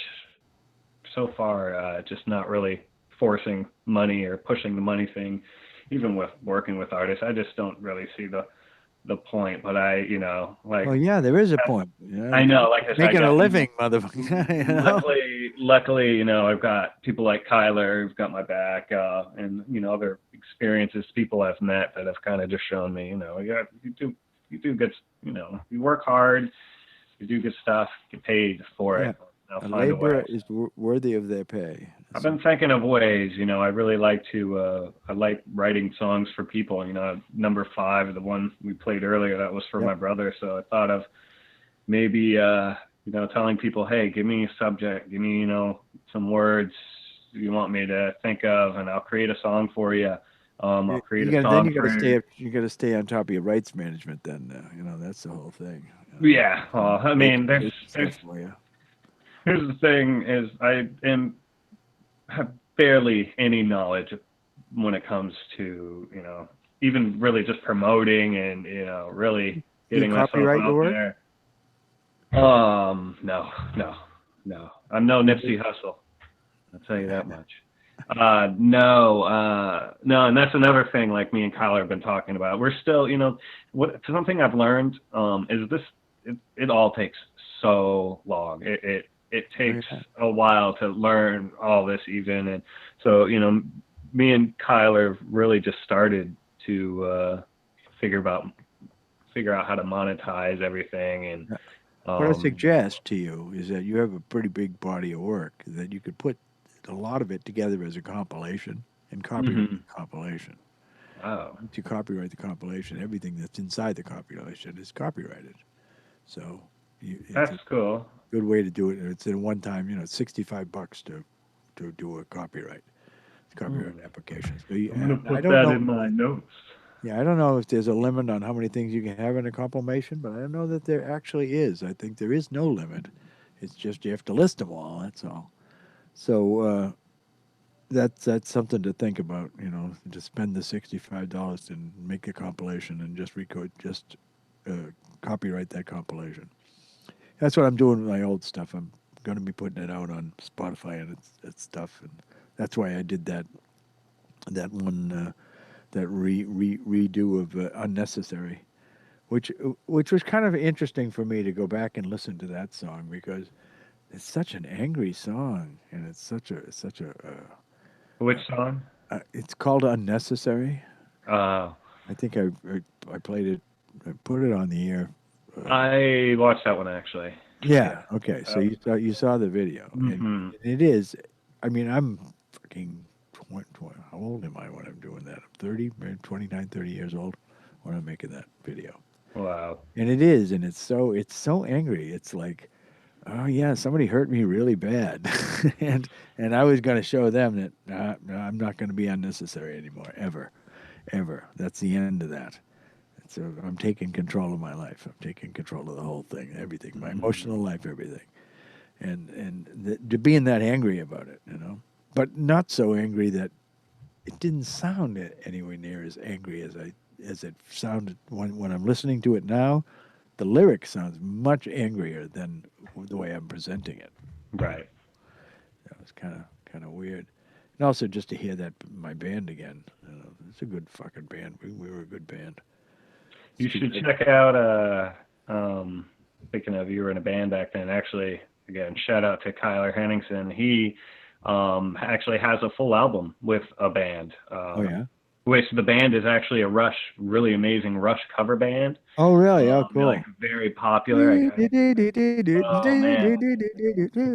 so far, just not really forcing money or pushing the money thing. Even with working with artists, I just don't really see the point. But like Well, yeah, there is a point. I know, like I said, I Making a got living, motherfucker. You know? luckily, I've got people like Kyler who've got my back, and other experiences people I've met that have kind of just shown me, you do good, you work hard, you do good stuff, get paid for Yeah. it. I'll A find a way. laborer is worthy of their pay. I've been thinking of ways, I really like I like writing songs for people, number 5, the one we played earlier, that was for my brother. So I thought of maybe, telling people, hey, give me a subject, give me, some words you want me to think of, and I'll create a song for you. I'll create a song for you. You got to stay on top of your rights management. Then that's the whole thing. Yeah. Well, I mean, there's stuff for you. Here's the thing: is I have barely any knowledge when it comes to even really just promoting and really getting myself out there. No. I'm no Nipsey Hussle. I'll tell you that much. No, and that's another thing. Like me and Kyler have been talking about. We're still, something I've learned is this. It all takes so long. It takes a while to learn all this even, and so me and Kyler really just started to figure out how to monetize everything. And what I suggest to you is that you have a pretty big body of work that you could put a lot of it together as a compilation and copyright the compilation. Wow. Once you copyright the compilation, everything that's inside the compilation is copyrighted. So that's cool. Good way to do it. It's in one time, it's $65 to do a copyright application. So I'm gonna put that in my notes. Yeah, I don't know if there's a limit on how many things you can have in a compilation, but I know that there actually is. I think there is no limit. It's just you have to list them all. That's all. So that's something to think about. To spend the $65 and make a compilation and just copyright that compilation. That's what I'm doing with my old stuff. I'm going to be putting it out on Spotify and its stuff, and that's why I did that one that redo of Unnecessary, which was kind of interesting for me to go back and listen to that song because it's such an angry song and it's such a which song? It's called Unnecessary. I think I played it. I put it on the air. I watched that one actually. Yeah. Okay. So you saw the video, and it is. I mean, I'm freaking 20, how old am I when I'm doing that? I'm 30, 29, 30 years old when I'm making that video. Wow. And it is, and it's so angry. It's like, oh yeah, somebody hurt me really bad, and I was going to show them that I'm not going to be unnecessary anymore, ever. That's the end of that. So I'm taking control of my life. I'm taking control of the whole thing, everything, my emotional life, everything, and to being that angry about it, but not so angry that it didn't sound anywhere near as angry as it sounded when I'm listening to it now. The lyric sounds much angrier than the way I'm presenting it. Right. That was kind of weird, and also just to hear that my band again. It's a good fucking band. We were a good band. You should check out, speaking of, you were in a band back then, actually, again, shout out to Kyler Henningsen. He actually has a full album with a band. Oh, yeah? Which the band is actually a Rush, really amazing Rush cover band. Oh, really? Oh, cool. Like very popular. Oh, man.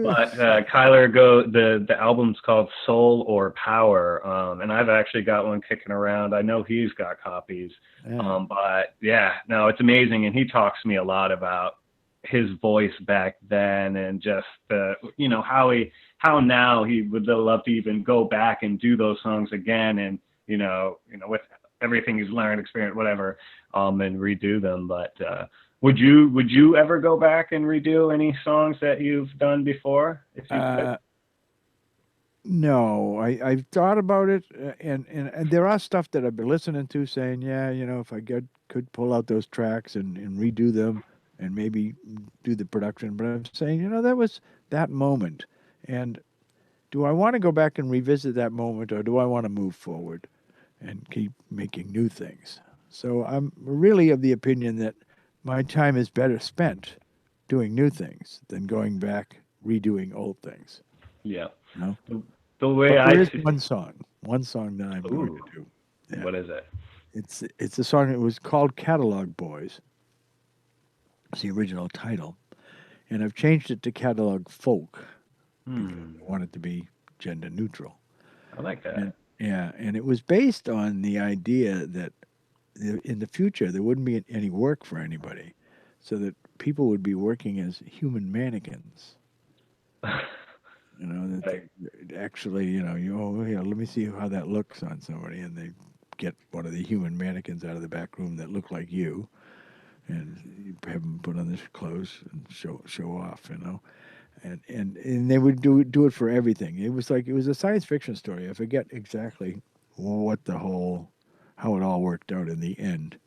But Kyler, the album's called Soul or Power, and I've actually got one kicking around. I know he's got copies. Yeah. But yeah, no, it's amazing, and he talks to me a lot about his voice back then and just how now he would love to even go back and do those songs again, and with everything you've learned, experience, whatever, and redo them. But would you ever go back and redo any songs that you've done before, if you could? No, I've thought about it, and there are stuff that I've been listening to saying, yeah, if I could pull out those tracks and redo them and maybe do the production, but I'm saying, that was that moment. And do I want to go back and revisit that moment, or do I want to move forward and keep making new things? So I'm really of the opinion that my time is better spent doing new things than going back redoing old things. Yeah. No. The way But there I is see. one song that I'm going Ooh, to do. Yeah. what is it? It's a song that was called Catalog Boys. It's the original title, and I've changed it to Catalog Folk because I want it to be gender neutral. I like that. And it was based on the idea that in the future there wouldn't be any work for anybody, so that people would be working as human mannequins. That they actually, let me see how that looks on somebody, and they get one of the human mannequins out of the back room that look like you, and you have them put on their clothes and show off, and they would do it for everything. It was a science fiction story. I forget exactly how it all worked out in the end,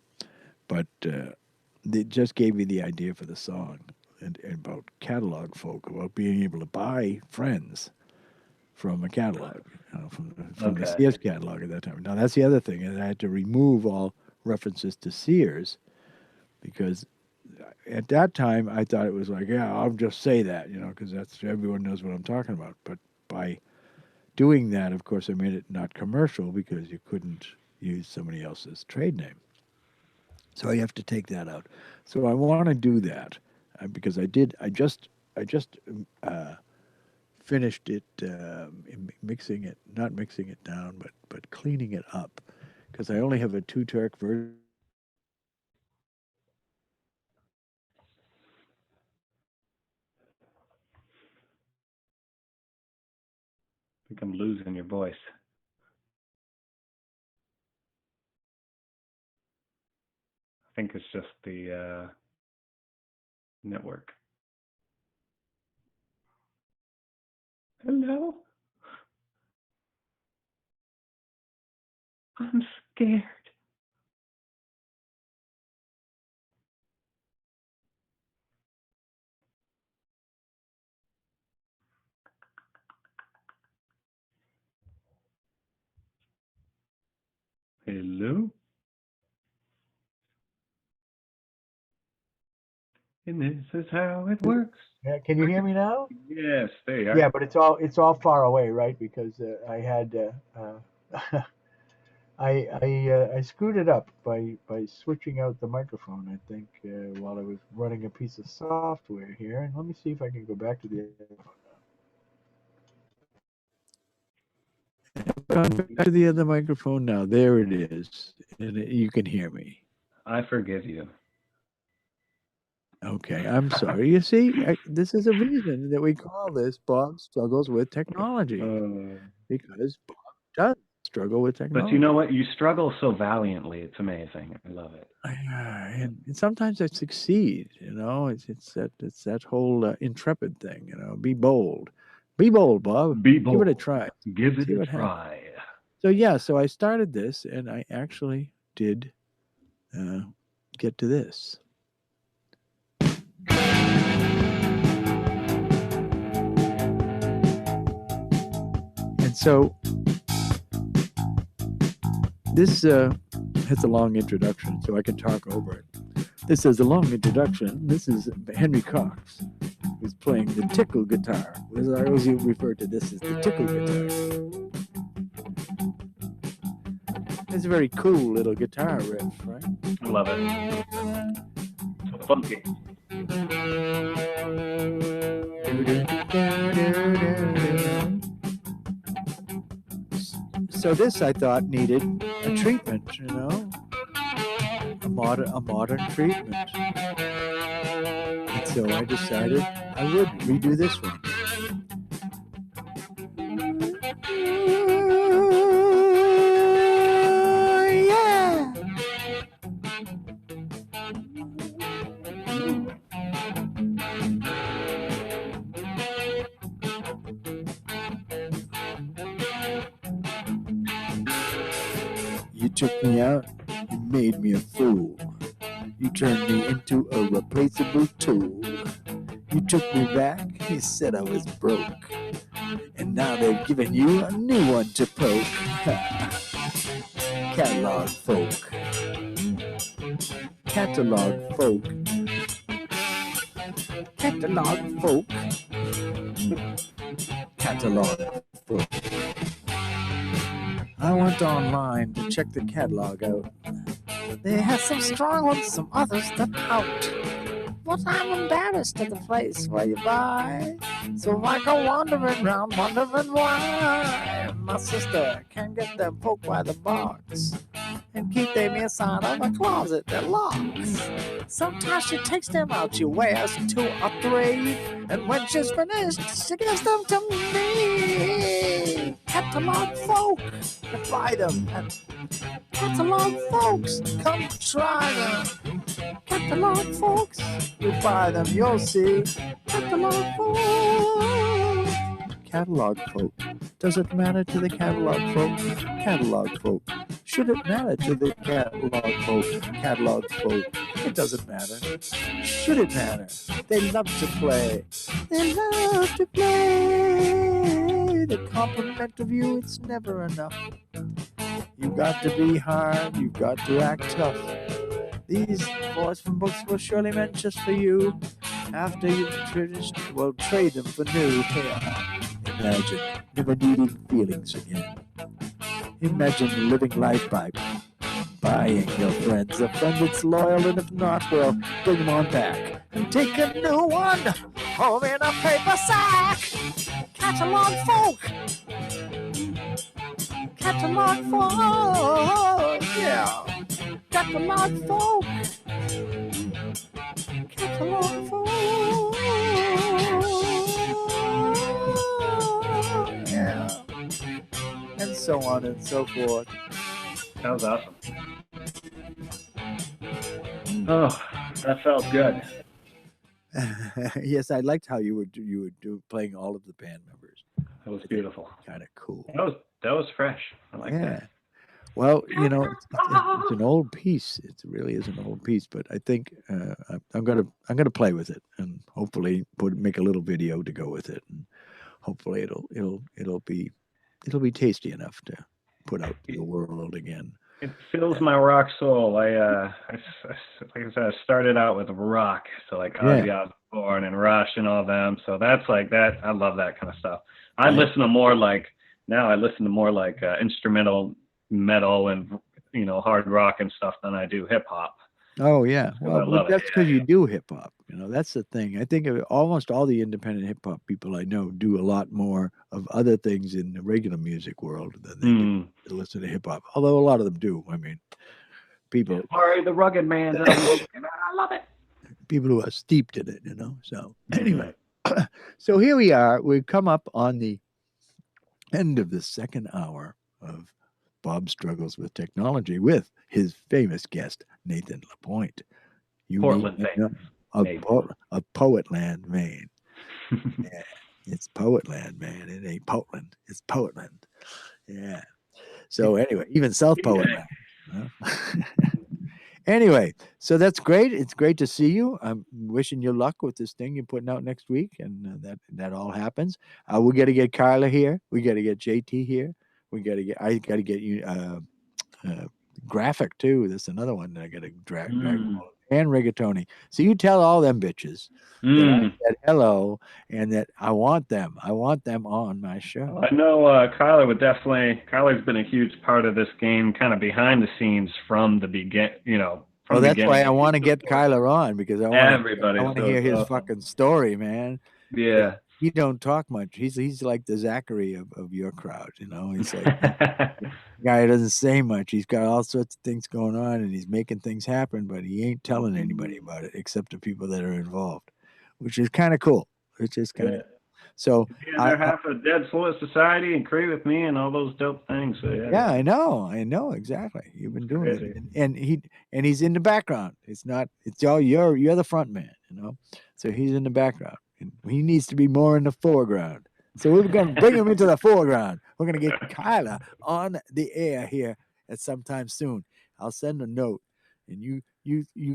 but it just gave me the idea for the song and about catalog folk, about being able to buy friends from a catalog, from the Sears catalog at that time. Now that's the other thing, and I had to remove all references to Sears because at that time I thought it was like, yeah, I'll just say that, because that's everyone knows what I'm talking about. But by doing that, of course, I made it not commercial because you couldn't use somebody else's trade name. So you have to take that out. So I want to do that because I just finished it, not mixing it down, but cleaning it up, because I only have a 2-track version. I think I'm losing your voice. I think it's just the network. Hello? I'm scared. Hello? And this is how it works. Yeah, can you hear me now? Yes, there you are. Yeah, but it's all far away, right? Because I had I screwed it up by switching out the microphone. I think while I was running a piece of software here, and let me see if I can go back to the other one. Gone back to the other microphone now. There it is, and you can hear me. I forgive you. Okay, I'm sorry. You see, this is a reason that we call this Bob Struggles with Technology, because Bob does struggle with technology. But you know what? You struggle so valiantly. It's amazing. I love it. And sometimes I succeed. It's that whole intrepid thing. Be bold, Bob. Be bold. Give it a try. Give it See a what try. Happens. So I started this, and I actually did get to this. And so this has a long introduction, so I can talk over it. This is a long introduction. This is Henry Cox, who's playing the tickle guitar. As I always refer to this as the tickle guitar. It's a very cool little guitar riff, right? I love it. So funky. So this, I thought, needed a treatment, a modern treatment. And so I decided I would redo this one. Yeah. took me out, you made me a fool. You turned me into a replaceable tool. You took me back, you said I was broke. And now they've given you a new one to poke. Catalog folk. Catalog folk. Catalog folk. Catalog folk. I went online to check the catalog out. They have some strong ones, some others that out. But I'm embarrassed at the place where you buy. So I go wandering round, wondering why my sister can't get them folk by the box and keep them inside of a closet that locks. Sometimes she takes them out, she wears 2 or 3, and when she's finished, she gives them to me. Catalog folk, to buy them. Catalog folks, come try them. Catalog folks, you buy them, you'll see. Catalog folk. Catalog folk. Does it matter to the catalog folk? Catalog folk. Should it matter to the catalog folk? Catalog folk. It doesn't matter. Should it matter? They love to play. They love to play. The compliment of you, it's never enough. You've got to be hard. You've got to act tough. These boys from books were surely meant just for you. After you've finished, we'll trade them for new. Imagine never needing feelings again. Imagine living life by buying your friends a friend that's loyal, and if not, well, bring them on back and take a new one home in a paper sack. Catalog folk. Catalog folk. Yeah. Catalog folk. Catalog folk. Yeah. And so on and so forth. That was awesome. Oh, that felt good. Yes, I liked how you were playing all of the band members. That was beautiful. Kind of cool. That was fresh. I like that. Well, you know, it's an old piece. It really is an old piece, but I think I'm gonna play with it and hopefully make a little video to go with it, and hopefully it'll be tasty enough to put out to the world again. It fills my rock soul. Like I said, I started out with rock, so like Ozzy Osbourne and Rush and all them. So that's like that. I love that kind of stuff. I listen to more like instrumental metal and hard rock and stuff than I do hip hop. Oh yeah, well that's because you do hip hop. You know, that's the thing. I think almost all the independent hip hop people I know do a lot more of other things in the regular music world than they do listen to hip hop. Although a lot of them do. I mean, people. Sorry, the rugged man. I love it. People who are steeped in it, you know. So anyway, so here we are. We've come up on the end of the second hour of Bob Struggles with Technology with his famous guest, Nathan Lapointe. Portland, Maine. Of Poetland, Maine. Yeah, it's Poetland, man. It ain't Portland. It's Poetland. Yeah. So anyway, even South Poetland. Anyway, so that's great. It's great to see you. I'm wishing you luck with this thing you're putting out next week, and that all happens. We got to get Carla here. We got to get JT here. I got to get you Graphic too. That's another one that I got to drag and Rigatoni. So you tell all them bitches that I said hello and that I want them. I want them on my show. I know Kyler would definitely. Kyler's been a huge part of this game, kind of behind the scenes from the That's why I want to get Kyler on, because I want to hear his awesome. fucking story, man. Yeah. He don't talk much. He's like the Zachary of your crowd, you know. He's like the guy who doesn't say much. He's got all sorts of things going on, and he's making things happen, but he ain't telling anybody about it except the people that are involved, which is kind of cool. It's just kind of so. They're half a Dead Fluid Society, and agree with me, and all those dope things. So, yeah, I know exactly. You've been doing it, and he's in the background. It's all you're the front man, you know. So he's in the background. He needs to be more in the foreground. So we're going to bring him into the foreground. We're going to get Kyla on the air here at some time soon. I'll send a note, and you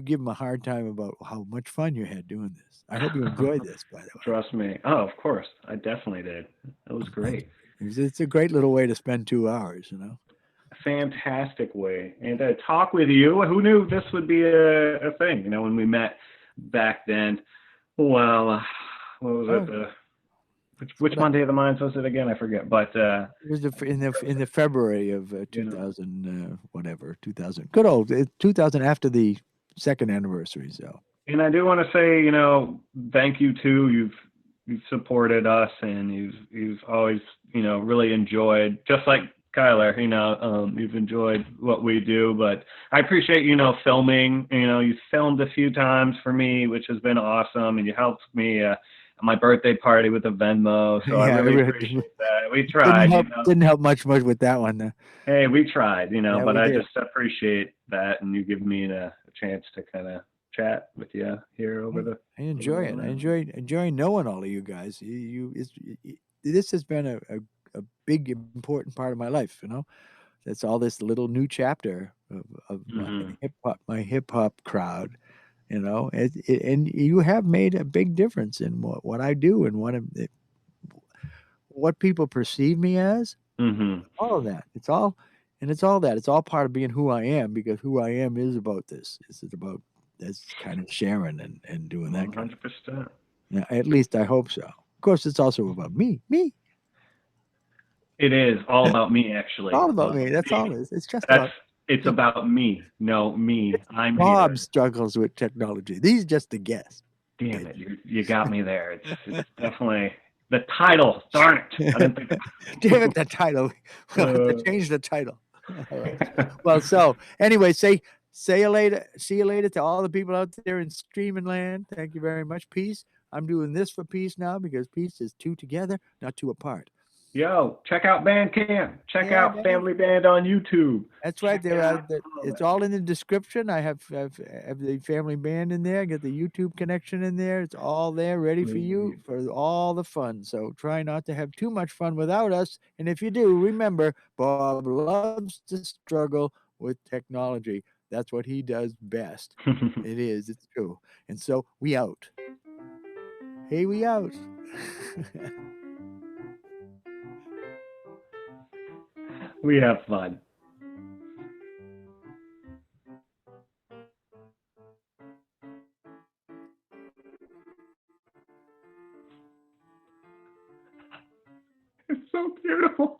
give them a hard time about how much fun you had doing this. I hope you enjoyed this, by the way. Trust me. Oh, of course. I definitely did. It was great. It's a great little way to spend 2 hours, Fantastic way. And to talk with you, who knew this would be a thing? When we met back then. Well, what was it? Which Monday of the Minds was it again? I forget. But it was in the February of 2000 whatever 2000 good old 2000 after the second anniversary. So. And I do want to say, thank you too. You've supported us, and you've always, really enjoyed, just like Kyler, you've enjoyed what we do. But I appreciate, filming. You filmed a few times for me, which has been awesome, and you helped me at my birthday party with the Venmo. So I really appreciate that. We tried. Didn't help much with that one. Though. Hey, we tried, Yeah, but I just appreciate that, and you give me a chance to kind of chat with you here over the. I enjoy it. I enjoy knowing all of you guys. This has been a big important part of my life. That's all this little new chapter of my hip hop crowd. And you have made a big difference in what I do and what people perceive me as. All of that. It's all that. It's all part of being who I am, because who I am is about this. It's about that's kind of sharing and doing that 100%. Yeah, at least I hope so. Of course, it's also about me. It is all about me, actually. All about me. That's all it is. It's just It's about me. No, me. I'm Bob here. struggles with technology. These just a guess. Damn it. You got me there. It's definitely the title. Darn it. I didn't think Damn it, the title. We'll have to change the title. All right. Well, so anyway, see you later. See you later to all the people out there in streaming land. Thank you very much. Peace. I'm doing this for peace now, because peace is two together, not two apart. Yo, check out Bandcamp. Check out Family Band on YouTube. That's right. It's all in the description. I have the Family Band in there. Get the YouTube connection in there. It's all there, ready for you for all the fun. So try not to have too much fun without us. And if you do, remember, Bob loves to struggle with technology. That's what he does best. It is. It's true. And so we out. Hey, we out. We have fun. It's so beautiful.